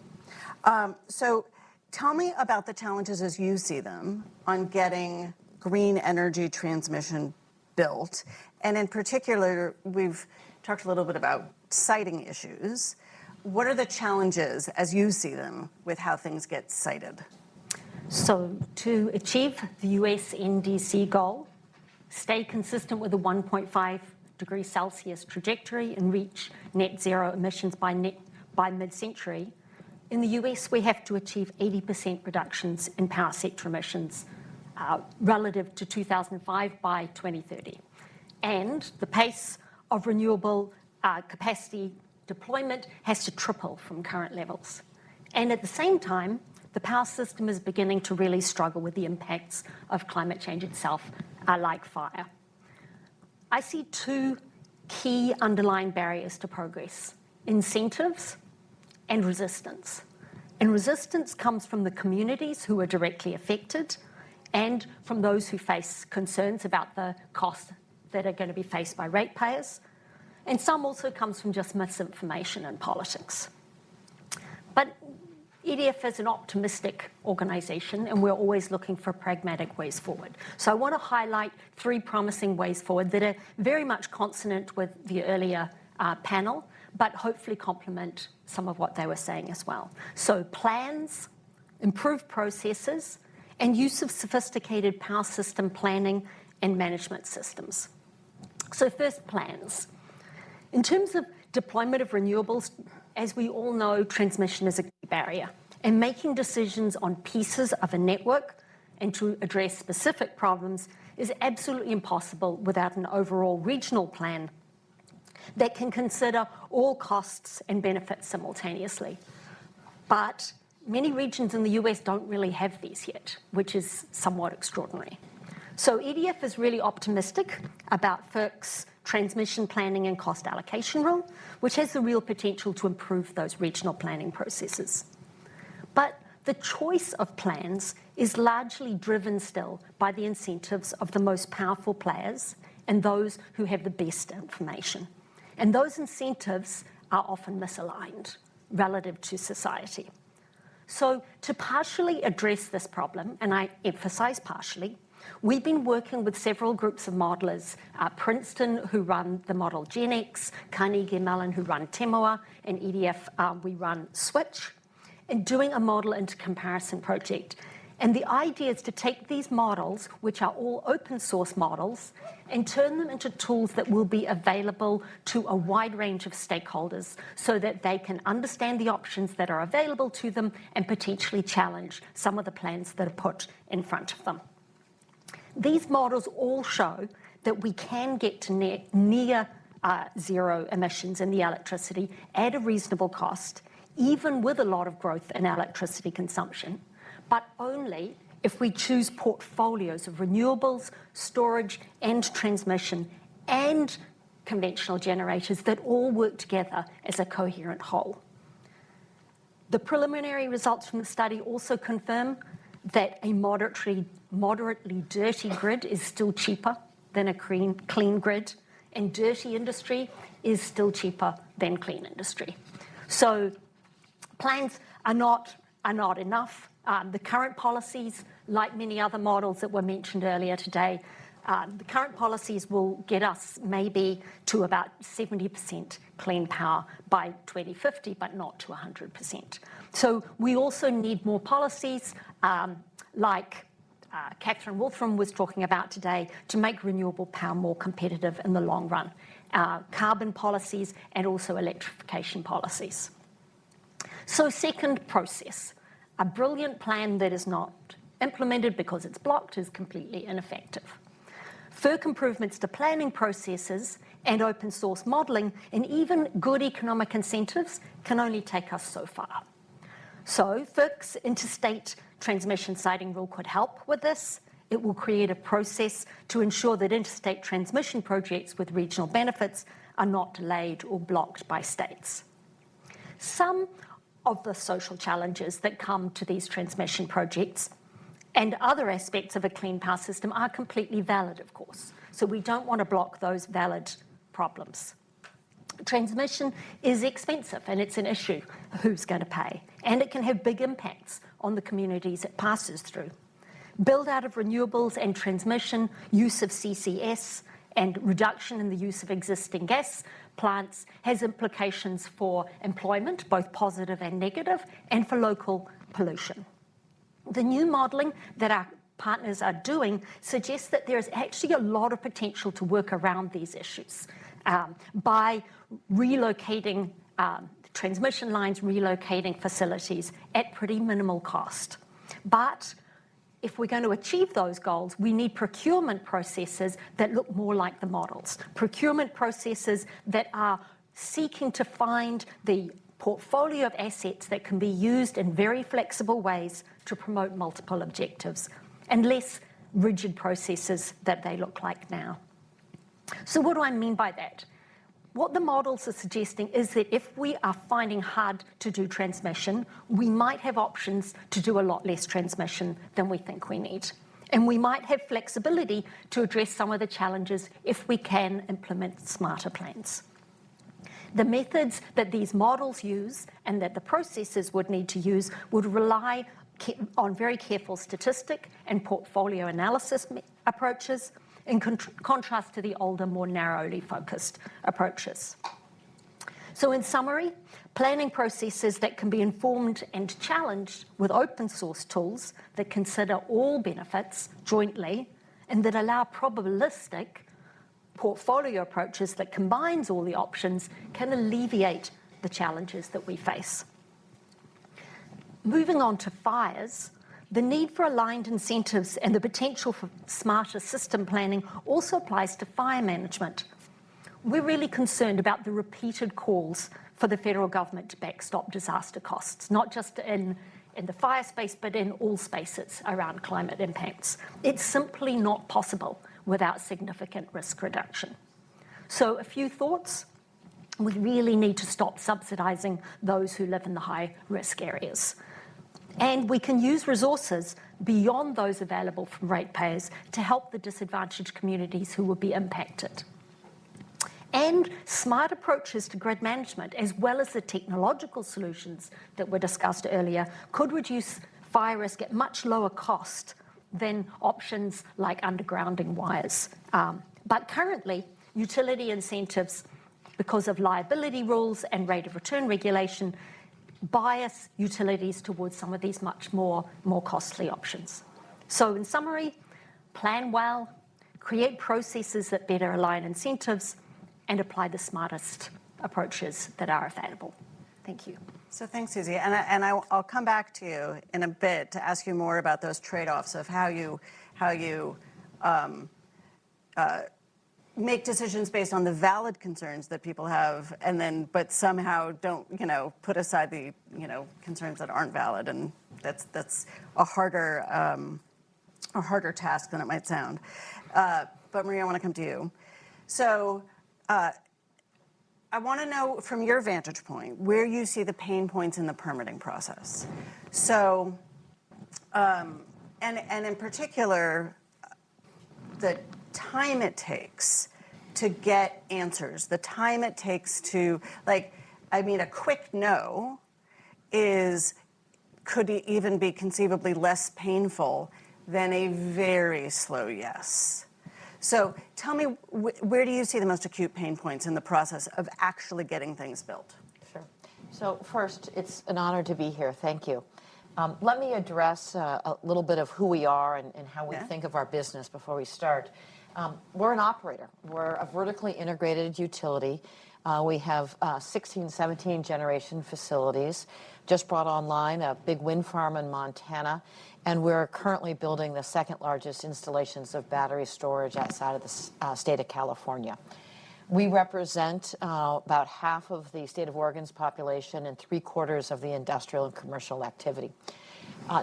So tell me about the challenges as you see them on getting green energy transmission built. And in particular, we've talked a little bit about siting issues. What are the challenges as you see them with how things get sited? So to achieve the US NDC goal, stay consistent with the 1.5 degrees Celsius trajectory and reach net zero emissions by mid-century, in the US we have to achieve 80% reductions in power sector emissions relative to 2005 by 2030. And the pace of renewable capacity deployment has to triple from current levels. And at the same time, the power system is beginning to really struggle with the impacts of climate change itself, like fire. I see two key underlying barriers to progress: incentives and resistance. And resistance comes from the communities who are directly affected and from those who face concerns about the costs that are going to be faced by ratepayers. And some also comes from just misinformation and politics. But EDF is an optimistic organization, and we're always looking for pragmatic ways forward. So I want to highlight three promising ways forward that are very much consonant with the earlier panel, but hopefully complement some of what they were saying as well. So plans, improved processes, and use of sophisticated power system planning and management systems. So first, plans. In terms of deployment of renewables, as we all know, transmission is a key barrier, and making decisions on pieces of a network and to address specific problems is absolutely impossible without an overall regional plan that can consider all costs and benefits simultaneously. But many regions in the US don't really have these yet, which is somewhat extraordinary. So EDF is really optimistic about FERC's transmission planning and cost allocation rule, which has the real potential to improve those regional planning processes. But the choice of plans is largely driven still by the incentives of the most powerful players and those who have the best information. And those incentives are often misaligned relative to society. So to partially address this problem, and I emphasize partially, we've been working with several groups of modelers, Princeton, who run the model GenX, Carnegie Mellon, who run Temoa, and EDF, we run Switch, and doing a model intercomparison project. And the idea is to take these models, which are all open source models, and turn them into tools that will be available to a wide range of stakeholders so that they can understand the options that are available to them and potentially challenge some of the plans that are put in front of them. These models all show that we can get to near zero emissions in the electricity at a reasonable cost, even with a lot of growth in electricity consumption, but only if we choose portfolios of renewables, storage, and transmission, and conventional generators that all work together as a coherent whole. The preliminary results from the study also confirm that a moderately dirty grid is still cheaper than a clean grid, and dirty industry is still cheaper than clean industry. So plans are not enough. The current policies, like many other models that were mentioned earlier today, the current policies will get us maybe to about 70% clean power by 2050, but not to 100%. So we also need more policies like Catherine Wolfram was talking about today to make renewable power more competitive in the long run, carbon policies and also electrification policies. So second process, a brilliant plan that is not implemented because it's blocked is completely ineffective. FERC improvements to planning processes and open source modelling and even good economic incentives can only take us so far. So FERC's interstate transmission siting rule could help with this. It will create a process to ensure that interstate transmission projects with regional benefits are not delayed or blocked by states. Some of the social challenges that come to these transmission projects and other aspects of a clean power system are completely valid, of course. So we don't want to block those valid problems. Transmission is expensive and it's an issue. Who's going to pay? And it can have big impacts on the communities it passes through. Build out of renewables and transmission, use of CCS, and reduction in the use of existing gas plants has implications for employment, both positive and negative, and for local pollution. The new modelling that our partners are doing suggests that there is actually a lot of potential to work around these issues by relocating transmission lines, relocating facilities at pretty minimal cost. But if we're going to achieve those goals, we need procurement processes that look more like the models. Procurement processes that are seeking to find the portfolio of assets that can be used in very flexible ways to promote multiple objectives, and less rigid processes that they look like now. So what do I mean by that? What the models are suggesting is that if we are finding hard to do transmission, we might have options to do a lot less transmission than we think we need. And we might have flexibility to address some of the challenges if we can implement smarter plans. The methods that these models use and that the processes would need to use would rely on very careful statistic and portfolio analysis approaches, in contrast to the older, more narrowly focused approaches. So in summary, planning processes that can be informed and challenged with open source tools that consider all benefits jointly and that allow probabilistic portfolio approaches that combines all the options can alleviate the challenges that we face. Moving on to fires, the need for aligned incentives and the potential for smarter system planning also applies to fire management. We're really concerned about the repeated calls for the federal government to backstop disaster costs, not just in the fire space, but in all spaces around climate impacts. It's simply not possible without significant risk reduction. So a few thoughts. We really need to stop subsidizing those who live in the high risk areas. And we can use resources beyond those available from ratepayers to help the disadvantaged communities who will be impacted. And smart approaches to grid management, as well as the technological solutions that were discussed earlier, could reduce fire risk at much lower cost than options like undergrounding wires. But currently, utility incentives, because of liability rules and rate of return regulation, bias utilities towards some of these much more costly options. So in summary, plan well, create processes that better align incentives, and apply the smartest approaches that are available. Thank you. So thanks, Susie. And I'll come back to you in a bit to ask you more about those trade-offs of how you make decisions based on the valid concerns that people have, and then but somehow don't put aside the concerns that aren't valid, and that's a harder task than it might sound. But Maria, I want to come to you. So I want to know from your vantage point where you see the pain points in the permitting process. So, and in particular, the time it takes to get answers, the time it takes to, a quick no could even be conceivably less painful than a very slow yes. So tell me, where do you see the most acute pain points in the process of actually getting things built? Sure. So first, it's an honor to be here. Thank you. Let me address a little bit of who we are and how we think of our business before we start. We're an operator. We're a vertically integrated utility. We have 16, 17 generation facilities. Just brought online a big wind farm in Montana, and we're currently building the second largest installations of battery storage outside of the state of California. We represent about half of the state of Oregon's population and 3/4 of the industrial and commercial activity.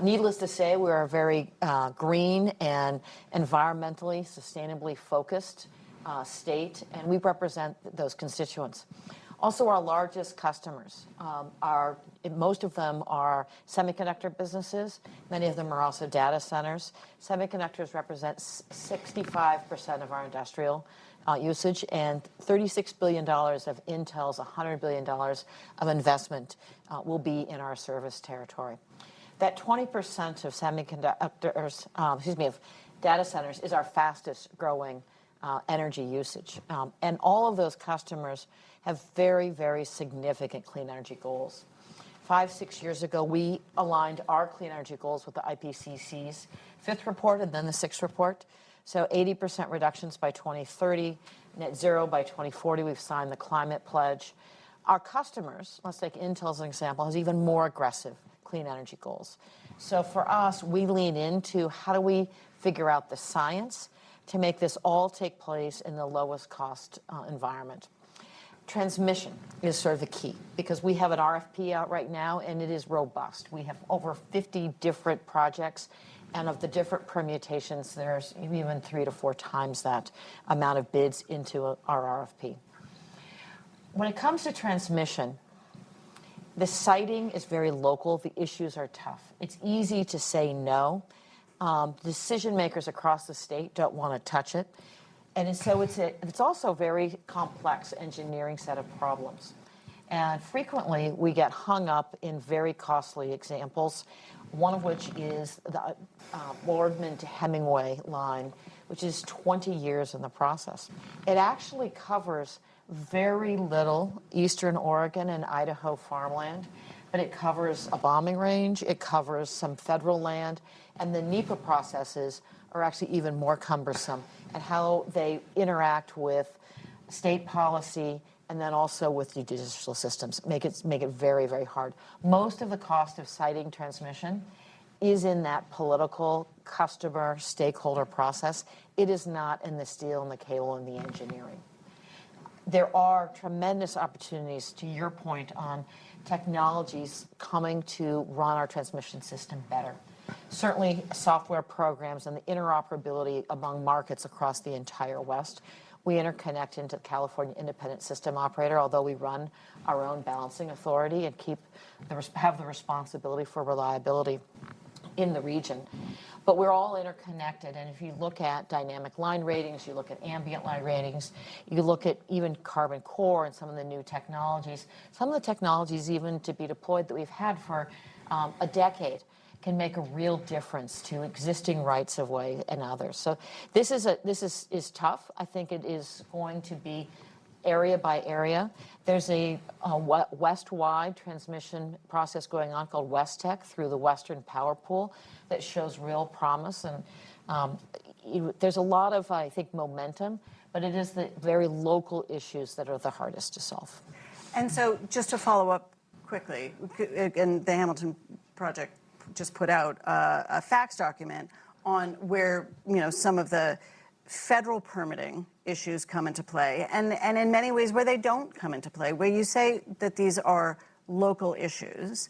Needless to say, we're a very green and environmentally, sustainably focused state, and we represent those constituents. Also, our largest customers most of them are semiconductor businesses. Many of them are also data centers. Semiconductors represent 65% of our industrial usage, and $36 billion of Intel's $100 billion of investment will be in our service territory. That 20% of semiconductors, of data centers is our fastest growing energy usage. And all of those customers have very, very significant clean energy goals. 5-6 years ago, we aligned our clean energy goals with the IPCC's 5th report and then the 6th report. So 80% reductions by 2030, net zero by 2040. We've signed the climate pledge. Our customers, let's take Intel as an example, has even more aggressive clean energy goals. So for us, we lean into how do we figure out the science to make this all take place in the lowest cost environment. Transmission is sort of the key because we have an RFP out right now and it is robust. We have over 50 different projects, and of the different permutations, there's even 3 to 4 times that amount of bids into our RFP. When it comes to transmission, the siting is very local. The issues are tough. It's easy to say no. Decision makers across the state don't want to touch it. And so it's also a very complex engineering set of problems. And frequently, we get hung up in very costly examples, one of which is the Boardman to Hemingway line, which is 20 years in the process. It actually covers very little eastern Oregon and Idaho farmland, but it covers a bombing range, it covers some federal land, and the NEPA processes are actually even more cumbersome and how they interact with state policy and then also with judicial systems, make it very, very hard. Most of the cost of siting transmission is in that political customer stakeholder process. It is not in the steel and the cable and the engineering. There are tremendous opportunities, to your point, on technologies coming to run our transmission system better. Certainly software programs and the interoperability among markets across the entire West. We interconnect into the California Independent System Operator, although we run our own balancing authority and have the responsibility for reliability in the region. But we're all interconnected, and if you look at dynamic line ratings, you look at ambient line ratings, you look at even carbon core and some of the new technologies, some of the technologies even to be deployed that we've had for a decade can make a real difference to existing rights of way and others. So this is tough. I think it is going to be area by area. There's a west-wide transmission process going on called WestTech through the Western Power Pool that shows real promise. And there's a lot of, I think, momentum, but it is the very local issues that are the hardest to solve. And so just to follow up quickly, and the Hamilton Project just put out a facts document on where some of the federal permitting issues come into play, and in many ways where they don't come into play, where you say that these are local issues,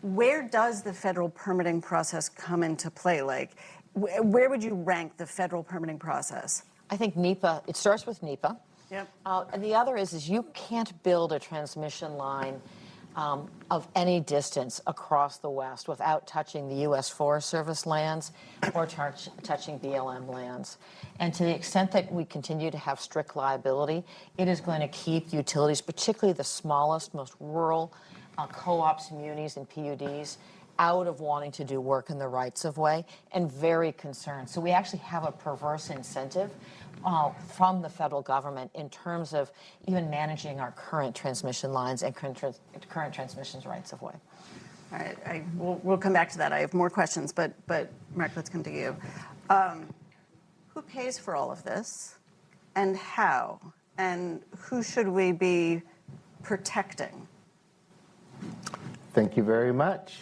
where does the federal permitting process come into play? Like, where would you rank the federal permitting process? I think NEPA, it starts with NEPA. Yep. And the other is you can't build a transmission line of any distance across the West without touching the U.S. Forest Service lands or touching BLM lands. And to the extent that we continue to have strict liability, it is going to keep utilities, particularly the smallest, most rural co-ops, munis, and PUDs, out of wanting to do work in the rights-of-way, and very concerned. So we actually have a perverse incentive from the federal government in terms of even managing our current transmission lines and current transmission's rights-of-way. All right, we'll come back to that. I have more questions, but Mark, let's come to you. Who pays for all of this, and how? And who should we be protecting? Thank you very much.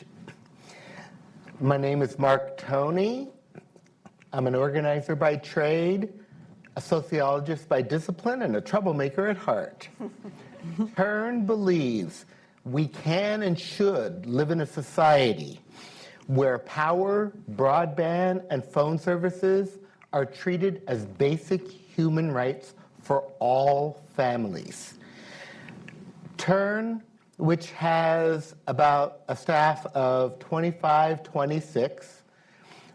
My name is Mark Toney. I'm an organizer by trade, a sociologist by discipline, and a troublemaker at heart. Turn believes we can and should live in a society where power, broadband, and phone services are treated as basic human rights for all families. Turn, which has about a staff of 25, 26.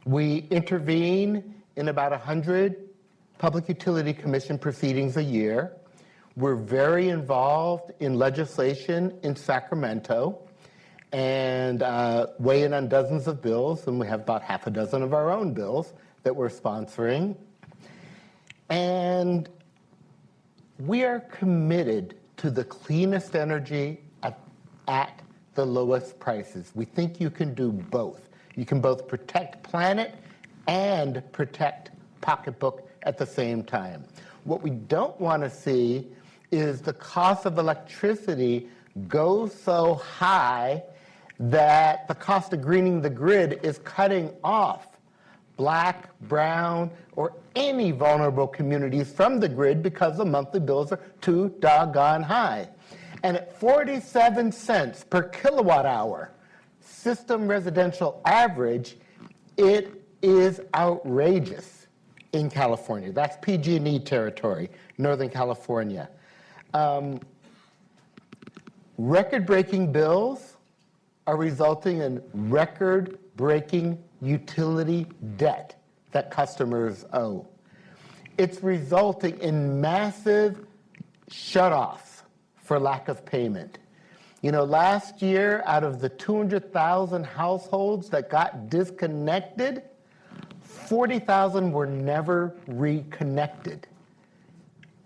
We intervene in about 100 Public Utility Commission proceedings a year. We're very involved in legislation in Sacramento and weigh in on dozens of bills, and we have about half a dozen of our own bills that we're sponsoring. And we are committed to the cleanest energy at the lowest prices. We think you can do both. You can both protect planet and protect pocketbook at the same time. What we don't want to see is the cost of electricity go so high that the cost of greening the grid is cutting off Black, brown, or any vulnerable communities from the grid because the monthly bills are too doggone high. And at 47 cents per kilowatt hour, system residential average, it is outrageous in California. That's PG&E territory, Northern California. Record-breaking bills are resulting in record-breaking utility debt that customers owe. It's resulting in massive shutoffs for lack of payment. You know, last year, out of the 200,000 households that got disconnected, 40,000 were never reconnected.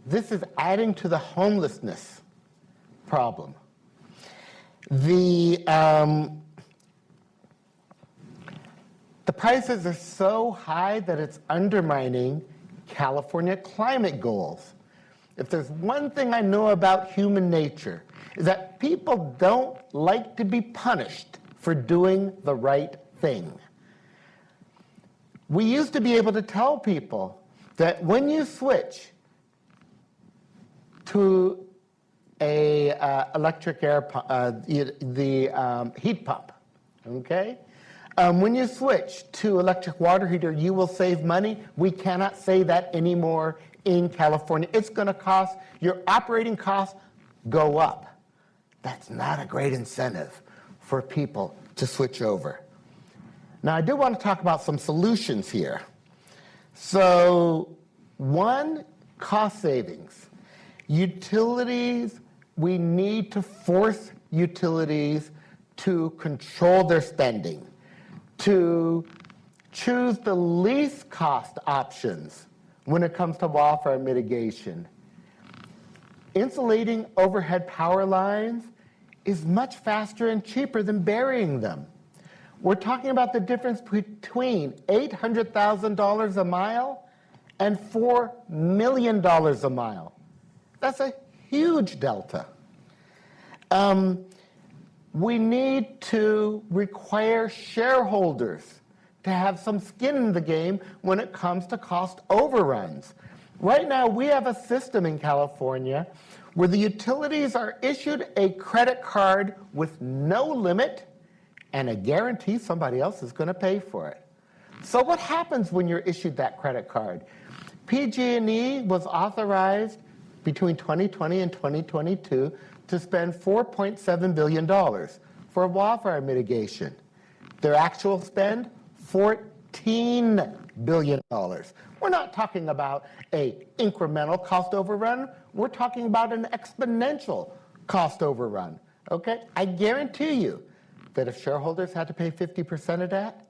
This is adding to the homelessness problem. The prices are so high that it's undermining California climate goals. If there's one thing I know about human nature, is that people don't like to be punished for doing the right thing. We used to be able to tell people that when you switch to a electric air pump, the heat pump, okay? When you switch to electric water heater, you will save money. We cannot say that anymore in California. It's going to cost, your operating costs go up. That's not a great incentive for people to switch over. Now, I do want to talk about some solutions here. So, one, cost savings. Utilities, we need to force utilities to control their spending, to choose the least cost options when it comes to wildfire mitigation. Insulating overhead power lines is much faster and cheaper than burying them. We're talking about the difference between $800,000 a mile and $4 million a mile. That's a huge delta. We need to require shareholders to have some skin in the game when it comes to cost overruns. Right now, we have a system in California where the utilities are issued a credit card with no limit and a guarantee somebody else is going to pay for it. So what happens when you're issued that credit card? PG&E was authorized between 2020 and 2022 to spend $4.7 billion for wildfire mitigation. Their actual spend, $14 billion. We're not talking about an incremental cost overrun. We're talking about an exponential cost overrun. Okay? I guarantee you that if shareholders had to pay 50% of that,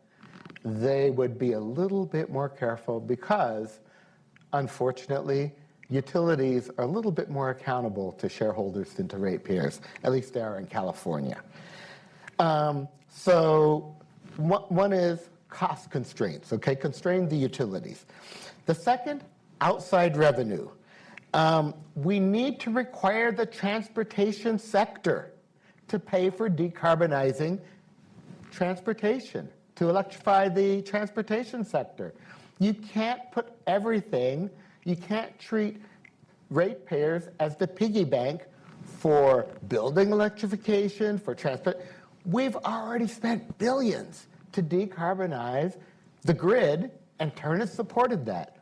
they would be a little bit more careful because, unfortunately, utilities are a little bit more accountable to shareholders than to ratepayers. At least they are in California. So one is cost constraints, okay? Constrain the utilities. The second, outside revenue. We need to require the transportation sector to pay for decarbonizing transportation, to electrify the transportation sector. You can't put everything, you can't treat ratepayers as the piggy bank for building electrification, for transport. We've already spent billions to decarbonize the grid, and Turn has supported that.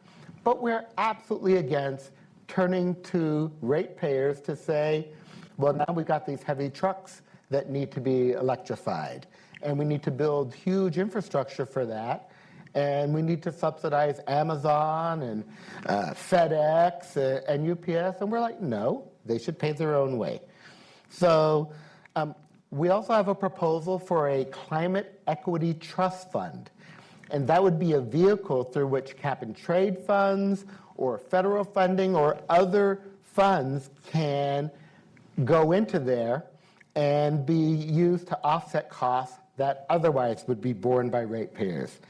But we're absolutely against turning to ratepayers to say, well, now we've got these heavy trucks that need to be electrified, and we need to build huge infrastructure for that, and we need to subsidize Amazon and FedEx and UPS, and we're like, no, they should pay their own way. So we also have a proposal for a climate equity trust fund, and that would be a vehicle through which cap and trade funds or federal funding or other funds can go into there and be used to offset costs that otherwise would be borne by ratepayers.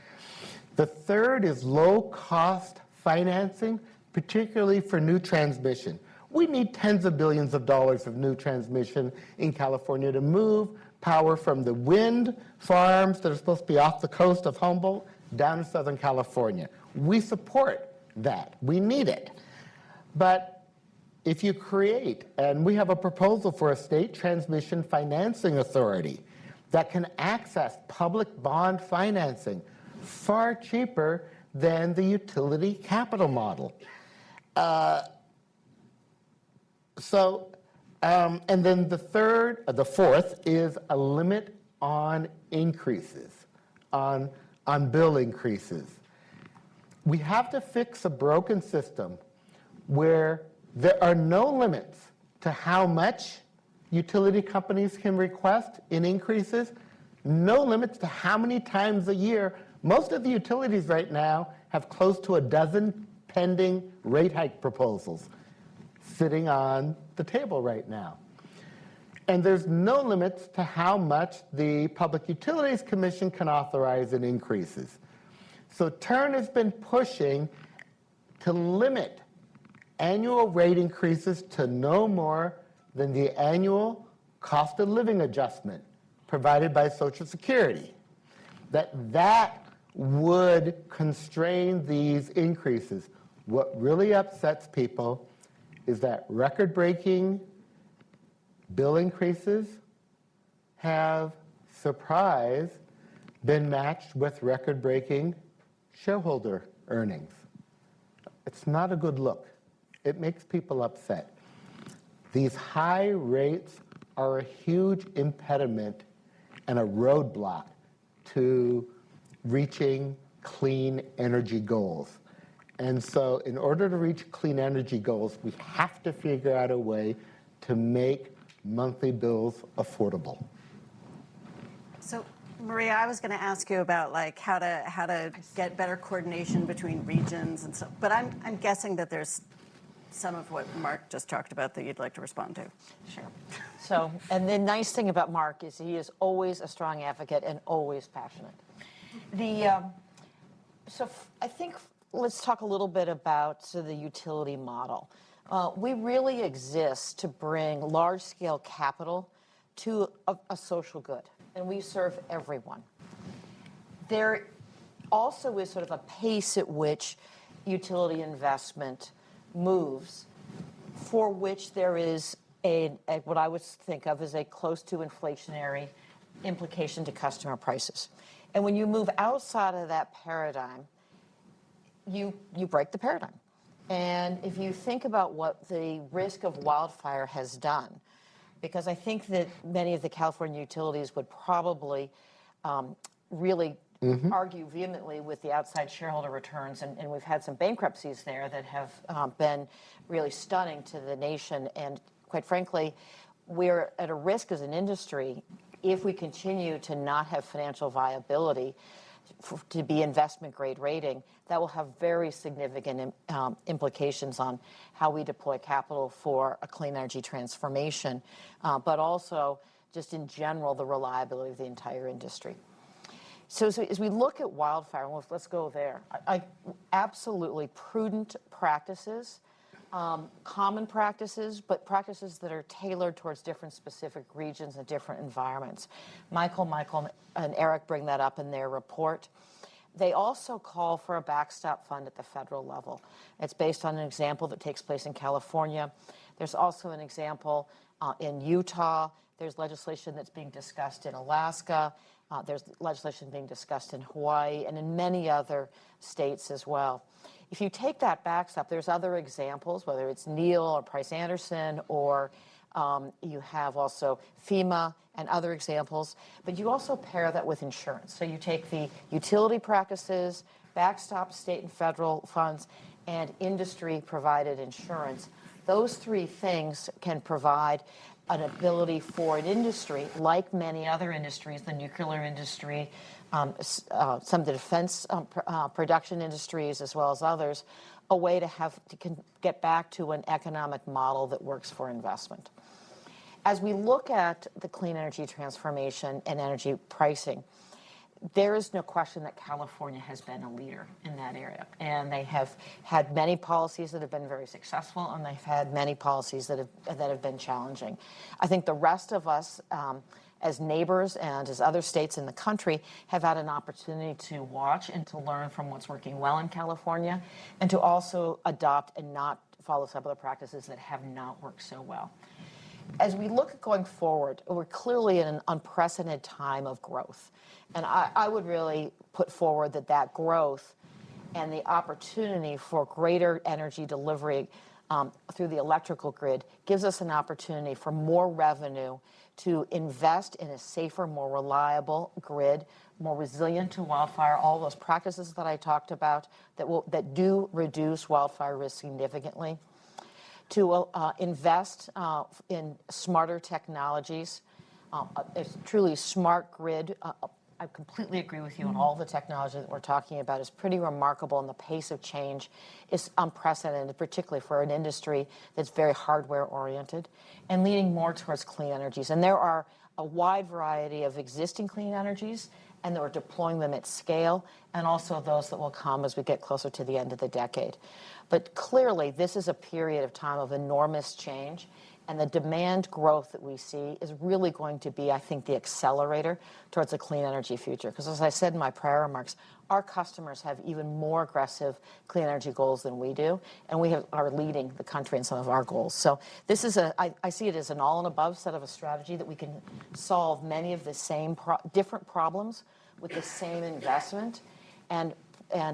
The third is low-cost financing, particularly for new transmission. We need tens of billions of dollars of new transmission in California to move power from the wind farms that are supposed to be off the coast of Humboldt down to Southern California. We support that. We need it. But if you create, and we have a proposal for a state transmission financing authority that can access public bond financing far cheaper than the utility capital model. And then the fourth is a limit on increases, on bill increases. We have to fix a broken system where there are no limits to how much utility companies can request in increases, no limits to how many times a year. Most of the utilities right now have close to a dozen pending rate hike proposals sitting on the table right now. And there's no limits to how much the Public Utilities Commission can authorize in increases. So Turn has been pushing to limit annual rate increases to no more than the annual cost of living adjustment provided by Social Security. That would constrain these increases. What really upsets people is that record-breaking bill increases have, surprise, been matched with record-breaking shareholder earnings. It's not a good look. It makes people upset. These high rates are a huge impediment and a roadblock to reaching clean energy goals. And so in order to reach clean energy goals, we have to figure out a way to make monthly bills affordable. So Maria, I was going to ask you about like how to get better coordination between regions and so, but I'm guessing that there's some of what Mark just talked about that you'd like to respond to. Sure. So, and the nice thing about Mark is he is always a strong advocate and always passionate. I think let's talk a little bit about the utility model. We really exist to bring large-scale capital to a social good, and we serve everyone. There also is sort of a pace at which utility investment moves for which there is what I would think of as a close to inflationary implication to customer prices. And when you move outside of that paradigm, you break the paradigm. And if you think about what the risk of wildfire has done, because I think that many of the California utilities would probably really argue vehemently with the outside shareholder returns, and we've had some bankruptcies there that have been really stunning to the nation. And quite frankly, we're at a risk as an industry if we continue to not have financial viability to be investment grade rating. That will have very significant implications on how we deploy capital for a clean energy transformation, but also just in general the reliability of the entire industry. So as we look at wildfire, let's go there. Absolutely prudent practices, common practices, but practices that are tailored towards different specific regions and different environments. Michael, and Eric bring that up in their report. They also call for a backstop fund at the federal level. It's based on an example that takes place in California. There's also an example in Utah. There's legislation that's being discussed in Alaska. There's legislation being discussed in Hawaii and in many other states as well. If you take that backstop, there's other examples, whether it's Neal or Price Anderson, or you have also FEMA and other examples, but you also pair that with insurance. So you take the utility practices, backstop state and federal funds, and industry-provided insurance. Those three things can provide an ability for an industry, like many other industries, the nuclear industry, some of the defense production industries, as well as others, a way to get back to an economic model that works for investment. As we look at the clean energy transformation and energy pricing, there is no question that California has been a leader in that area. And they have had many policies that have been very successful, and they've had many policies that have been challenging. I think the rest of us, as neighbors and as other states in the country, have had an opportunity to watch and to learn from what's working well in California, and to also adopt and not follow some of the practices that have not worked so well. As we look at going forward, we're clearly in an unprecedented time of growth. And I would really put forward that growth and the opportunity for greater energy delivery through the electrical grid gives us an opportunity for more revenue to invest in a safer, more reliable grid, more resilient to wildfire, all those practices that I talked about that do reduce wildfire risk significantly, to invest in smarter technologies, a truly smart grid. I completely agree with you on all the technology that we're talking about is pretty remarkable, and the pace of change is unprecedented, particularly for an industry that's very hardware-oriented, and leaning more towards clean energies. And there are a wide variety of existing clean energies, and that we're deploying them at scale, and also those that will come as we get closer to the end of the decade. But clearly, this is a period of time of enormous change, and the demand growth that we see is really going to be, I think, the accelerator towards a clean energy future. Because as I said in my prior remarks, our customers have even more aggressive clean energy goals than we do, and we are leading the country in some of our goals. So this is I see it as an all and above set of a strategy that we can solve many of the same different problems with the same investment, and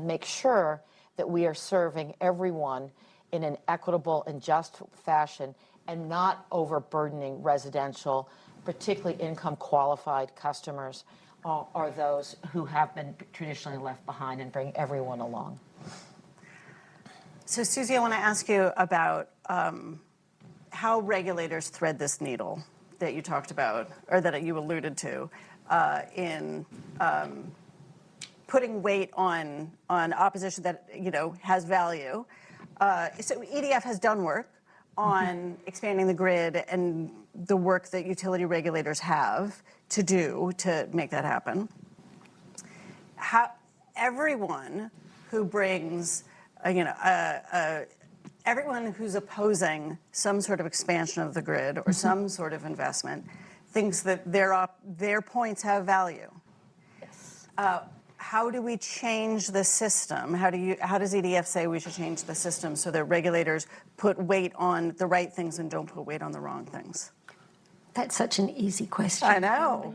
make sure that we are serving everyone in an equitable and just fashion, and not overburdening residential, particularly income-qualified customers, or those who have been traditionally left behind, and bring everyone along. So, Susie, I want to ask you about how regulators thread this needle that you talked about, or that you alluded to, in putting weight on opposition that has value. So EDF has done work on expanding the grid, and the work that utility regulators have to do to make that happen. Everyone who brings, everyone who's opposing some sort of expansion of the grid or some sort of investment thinks that their points have value. Yes. how do we change the system? How does EDF say we should change the system so that regulators put weight on the right things and don't put weight on the wrong things? That's such an easy question. I know.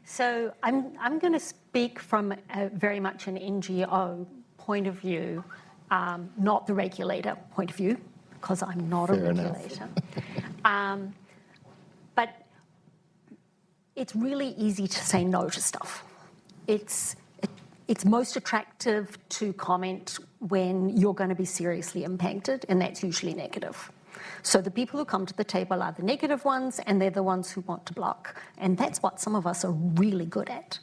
So I'm going to speak from very much an NGO point of view, not the regulator point of view, because I'm not a regulator. But it's really easy to say no to stuff. It's most attractive to comment when you're going to be seriously impacted, and that's usually negative. So the people who come to the table are the negative ones, and they're the ones who want to block. And that's what some of us are really good at.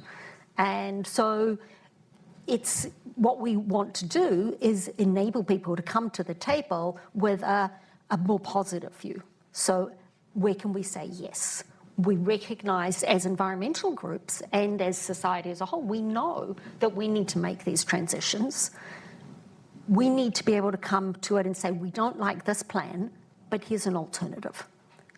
And so it's what we want to do is enable people to come to the table with a more positive view. So where can we say yes? We recognize as environmental groups and as society as a whole, we know that we need to make these transitions. We need to be able to come to it and say, we don't like this plan, but here's an alternative.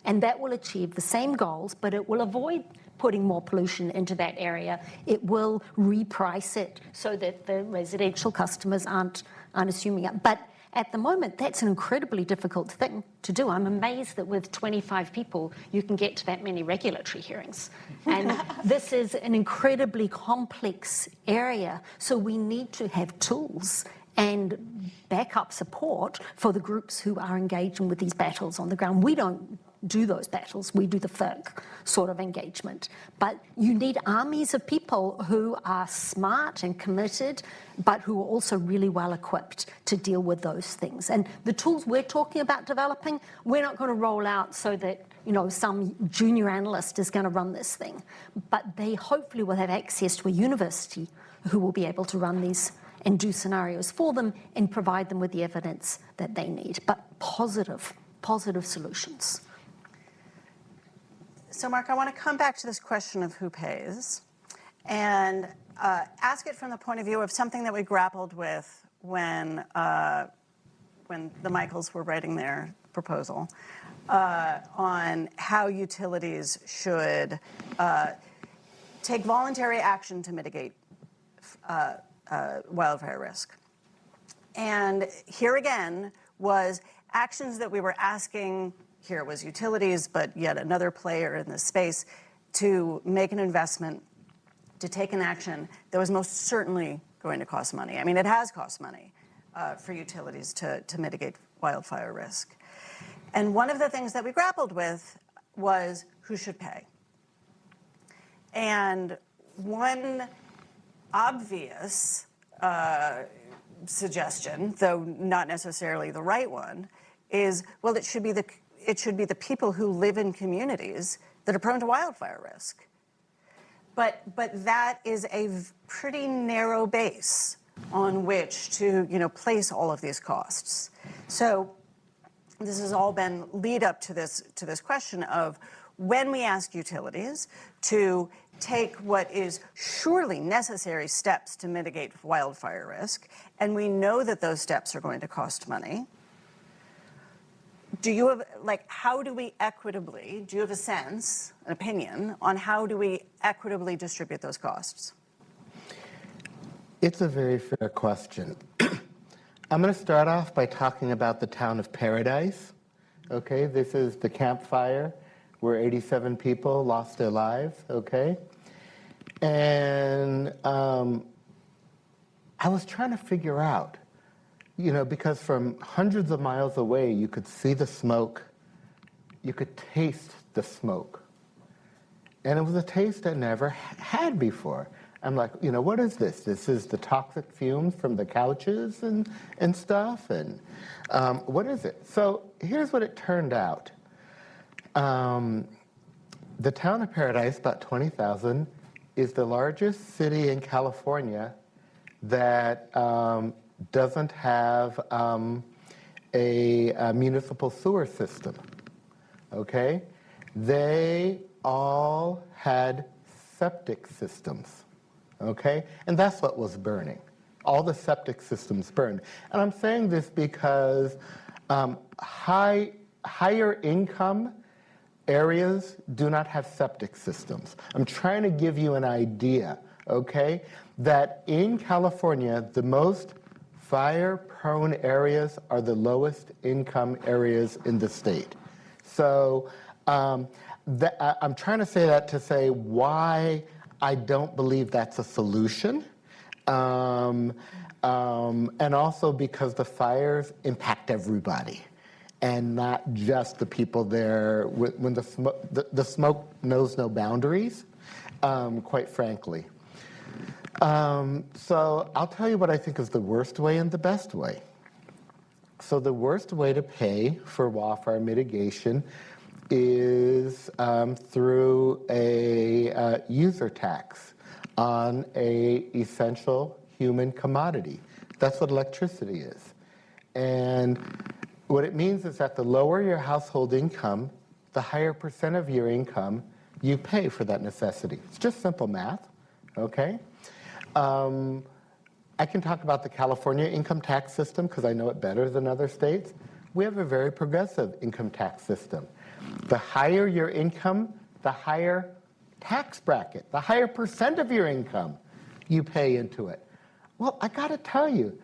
And that will achieve the same goals, but it will avoid putting more pollution into that area. It will reprice it so that the residential customers aren't assuming it. But at the moment, that's an incredibly difficult thing to do. I'm amazed that with 25 people, you can get to that many regulatory hearings. And this is an incredibly complex area. So we need to have tools and backup support for the groups who are engaging with these battles on the ground. We don't do those battles. We do the FERC sort of engagement. But you need armies of people who are smart and committed, but who are also really well equipped to deal with those things. And the tools we're talking about developing, we're not going to roll out so that, some junior analyst is going to run this thing. But they hopefully will have access to a university who will be able to run these and do scenarios for them and provide them with the evidence that they need, but positive solutions. So Mark, I want to come back to this question of who pays and ask it from the point of view of something that we grappled with when the Michaels were writing their proposal on how utilities should take voluntary action to mitigate wildfire risk. And here again was actions that we were asking, here was utilities, but yet another player in this space, to make an investment, to take an action that was most certainly going to cost money. I mean, it has cost money for utilities to mitigate wildfire risk. And one of the things that we grappled with was who should pay. And one obvious suggestion, though not necessarily the right one, is, well, it should be the people who live in communities that are prone to wildfire risk. But that is a pretty narrow base on which to place all of these costs. So this has all been lead up to this question of when we ask utilities to take what is surely necessary steps to mitigate wildfire risk, and we know that those steps are going to cost money. Do you have, how do we equitably, do you have a sense, an opinion, on how do we equitably distribute those costs? It's a very fair question. I'm going to start off by talking about the town of Paradise. Okay, this is the Camp Fire where 87 people lost their lives, okay? And I was trying to figure out, because from hundreds of miles away, you could see the smoke, you could taste the smoke. And it was a taste I never had before. I'm like, what is this? This is the toxic fumes from the couches and stuff, and what is it? So here's what it turned out. The town of Paradise, about 20,000, is the largest city in California that doesn't have a municipal sewer system, okay? They all had septic systems, okay? And that's what was burning. All the septic systems burned. And I'm saying this because higher income areas do not have septic systems. I'm trying to give you an idea okay, that in California, the most fire-prone areas are the lowest income areas in the state. So I'm trying to say that to say why I don't believe that's a solution. And also because the fires impact everybody and not just the people there when the smoke knows no boundaries, quite frankly. So I'll tell you what I think is the worst way and the best way. So the worst way to pay for wildfire mitigation is through a user tax on a essential human commodity. That's what electricity is. And what it means is that the lower your household income, the higher percent of your income you pay for that necessity. It's just simple math, okay? I can talk about the California income tax system because I know it better than other states. We have a very progressive income tax system. The higher your income, the higher tax bracket, the higher percent of your income you pay into it. Well, I got to tell you,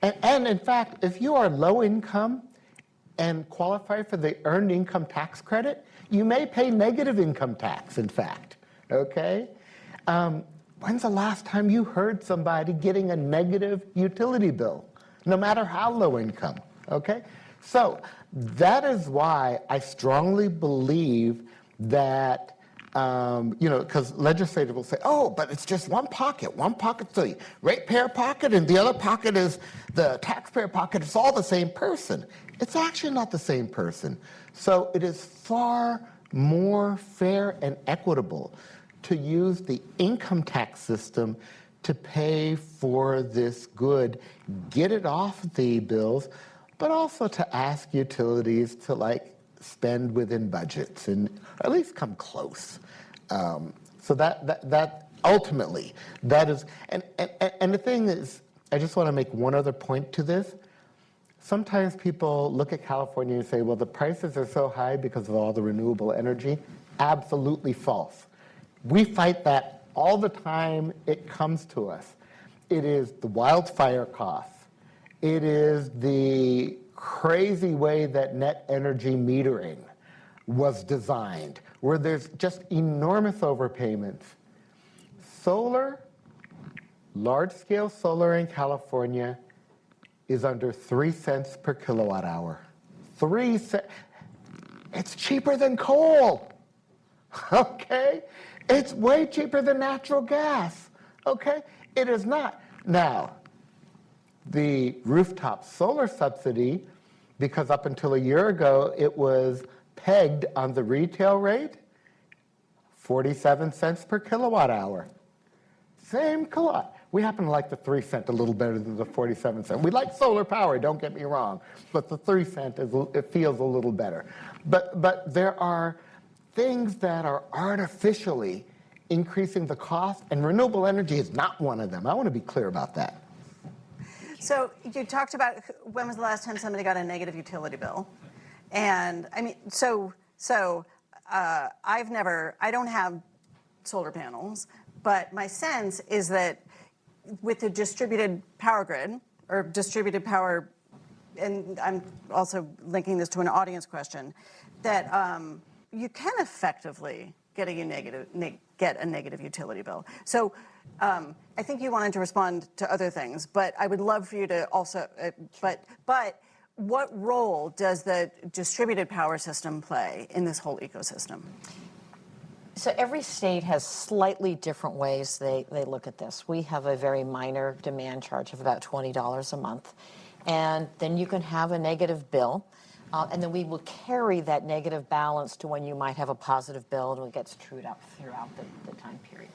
and in fact, if you are low income and qualify for the earned income tax credit, you may pay negative income tax, in fact, okay? When's the last time you heard somebody getting a negative utility bill, no matter how low income, okay? So that is why I strongly believe that, because legislators will say, oh, but it's just one pocket's the ratepayer pocket and the other pocket is the taxpayer pocket. It's all the same person. It's actually not the same person. So it is far more fair and equitable to use the income tax system to pay for this good, get it off the bills, but also to ask utilities to spend within budgets and at least come close. So that ultimately, that is, and the thing is, I just want to make one other point to this. Sometimes people look at California and say, well, the prices are so high because of all the renewable energy. Absolutely false. We fight that all the time it comes to us. It is the wildfire costs. It is the crazy way that net energy metering was designed, where there's just enormous overpayments. Solar, large-scale solar in California is under 3 cents per kilowatt hour. 3 cents. It's cheaper than coal, okay? It's way cheaper than natural gas, okay? It is not. Now, the rooftop solar subsidy, because up until a year ago, it was pegged on the retail rate, 47 cents per kilowatt hour. Same kilowatt. We happen to like the 3 cent a little better than the 47 cent. We like solar power, don't get me wrong, but the 3 cent, it feels a little better. But there are things that are artificially increasing the cost, and renewable energy is not one of them. I want to be clear about that. So you talked about when was the last time somebody got a negative utility bill, and I mean, I don't have solar panels, but my sense is that with the distributed power grid or distributed power, and I'm also linking this to an audience question, that you can effectively get a negative utility bill. So I think you wanted to respond to other things, but I would love for you to also, but what role does the distributed power system play in this whole ecosystem? So every state has slightly different ways they look at this. We have a very minor demand charge of about $20 a month. And then you can have a negative bill. And then we will carry that negative balance to when you might have a positive bill, and it gets trued up throughout the time period.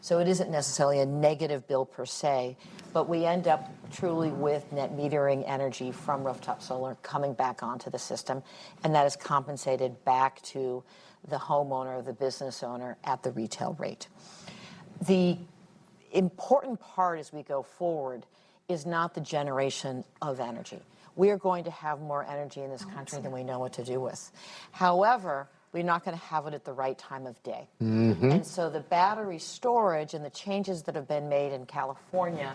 So it isn't necessarily a negative bill per se, but we end up truly with net metering energy from rooftop solar coming back onto the system, and that is compensated back to the homeowner, the business owner at the retail rate. The important part as we go forward is not the generation of energy. We are going to have more energy in this country than we know what to do with. However, we're not going to have it at the right time of day. And so the battery storage and the changes that have been made in California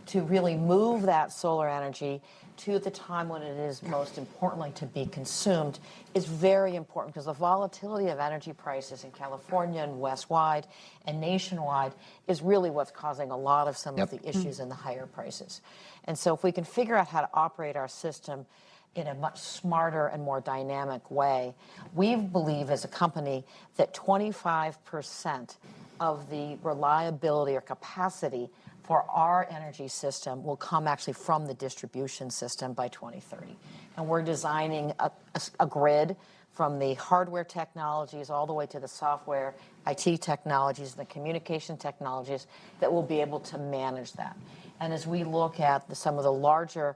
to really move that solar energy to the time when it is most importantly to be consumed is very important, because the volatility of energy prices in California and West-wide and nationwide is really what's causing a lot of some of the issues in the higher prices. And so if we can figure out how to operate our system in a much smarter and more dynamic way, we believe as a company that 25% of the reliability or capacity for our energy system will come actually from the distribution system by 2030. And we're designing a grid from the hardware technologies all the way to the software, IT technologies, and the communication technologies that will be able to manage that. And as we look at some of the larger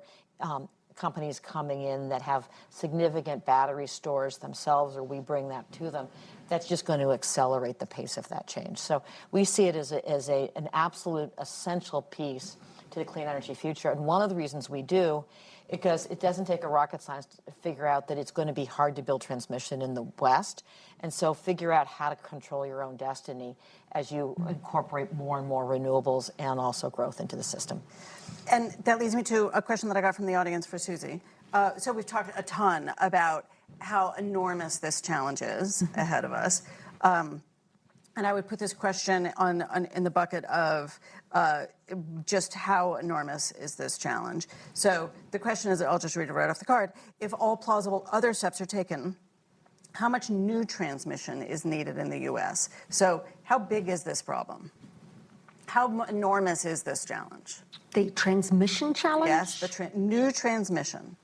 companies coming in that have significant battery stores themselves, or we bring that to them, that's just going to accelerate the pace of that change. So we see it as an absolute essential piece to the clean energy future. And one of the reasons we do, because it doesn't take a rocket scientist to figure out that it's going to be hard to build transmission in the West. And so figure out how to control your own destiny as you incorporate more and more renewables and also growth into the system. And that leads me to a question that I got from the audience for Susie. So we've talked a ton about how enormous this challenge is ahead of us. And I would put this question in the bucket of just how enormous is this challenge. So the question is, I'll just read it right off the card, if all plausible other steps are taken, how much new transmission is needed in the U.S.? So how big is this problem? How enormous is this challenge? The transmission challenge? Yes, the new transmission.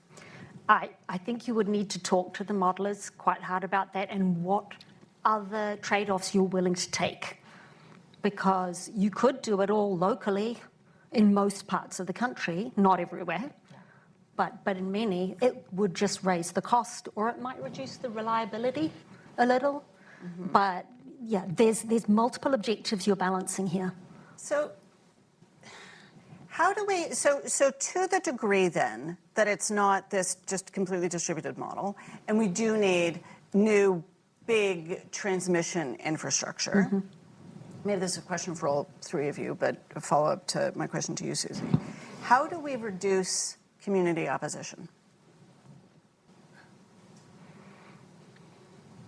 I think you would need to talk to the modelers quite hard about that and what other trade-offs you're willing to take. Because you could do it all locally in most parts of the country, not everywhere, but in many, it would just raise the cost, or it might reduce the reliability a little. But yeah, there's multiple objectives you're balancing here. So how do we, so to the degree then that it's not this just completely distributed model, and we do need new big transmission infrastructure. Maybe this is a question for all three of you, but a follow-up to my question to you, Susie. How do we reduce community opposition?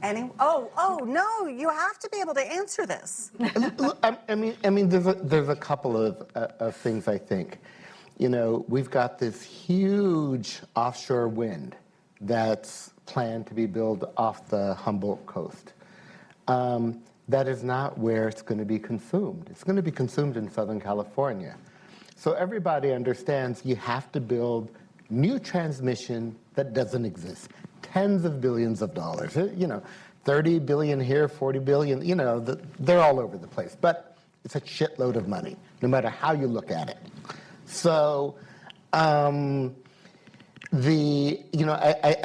Oh no, you have to be able to answer this. I mean, there's a couple of things, I think. You know, we've got this huge offshore wind that's planned to be built off the Humboldt coast. That is not where it's going to be consumed. It's going to be consumed in Southern California. So everybody understands you have to build new transmission that doesn't exist. Tens of billions of dollars, you know, 30 billion here, 40 billion, you know, they're all over the place. But it's a shitload of money, no matter how you look at it. So, I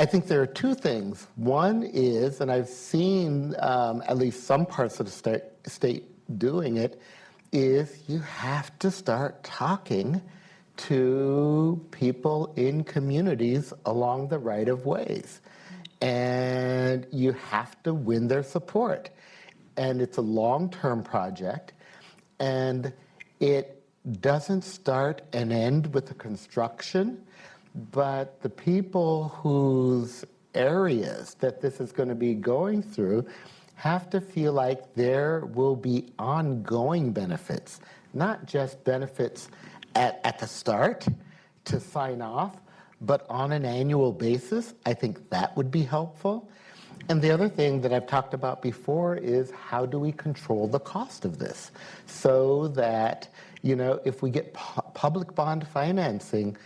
think there are two things. One is, and I've seen at least some parts of the state doing it, is you have to start talking to people in communities along the right-of-ways. And you have to win their support. And it's a long-term project, and it doesn't start and end with the construction, but the people whose areas that this is going to be going through have to feel like there will be ongoing benefits, not just benefits at the start to sign off, but on an annual basis. I think that would be helpful. And the other thing that I've talked about before is how do we control the cost of this so that, you know, if we get public bond financing,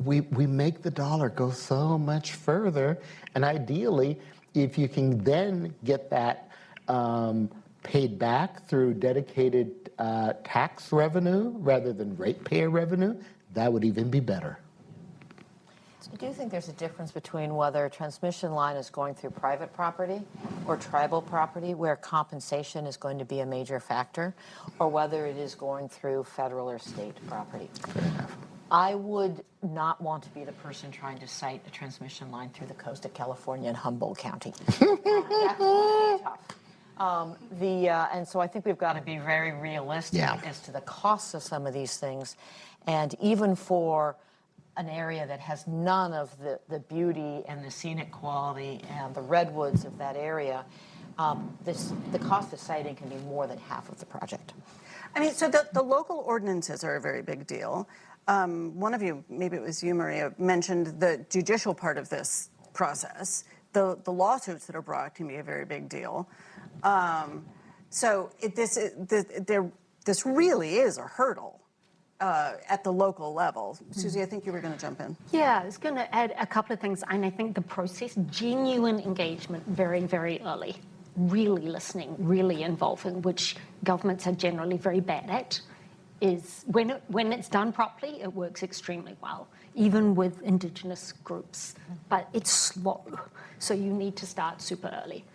we make the dollar go so much further. And ideally, if you can then get that paid back through dedicated tax revenue rather than ratepayer revenue, that would even be better. I do think there's a difference between whether a transmission line is going through private property or tribal property where compensation is going to be a major factor, or whether it is going through federal or state property. Fair enough. I would not want to be the person trying to site a transmission line through the coast of California in Humboldt County. That's tough. And so I think we've got to be very realistic as to the costs of some of these things. And even for an area that has none of the beauty and the scenic quality and the redwoods of that area, the cost of siting can be more than half of the project. I mean, so the local ordinances are a very big deal. One of you, maybe it was you, Maria, mentioned the judicial part of this process. The lawsuits that are brought can be a very big deal. So this really is a hurdle at the local level. Susie, I think you were going to jump in. Yeah, I was going to add a couple of things. And I think the process, genuine engagement very, very early, really listening, really involving, which governments are generally very bad at, is when it's done properly, it works extremely well, even with Indigenous groups. But it's slow, so you need to start super early.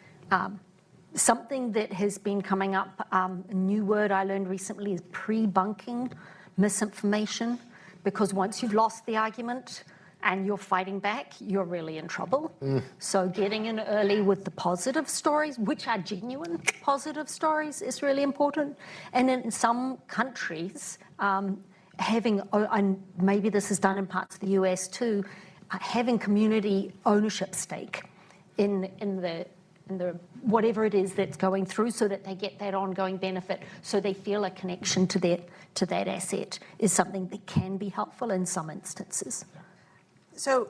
Something that has been coming up, a new word I learned recently is pre-bunking misinformation, because once you've lost the argument and you're fighting back, you're really in trouble. So getting in early with the positive stories, which are genuine positive stories, is really important. And in some countries, having, and maybe this is done in parts of the US too, having community ownership stake in the whatever it is that's going through, so that they get that ongoing benefit, so they feel a connection to that asset, is something that can be helpful in some instances. So,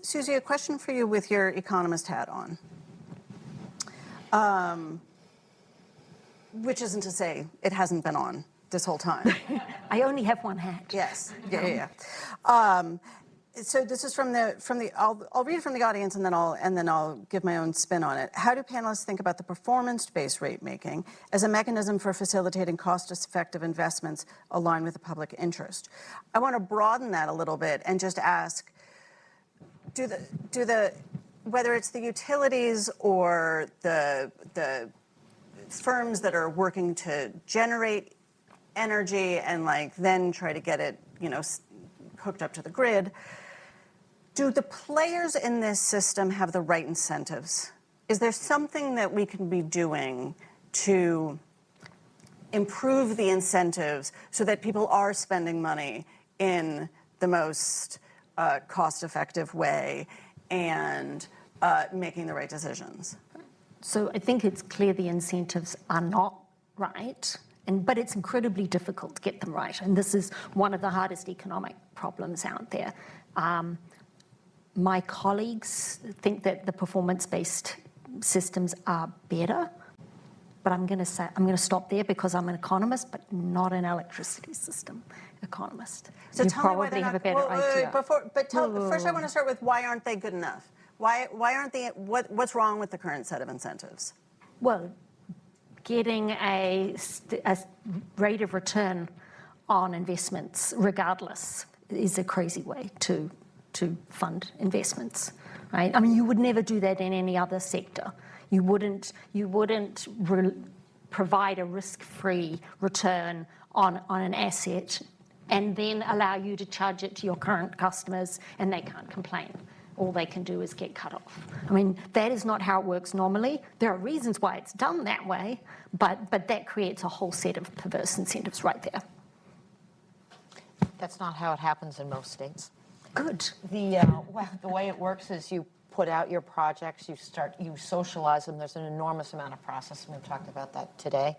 Susie, a question for you with your economist hat on, which isn't to say it hasn't been on this whole time. I only have one hat. Yes. Yeah. So this is from the. I'll read it from the audience, and then I'll give my own spin on it. How do panelists think about the performance-based rate making as a mechanism for facilitating cost-effective investments aligned with the public interest? I want to broaden that a little bit and just ask: do the whether it's the utilities or the firms that are working to generate energy and then try to get it hooked up to the grid, do the players in this system have the right incentives? Is there something that we can be doing to improve the incentives so that people are spending money in the most cost-effective way and making the right decisions? So I think it's clear the incentives are not right, but it's incredibly difficult to get them right. And this is one of the hardest economic problems out there. My colleagues think that the performance-based systems are better, but I'm going to stop there because I'm an economist, but not an electricity system economist. So you tell me why probably they're have not, a better idea. First I want to start with why aren't they good enough? Why aren't they? What's wrong with the current set of incentives? Well, getting a rate of return on investments, regardless, is a crazy way to fund investments, right? I mean, you would never do that in any other sector. You wouldn't provide a risk-free return on an asset and then allow you to charge it to your current customers and they can't complain. All they can do is get cut off. I mean, that is not how it works normally. There are reasons why it's done that way, but that creates a whole set of perverse incentives right there. That's not how it happens in most states. Good. The way it works is you put out your projects, you socialize them. There's an enormous amount of process, and we've talked about that today.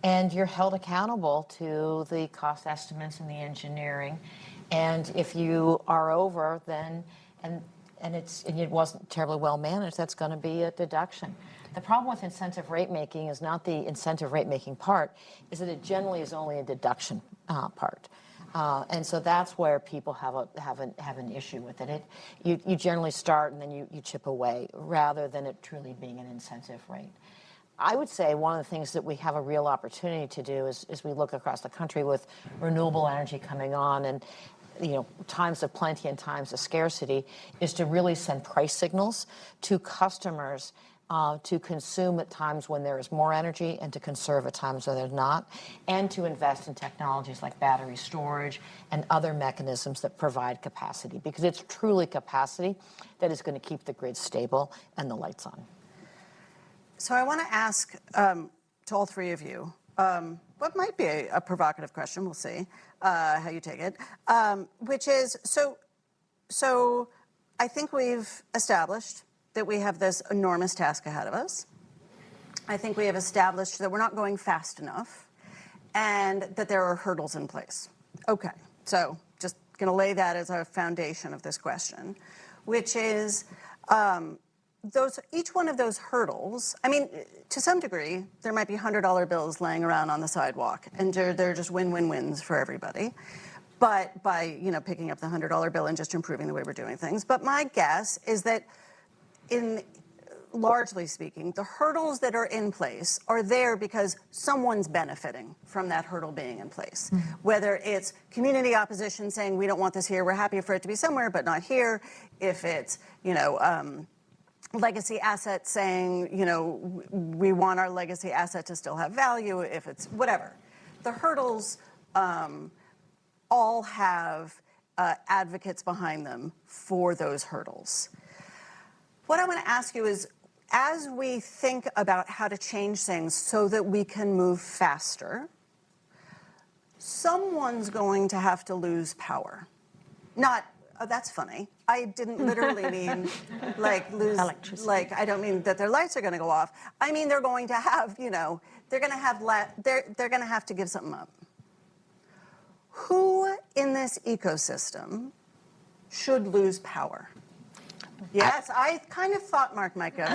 And you're held accountable to the cost estimates and the engineering. And if you are over, then and it wasn't terribly well managed, that's going to be a deduction. The problem with incentive rate making is not the incentive rate making part, is that it generally is only a deduction part. And so that's where people have an issue with it. You generally start and then you chip away rather than it truly being an incentive rate. I would say one of the things that we have a real opportunity to do is we look across the country with renewable energy coming on and times of plenty and times of scarcity, is to really send price signals to customers to consume at times when there is more energy and to conserve at times when there's not, and to invest in technologies like battery storage and other mechanisms that provide capacity, because it's truly capacity that is going to keep the grid stable and the lights on. So I want to ask to all three of you what might be a provocative question. We'll see how you take it, which is, so I think we've established that we have this enormous task ahead of us. I think we have established that we're not going fast enough and that there are hurdles in place. Okay, so just going to lay that as a foundation of this question, which is each one of those hurdles, I mean, to some degree, there might be $100 bills laying around on the sidewalk, and they're just win-win-wins for everybody. But by picking up the $100 bill and just improving the way we're doing things. But my guess is that largely speaking, the hurdles that are in place are there because someone's benefiting from that hurdle being in place. Mm-hmm. Whether it's community opposition saying we don't want this here, we're happy for it to be somewhere but not here. If it's legacy assets saying we want our legacy asset to still have value. If it's whatever, the hurdles all have advocates behind them for those hurdles. What I want to ask you is, as we think about how to change things so that we can move faster, someone's going to have to lose power. Not, oh, that's funny. I didn't literally mean lose electricity. I don't mean that their lights are going to go off. I mean they're going to have, they're going to have to give something up. Who in this ecosystem should lose power? Yes, I kind of thought Mark might go.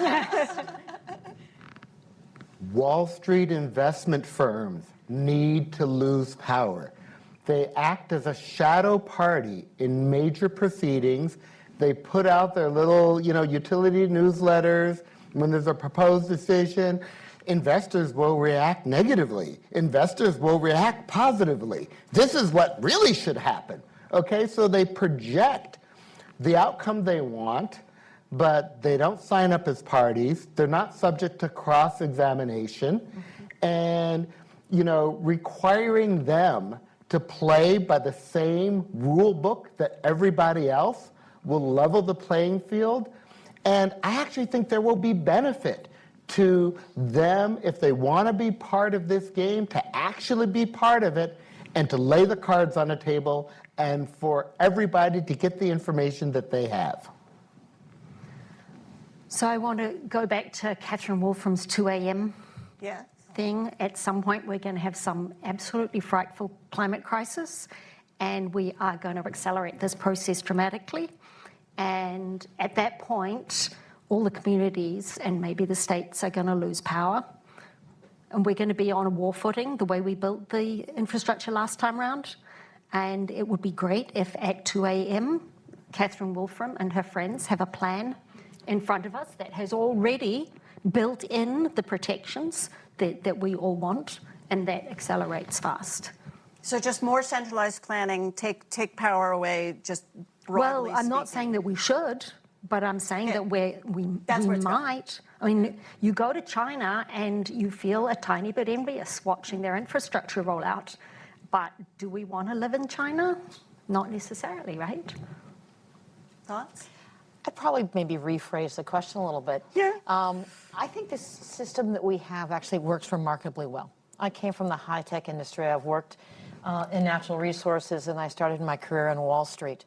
Wall Street investment firms need to lose power. They act as a shadow party in major proceedings. They put out their little, utility newsletters. When there's a proposed decision, investors will react negatively. Investors will react positively. This is what really should happen. Okay, so they project the outcome they want, but they don't sign up as parties. They're not subject to cross-examination. Mm-hmm. And, requiring them to play by the same rule book that everybody else will level the playing field. And I actually think there will be benefit to them, if they want to be part of this game, to actually be part of it and to lay the cards on the table and for everybody to get the information that they have. So I want to go back to Catherine Wolfram's 2 a.m. thing. At some point, we're going to have some absolutely frightful climate crisis, and we are going to accelerate this process dramatically. And at that point, all the communities and maybe the states are going to lose power. And we're going to be on a war footing, the way we built the infrastructure last time around. And it would be great if at 2 a.m., Catherine Wolfram and her friends have a plan in front of us that has already built in the protections that we all want, and that accelerates fast. So just more centralized planning, take power away, just broadly Well, I'm not saying that we should, but I'm saying that we might. I mean, you go to China and you feel a tiny bit envious watching their infrastructure roll out. But do we want to live in China? Not necessarily, right? Thoughts? I'd probably maybe rephrase the question a little bit. Yeah. I think this system that we have actually works remarkably well. I came from the high-tech industry. I've worked in natural resources, and I started my career on Wall Street.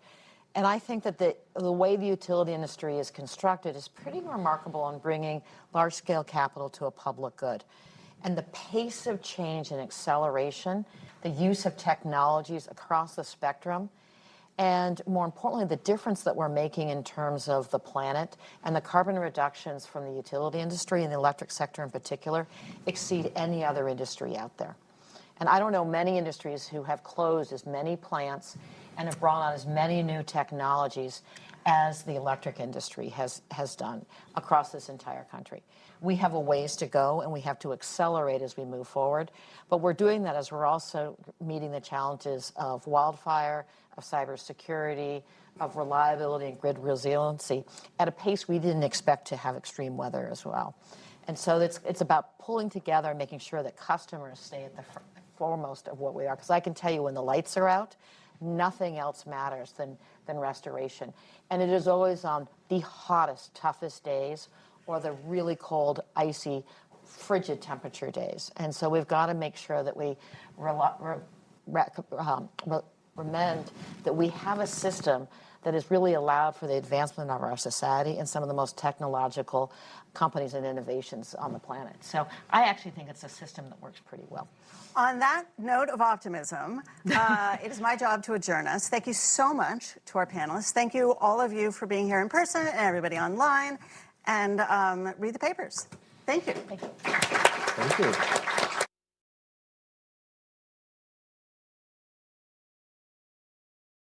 And I think that the way the utility industry is constructed is pretty remarkable in bringing large-scale capital to a public good. And the pace of change and acceleration, the use of technologies across the spectrum, and more importantly, the difference that we're making in terms of the planet and the carbon reductions from the utility industry and the electric sector in particular exceed any other industry out there. And I don't know many industries who have closed as many plants and have brought on as many new technologies as the electric industry has done across this entire country. We have a ways to go, and we have to accelerate as we move forward. But we're doing that as we're also meeting the challenges of wildfire, of cybersecurity, of reliability and grid resiliency at a pace we didn't expect to have extreme weather as well. And so it's about pulling together and making sure that customers stay at the foremost of what we are. Because I can tell you when the lights are out, nothing else matters than restoration. And it is always on the hottest, toughest days or the really cold, icy, frigid temperature days. And so we've got to make sure that we recommend that we have a system that has really allowed for the advancement of our society and some of the most technological companies and innovations on the planet. So I actually think it's a system that works pretty well. On that note of optimism, it is my job to adjourn us. Thank you so much to our panelists. Thank you, all of you, for being here in person and everybody online. And read the papers. Thank you. Thank you. Thank you.